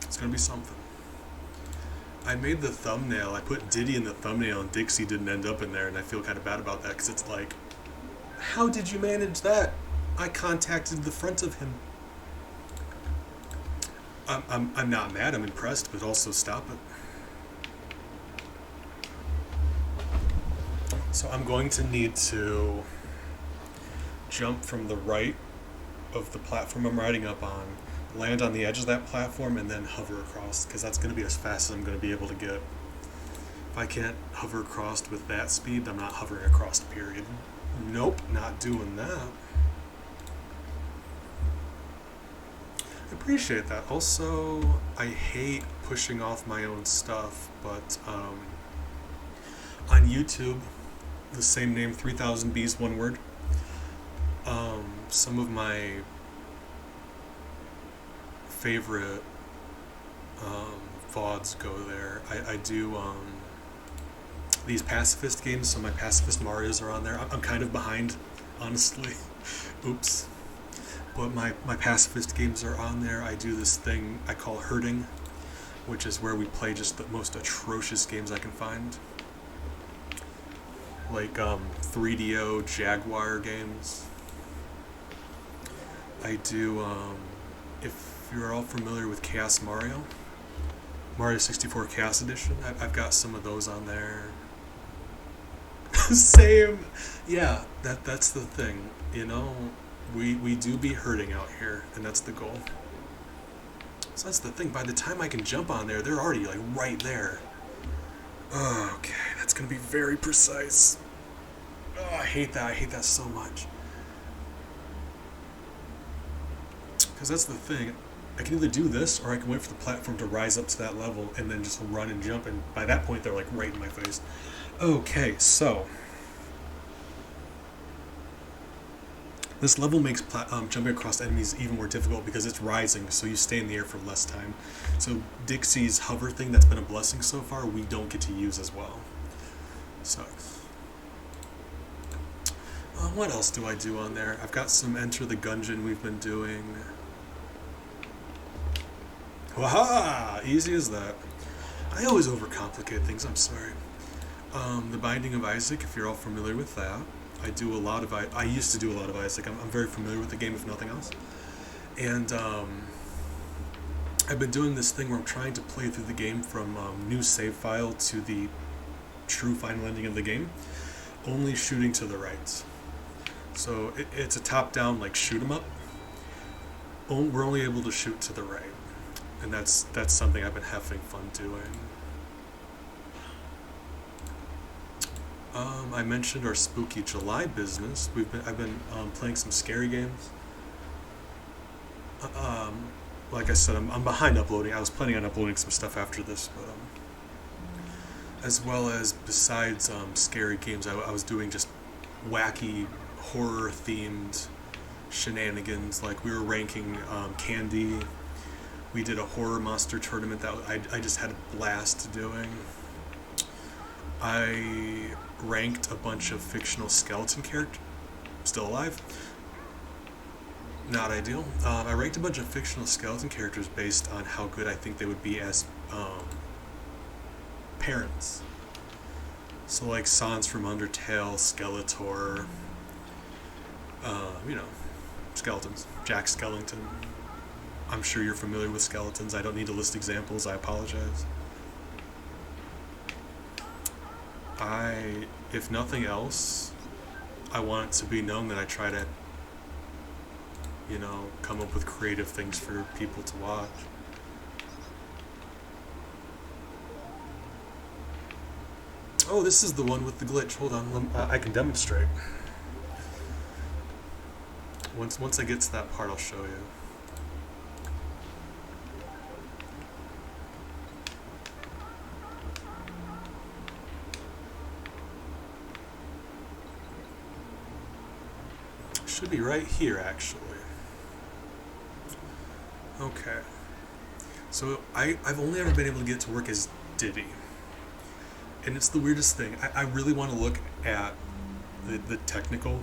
It's gonna be something. I made the thumbnail. I put Diddy in the thumbnail, and Dixie didn't end up in there, and I feel kind of bad about that because it's like, how did you manage that? I contacted the front of him. I'm not mad. I'm impressed, but also stop it. So I'm going to need to jump from the right of the platform I'm riding up on, land on the edge of that platform, and then hover across, because that's going to be as fast as I'm going to be able to get. If I can't hover across with that speed, I'm not hovering across, period. Nope, not doing that. I appreciate that. Also, I hate pushing off my own stuff, but on YouTube, the same name, 3000 Bees, one word. Some of my favorite VODs go there. I do these pacifist games, so my pacifist Marios are on there. I'm kind of behind, honestly. Oops. But my pacifist games are on there. I do this thing I call herding, which is where we play just the most atrocious games I can find. Like 3DO Jaguar games. I do, if you're all familiar with Chaos Mario 64 Chaos Edition, I've got some of those on there. Same. Yeah, that's the thing, you know, we do be hurting out here, and that's the goal. So that's the thing, by the time I can jump on there, they're already like right there. Okay, that's gonna be very precise. Oh, I hate that so much. Because that's the thing, I can either do this, or I can wait for the platform to rise up to that level, and then just run and jump, and by that point they're like right in my face. Okay, so this level makes jumping across enemies even more difficult because it's rising, so you stay in the air for less time. So Dixie's hover thing that's been a blessing so far, we don't get to use as well. Sucks. What else do I do on there? I've got some Enter the Gungeon we've been doing. Waha! Easy as that. I always overcomplicate things, I'm sorry. The Binding of Isaac, if you're all familiar with that. I do a lot of I used to do a lot of Isaac. I'm very familiar with the game, if nothing else. And I've been doing this thing where I'm trying to play through the game from new save file to the true final ending of the game, only shooting to the right. So it's a top-down, like, shoot 'em up. We're only able to shoot to the right, and that's something I've been having fun doing. I mentioned our Spooky July business. I've been playing some scary games. Like I said, I'm behind uploading. I was planning on uploading some stuff after this, but as well as besides scary games, I was doing just wacky horror-themed shenanigans. Like we were ranking candy. We did a horror monster tournament that I just had a blast doing. I ranked a bunch of fictional skeleton characters, still alive. Not ideal. I ranked a bunch of fictional skeleton characters based on how good I think they would be as parents. So like Sans from Undertale, Skeletor, skeletons. Jack Skellington. I'm sure you're familiar with skeletons. I don't need to list examples. I apologize. If nothing else, I want it to be known that I try to, come up with creative things for people to watch. Oh, this is the one with the glitch. Hold on, I can demonstrate. Once I get to that part, I'll show you. Should be right here, actually. Okay. So I've only ever been able to get it to work as Diddy. And it's the weirdest thing. I really want to look at the technical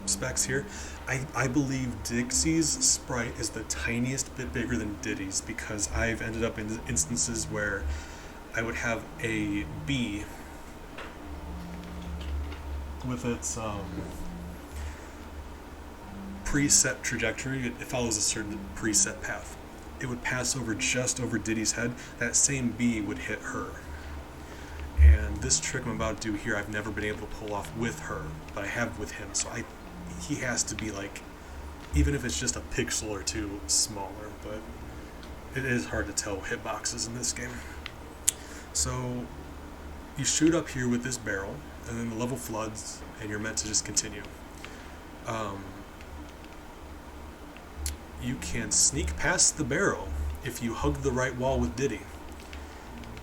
specs here. I believe Dixie's sprite is the tiniest bit bigger than Diddy's, because I've ended up in instances where I would have a bee with its preset trajectory. It follows a certain preset path. It would pass over just over Diddy's head. That same bee would hit her. And this trick I'm about to do here, I've never been able to pull off with her, but I have with him. So he has to be like, even if it's just a pixel or two smaller, but it is hard to tell hitboxes in this game. So you shoot up here with this barrel, and then the level floods, and you're meant to just continue. You can sneak past the barrel if you hug the right wall with Diddy.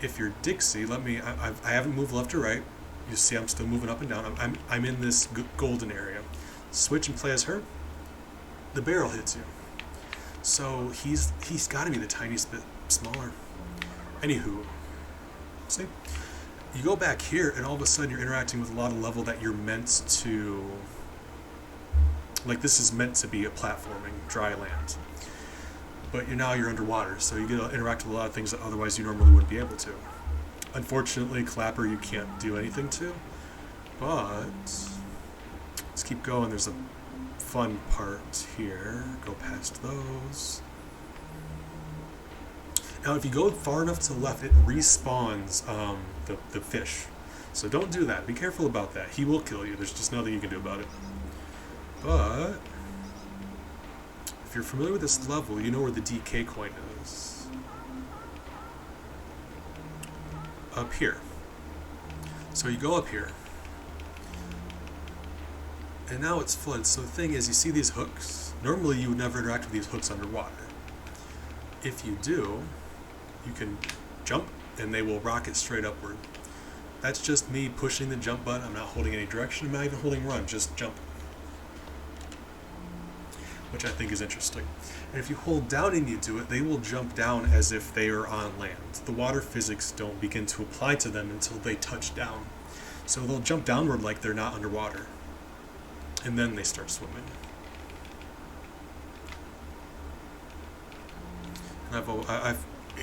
If you're Dixie, I haven't moved left or right. You see I'm still moving up and down. I'm in this golden area. Switch and play as her. The barrel hits you. So he's got to be the tiniest bit smaller. Anywho, see? You go back here, and all of a sudden you're interacting with a lot of level that you're meant to... Like, this is meant to be a platforming, dry land. But now you're underwater, so you get to interact with a lot of things that otherwise you normally wouldn't be able to. Unfortunately, Clapper you can't do anything to. But let's keep going. There's a fun part here. Go past those. Now, if you go far enough to the left, it respawns the fish. So don't do that. Be careful about that. He will kill you. There's just nothing you can do about it. But if you're familiar with this level, you know where the DK coin is. Up here. So you go up here. And now it's flooded. So the thing is, you see these hooks? Normally you would never interact with these hooks underwater. If you do, you can jump and they will rocket straight upward. That's just me pushing the jump button. I'm not holding any direction. I'm not even holding run, just jump. Which I think is interesting. And if you hold down and you do it, they will jump down as if they are on land. The water physics don't begin to apply to them until they touch down. So they'll jump downward like they're not underwater. And then they start swimming. And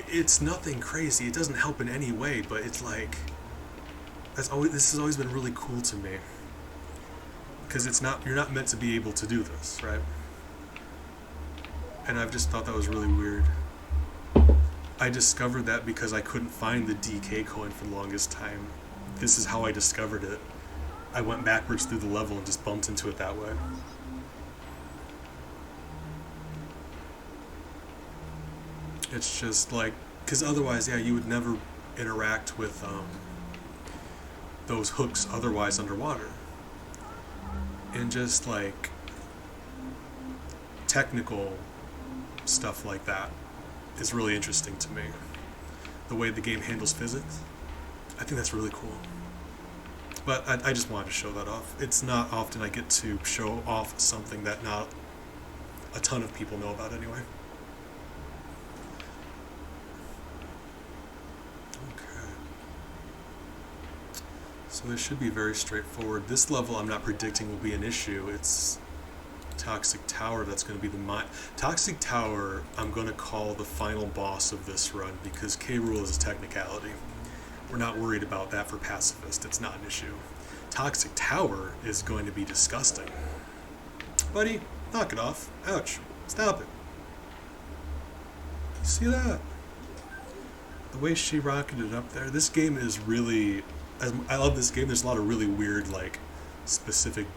it's nothing crazy. It doesn't help in any way, but it's like, this has always been really cool to me. Because you're not meant to be able to do this, right? And I've just thought that was really weird. I discovered that because I couldn't find the DK coin for the longest time. This is how I discovered it. I went backwards through the level and just bumped into it that way. It's just like, because otherwise, yeah, you would never interact with those hooks otherwise underwater. And just like technical stuff like that is really interesting to me. The way the game handles physics, I think that's really cool. But I just wanted to show that off. It's not often I get to show off something that not a ton of people know about anyway. Okay. So this should be very straightforward. This level I'm not predicting will be an issue. It's Toxic Tower that's going to be Toxic Tower I'm going to call the final boss of this run, because K. Rool is a technicality. We're not worried about that for pacifist. It's not an issue. Toxic Tower is going to be disgusting. Buddy, knock it off. Ouch. Stop it. You see that? The way she rocketed up there. This game is really... I love this game. There's a lot of really weird, like, specific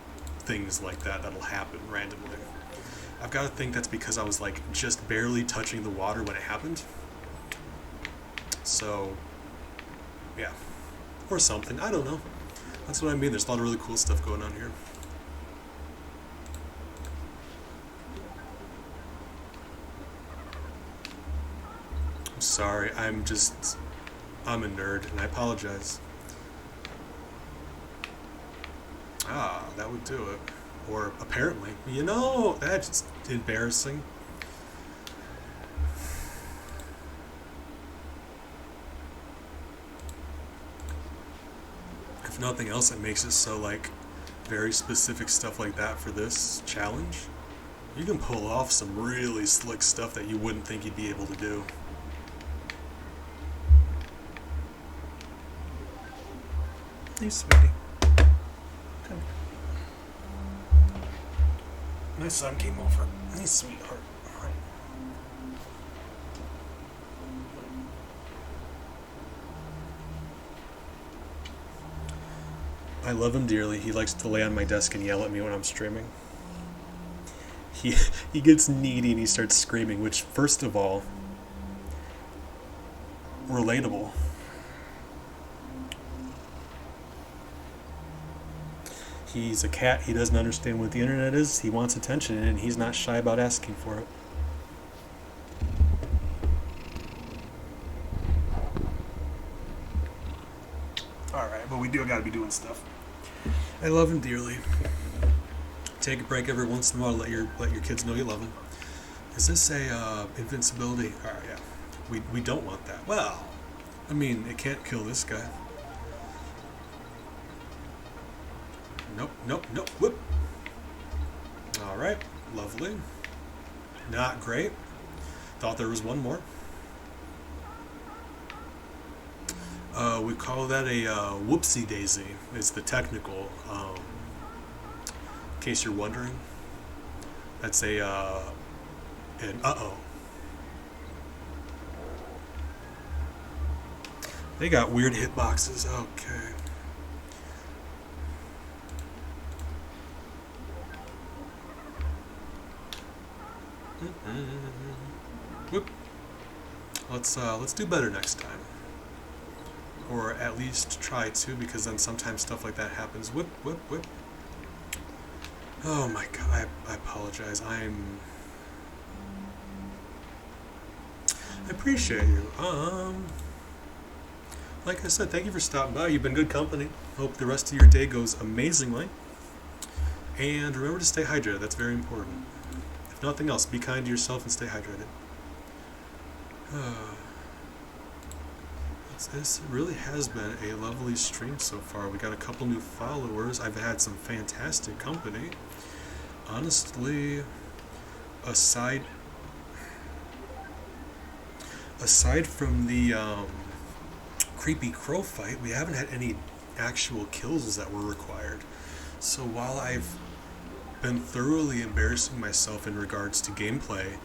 things like that that'll happen randomly. I've got to think that's because I was like just barely touching the water when it happened. So, yeah. Or something. I don't know. That's what I mean. There's a lot of really cool stuff going on here. I'm sorry. I'm a nerd and I apologize. Ah, that would do it. or apparently. You know, that's just embarrassing. If nothing else, it makes it so, like, very specific stuff like that for this challenge. You can pull off some really slick stuff that you wouldn't think you'd be able to do. Hey, sweetie. Come here. My son came over. Hey, sweetheart. All right. I love him dearly. He likes to lay on my desk and yell at me when I'm streaming. He gets needy and he starts screaming, which, first of all, relatable. He's a cat. He doesn't understand what the internet is. He wants attention, and he's not shy about asking for it. Alright, but we do gotta be doing stuff. I love him dearly. Take a break every once in a while. Let your kids know you love them. Is this a invincibility? All right, yeah. We don't want that. Well, I mean, it can't kill this guy. Nope. Whoop. All right, lovely. Not great. Thought there was one more. We call that a whoopsie daisy. It's the technical. In case you're wondering, that's an uh-oh. They got weird hitboxes. Okay. Whoop. Let's do better next time, or at least try to, because then sometimes stuff like that happens. Whip. Oh my god, I apologize. I appreciate you. Like I said, thank you for stopping by. You've been good company. Hope the rest of your day goes amazingly. And remember to stay hydrated. That's very important. If nothing else, be kind to yourself and stay hydrated. This really has been a lovely stream so far. We got a couple new followers. I've had some fantastic company. Honestly, aside from the creepy crow fight, we haven't had any actual kills that were required. So while I've been thoroughly embarrassing myself in regards to gameplay,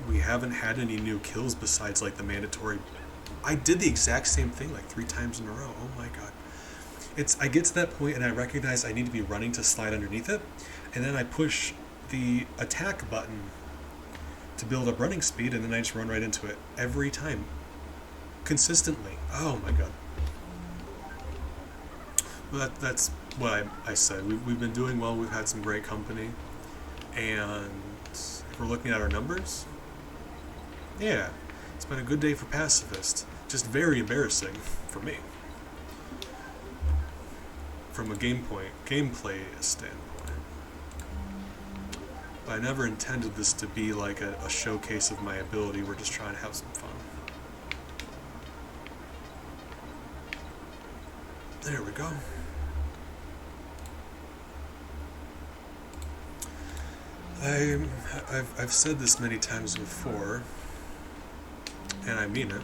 we haven't had any new kills besides like the mandatory. I did the exact same thing like 3 times in a row. Oh my god. I get to that point and I recognize I need to be running to slide underneath it, and then I push the attack button to build up running speed, and then I just run right into it every time. Consistently. Oh my god. Well, that's what I said. We've been doing well. We've had some great company. And if we're looking at our numbers, yeah, it's been a good day for pacifist. Just very embarrassing for me. From a gameplay standpoint. But I never intended this to be like a showcase of my ability. We're just trying to have some fun. There we go. I've said this many times before, and I mean it.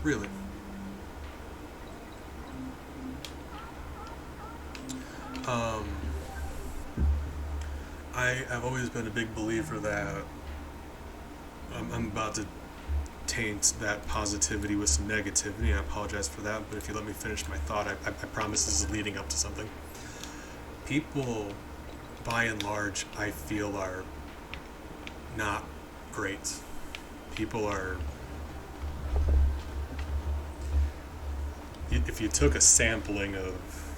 Really. I've always been a big believer that I'm about to taint that positivity with some negativity. I apologize for that, but if you let me finish my thought, I promise this is leading up to something. People, by and large, I feel are not great. People are... If you took a sampling of...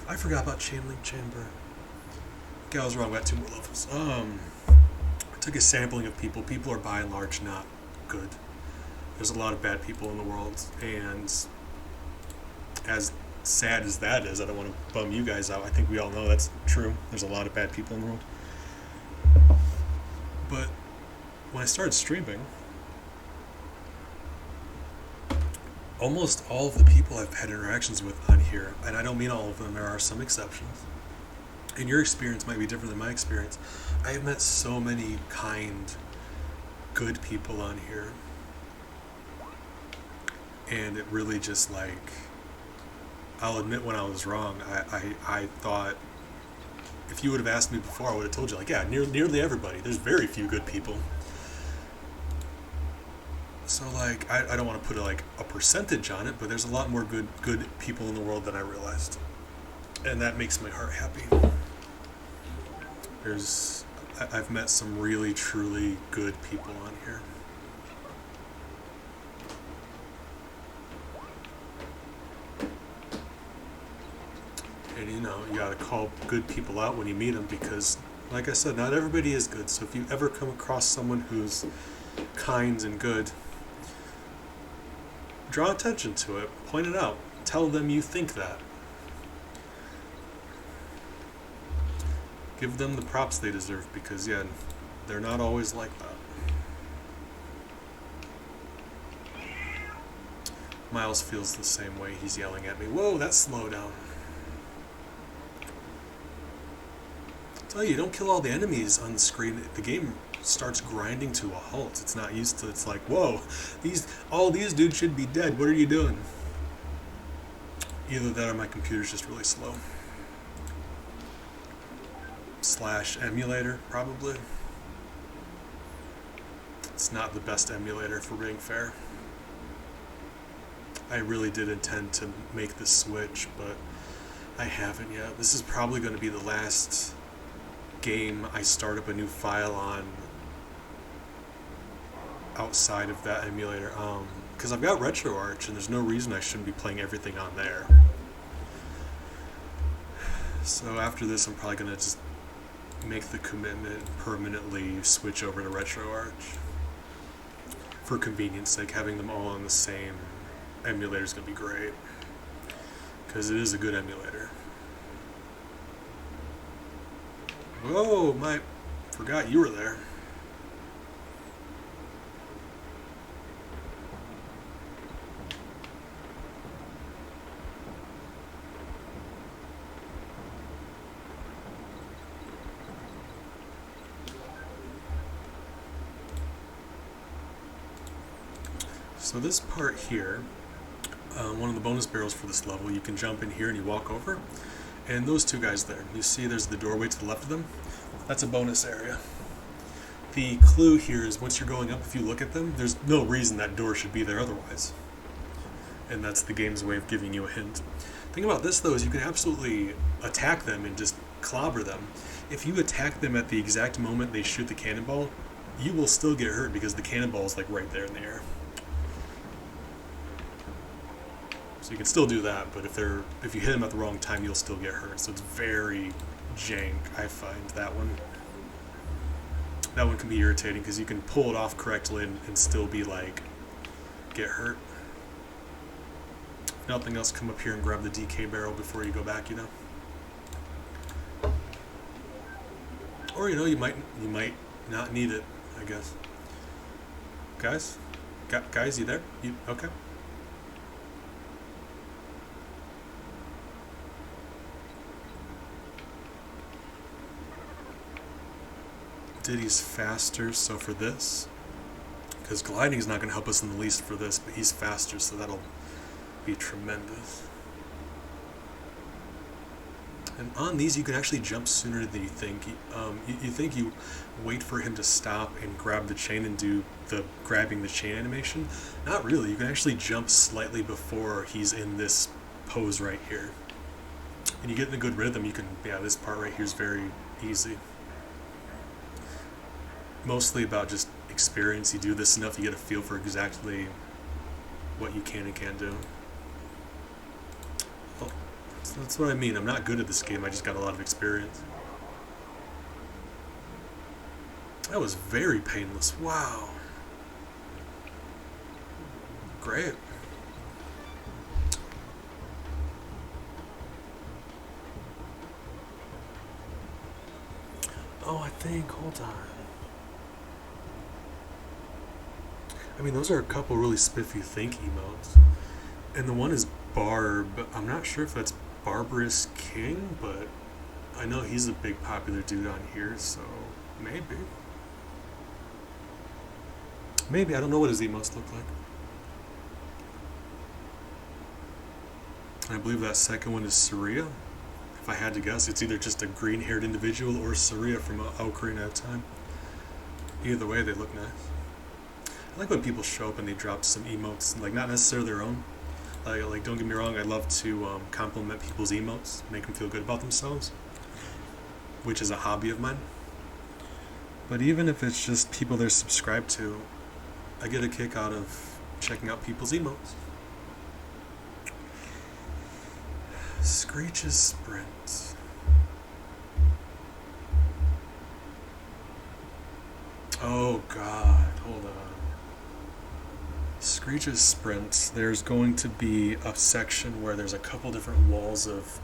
I forgot about Chain Link Chamber. Okay, I was wrong, we got 2 more levels. I took a sampling of people. People are by and large not good. There's a lot of bad people in the world, and as sad as that is, I don't want to bum you guys out. I think we all know that's true. There's a lot of bad people in the world. But when I started streaming, almost all of the people I've had interactions with on here, and I don't mean all of them, there are some exceptions, and your experience might be different than my experience. I have met so many kind, good people on here, and it really just like, I'll admit when I was wrong. I thought if you would have asked me before, I would have told you like, yeah, nearly everybody. There's very few good people. So like, I don't want to put a percentage on it, but there's a lot more good people in the world than I realized, and that makes my heart happy. I've met some really truly good people on here. And you know, you gotta call good people out when you meet them, because like I said, not everybody is good. So if you ever come across someone who's kind and good, draw attention to it, point it out, tell them you think that. Give them the props they deserve, because yeah, they're not always like that. Miles feels the same way. He's yelling at me, whoa, that's slow down. Tell you, don't kill all the enemies on the screen. The game starts grinding to a halt. It's not used to, it's like, whoa, all these dudes should be dead. What are you doing? Either that or my computer's just really slow. / emulator, probably. It's not the best emulator, for being fair. I really did intend to make the switch, but I haven't yet. This is probably going to be the last game I start up a new file on outside of that emulator, because I've got RetroArch and there's no reason I shouldn't be playing everything on there. So after this, I'm probably going to just make the commitment, permanently switch over to RetroArch. For convenience sake, having them all on the same emulator is going to be great, because it is a good emulator. Whoa, forgot you were there. So this part here, one of the bonus barrels for this level, you can jump in here and you walk over, and those two guys there, you see there's the doorway to the left of them? That's a bonus area. The clue here is once you're going up, if you look at them, there's no reason that door should be there otherwise. And that's the game's way of giving you a hint. The thing about this though is you can absolutely attack them and just clobber them. If you attack them at the exact moment they shoot the cannonball, you will still get hurt because the cannonball is like right there in the air. So you can still do that, but if you hit them at the wrong time, you'll still get hurt. So it's very jank, I find, that one. That one can be irritating because you can pull it off correctly and still be like, get hurt. If nothing else, come up here and grab the DK barrel before you go back, you know? Or, you know, you might not need it, I guess. Guys? Guys, you there? Okay. Diddy's faster, so for this, because gliding is not going to help us in the least for this, but he's faster, so that'll be tremendous. And on these, you can actually jump sooner than you think. You think you wait for him to stop and grab the chain and do the grabbing the chain animation. Not really. You can actually jump slightly before he's in this pose right here. And you get in a good rhythm. You can, yeah, this part right here is very easy. Mostly about just experience. You do this enough, you get a feel for exactly what you can and can't do. Well, that's what I mean. I'm not good at this game, I just got a lot of experience. That was very painless. Wow. Great. Oh, I think, hold on. I mean, those are a couple really spiffy think emotes. And the one is Barb. I'm not sure if that's Barbarous King, but I know he's a big popular dude on here, so maybe. Maybe, I don't know what his emotes look like. I believe that second one is Saria. If I had to guess, it's either just a green-haired individual or Saria from Ocarina of Time. Either way, they look nice. I like when people show up and they drop some emotes, like not necessarily their own. Like don't get me wrong, I love to compliment people's emotes, make them feel good about themselves, which is a hobby of mine. But even if it's just people they're subscribed to, I get a kick out of checking out people's emotes. Screech's Sprint. Oh god, hold on. Screech's Sprint, there's going to be a section where there's a couple different walls of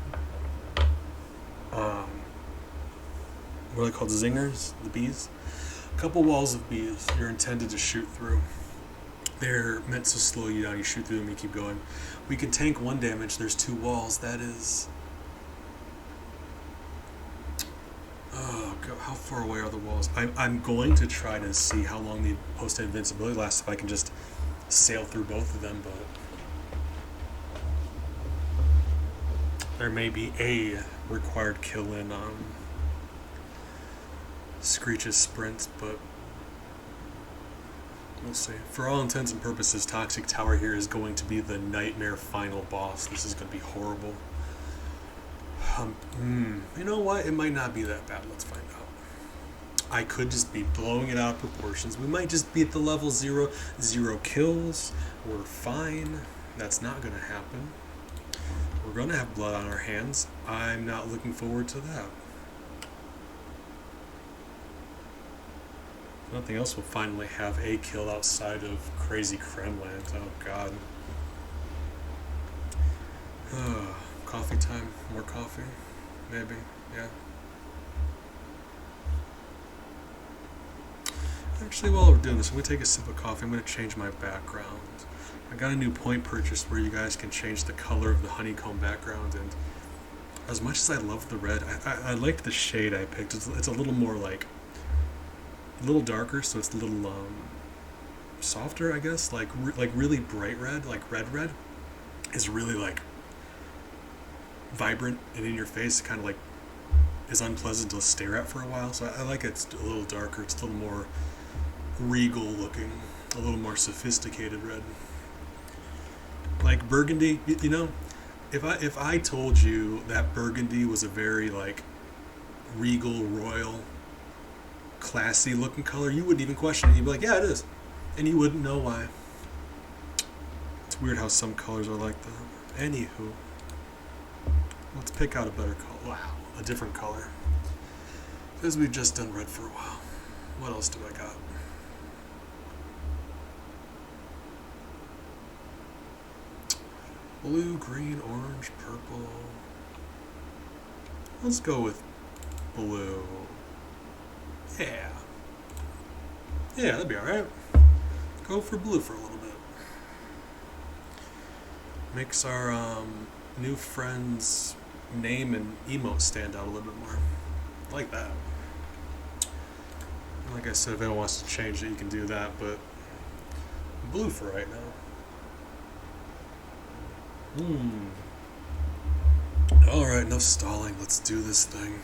what are they called? Zingers? The bees? A couple walls of bees you're intended to shoot through. They're meant to slow you down. You shoot through them, you keep going. We can tank 1 damage. There's 2 walls. That is... Oh, God, how far away are the walls? I'm going to try to see how long the post invincibility lasts if I can just sail through both of them, but... There may be a required kill in Screech's Sprint, but... We'll see. For all intents and purposes, Toxic Tower here is going to be the nightmare final boss. This is going to be horrible. You know what? It might not be that bad. Let's find out. I could just be blowing it out of proportions. We might just be at the level 0. 0 kills. We're fine. That's not going to happen. We're going to have blood on our hands. I'm not looking forward to that. Nothing else will finally have a kill outside of Krazy Kremland. Oh god. Coffee time. More coffee. Maybe. Yeah. Actually, while we're doing this, I'm going to take a sip of coffee. I'm going to change my background. I got a new point purchase where you guys can change the color of the honeycomb background, and as much as I love the red, I like the shade I picked. It's a little more like... a little darker, so it's a little softer, I guess. Like really bright red, like red is really like vibrant and in your face. Kind of like is unpleasant to stare at for a while. So I like it's a little darker. It's a little more regal looking, a little more sophisticated red. Like burgundy, you know. If I told you that burgundy was a very like regal, royal, classy looking color, you wouldn't even question it. You'd be like, yeah, it is. And you wouldn't know why. It's weird how some colors are like that. Anywho, let's pick out a better color. Wow, a different color. Because we've just done red for a while. What else do I got? Blue, green, orange, purple. Let's go with blue. Yeah. Yeah, that'd be alright. Go for blue for a little bit. Makes our new friend's name and emote stand out a little bit more. I like that. Like I said, if anyone wants to change it, you can do that, but blue for right now. Alright, no stalling. Let's do this thing.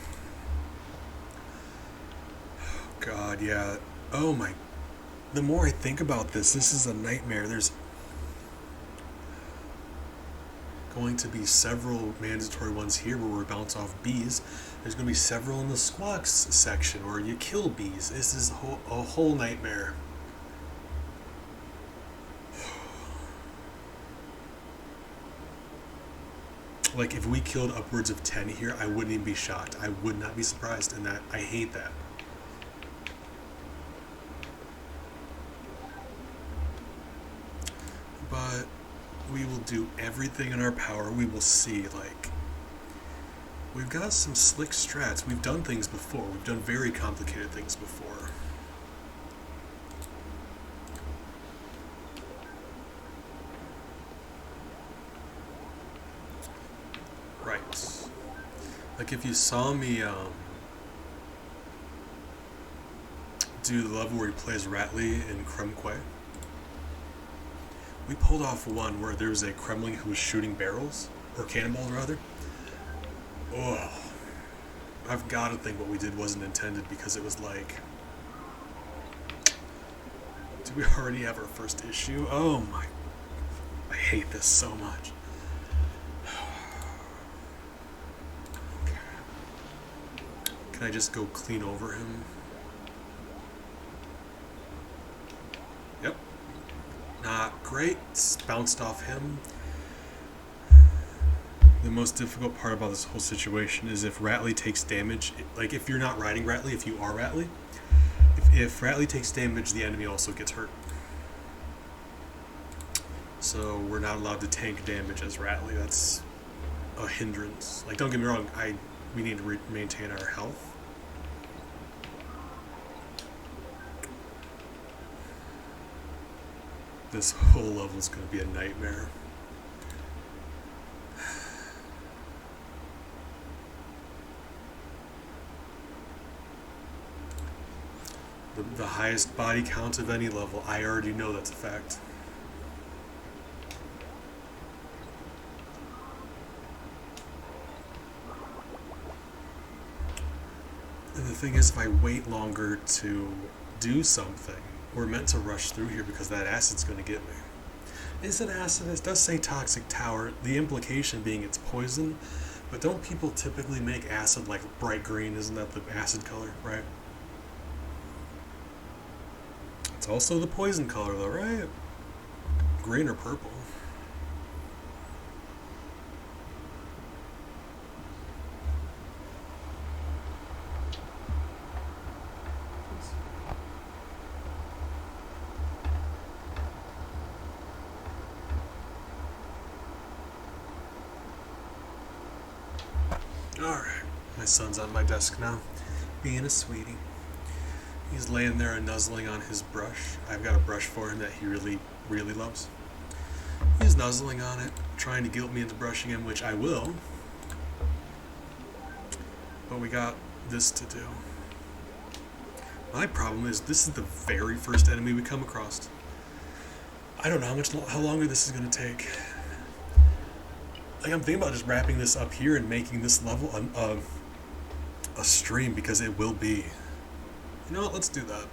God, yeah. Oh my. The more I think about this is a nightmare. There's going to be several mandatory ones here where we bounce off bees. There's going to be several in the squawks section where you kill bees. This is a whole nightmare. Like, if we killed upwards of 10 here, I wouldn't even be shocked. I would not be surprised, and that I hate that. But we will do everything in our power. We will see, like, We've got some slick strats. We've done things before. We've done very complicated things before. Right. Like if you saw me do the level where he plays Ratley in Kremquay, we pulled off one where there was a Kremling who was shooting barrels, or cannonballs rather. Oh, I've got to think what we did wasn't intended, because it was like, do we already have our first issue? Oh my, I hate this so much. Okay. Can I just go clean over him? Yep. Not great. Bounced off him. The most difficult part about this whole situation is if Ratley takes damage, like if you're not riding Ratley, if you are Ratley, if Ratley takes damage, the enemy also gets hurt. So we're not allowed to tank damage as Ratley. That's a hindrance. Like, don't get me wrong, we need to maintain our health. This whole level is going to be a nightmare. The highest body count of any level, I already know that's a fact. And the thing is, if I wait longer to do something, we're meant to rush through here because that acid's going to get me. Is it acid? It does say toxic tower, the implication being it's poison, but don't people typically make acid like bright green? Isn't that the acid color, right? It's also the poison color though, right? Green or purple? Alright, my son's on my desk now, being a sweetie. He's laying there and nuzzling on his brush. I've got a brush for him that he really, really loves. He's nuzzling on it, trying to guilt me into brushing him, which I will. But we got this to do. My problem is, this is the very first enemy we come across. I don't know how longer this is going to take. Like, I'm thinking about just wrapping this up here and making this level a stream, because it will be. You know what? Let's do that.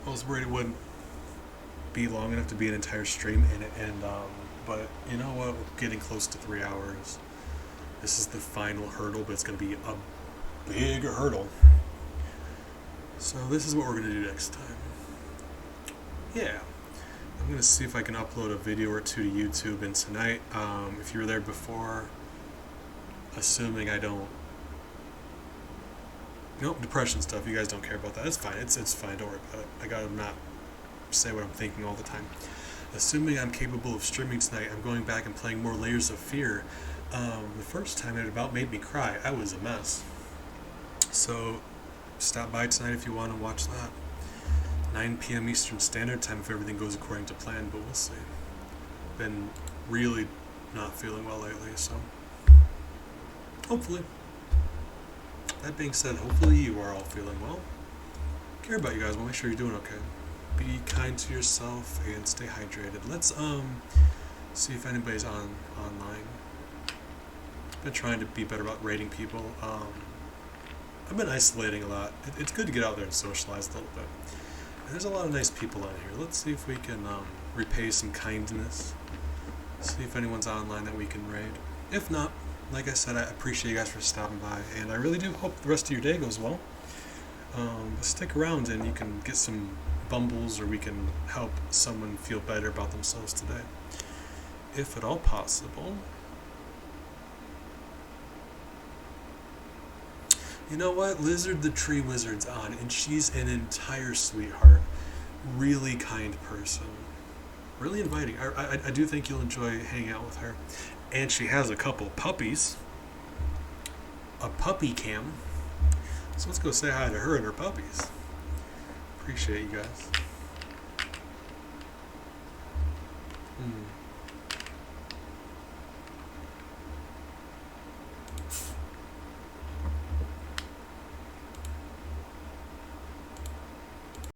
I was worried it wouldn't be long enough to be an entire stream, but you know what? We're getting close to 3 hours. This is the final hurdle, but it's going to be a big hurdle. So this is what we're going to do next time. Yeah. I'm going to see if I can upload a video or two to YouTube, and tonight, if you were there before, assuming I don't... Nope, depression stuff, you guys don't care about that. It's fine, it's fine, don't worry about it. I gotta not say what I'm thinking all the time. Assuming I'm capable of streaming tonight, I'm going back and playing more Layers of Fear. The first time it about made me cry. I was a mess. So, stop by tonight if you want to watch that. 9 p.m. Eastern Standard Time if everything goes according to plan, but we'll see. Been really not feeling well lately, so hopefully. That being said, hopefully you are all feeling well. Care about you guys, we'll make sure you're doing okay. Be kind to yourself and stay hydrated. Let's see if anybody's online. Been trying to be better about rating people. I've been isolating a lot. It's good to get out there and socialize a little bit. There's a lot of nice people on here. Let's see if we can repay some kindness. See if anyone's online that we can raid. If not, like I said, I appreciate you guys for stopping by, and I really do hope the rest of your day goes well. Stick around and you can get some bumbles, or we can help someone feel better about themselves today, if at all possible. You know what? Lizard the Tree Wizard's on, and she's an entire sweetheart. Really kind person. Really inviting. I do think you'll enjoy hanging out with her. And she has a couple puppies. a puppy cam. So let's go say hi to her and her puppies. Appreciate you guys.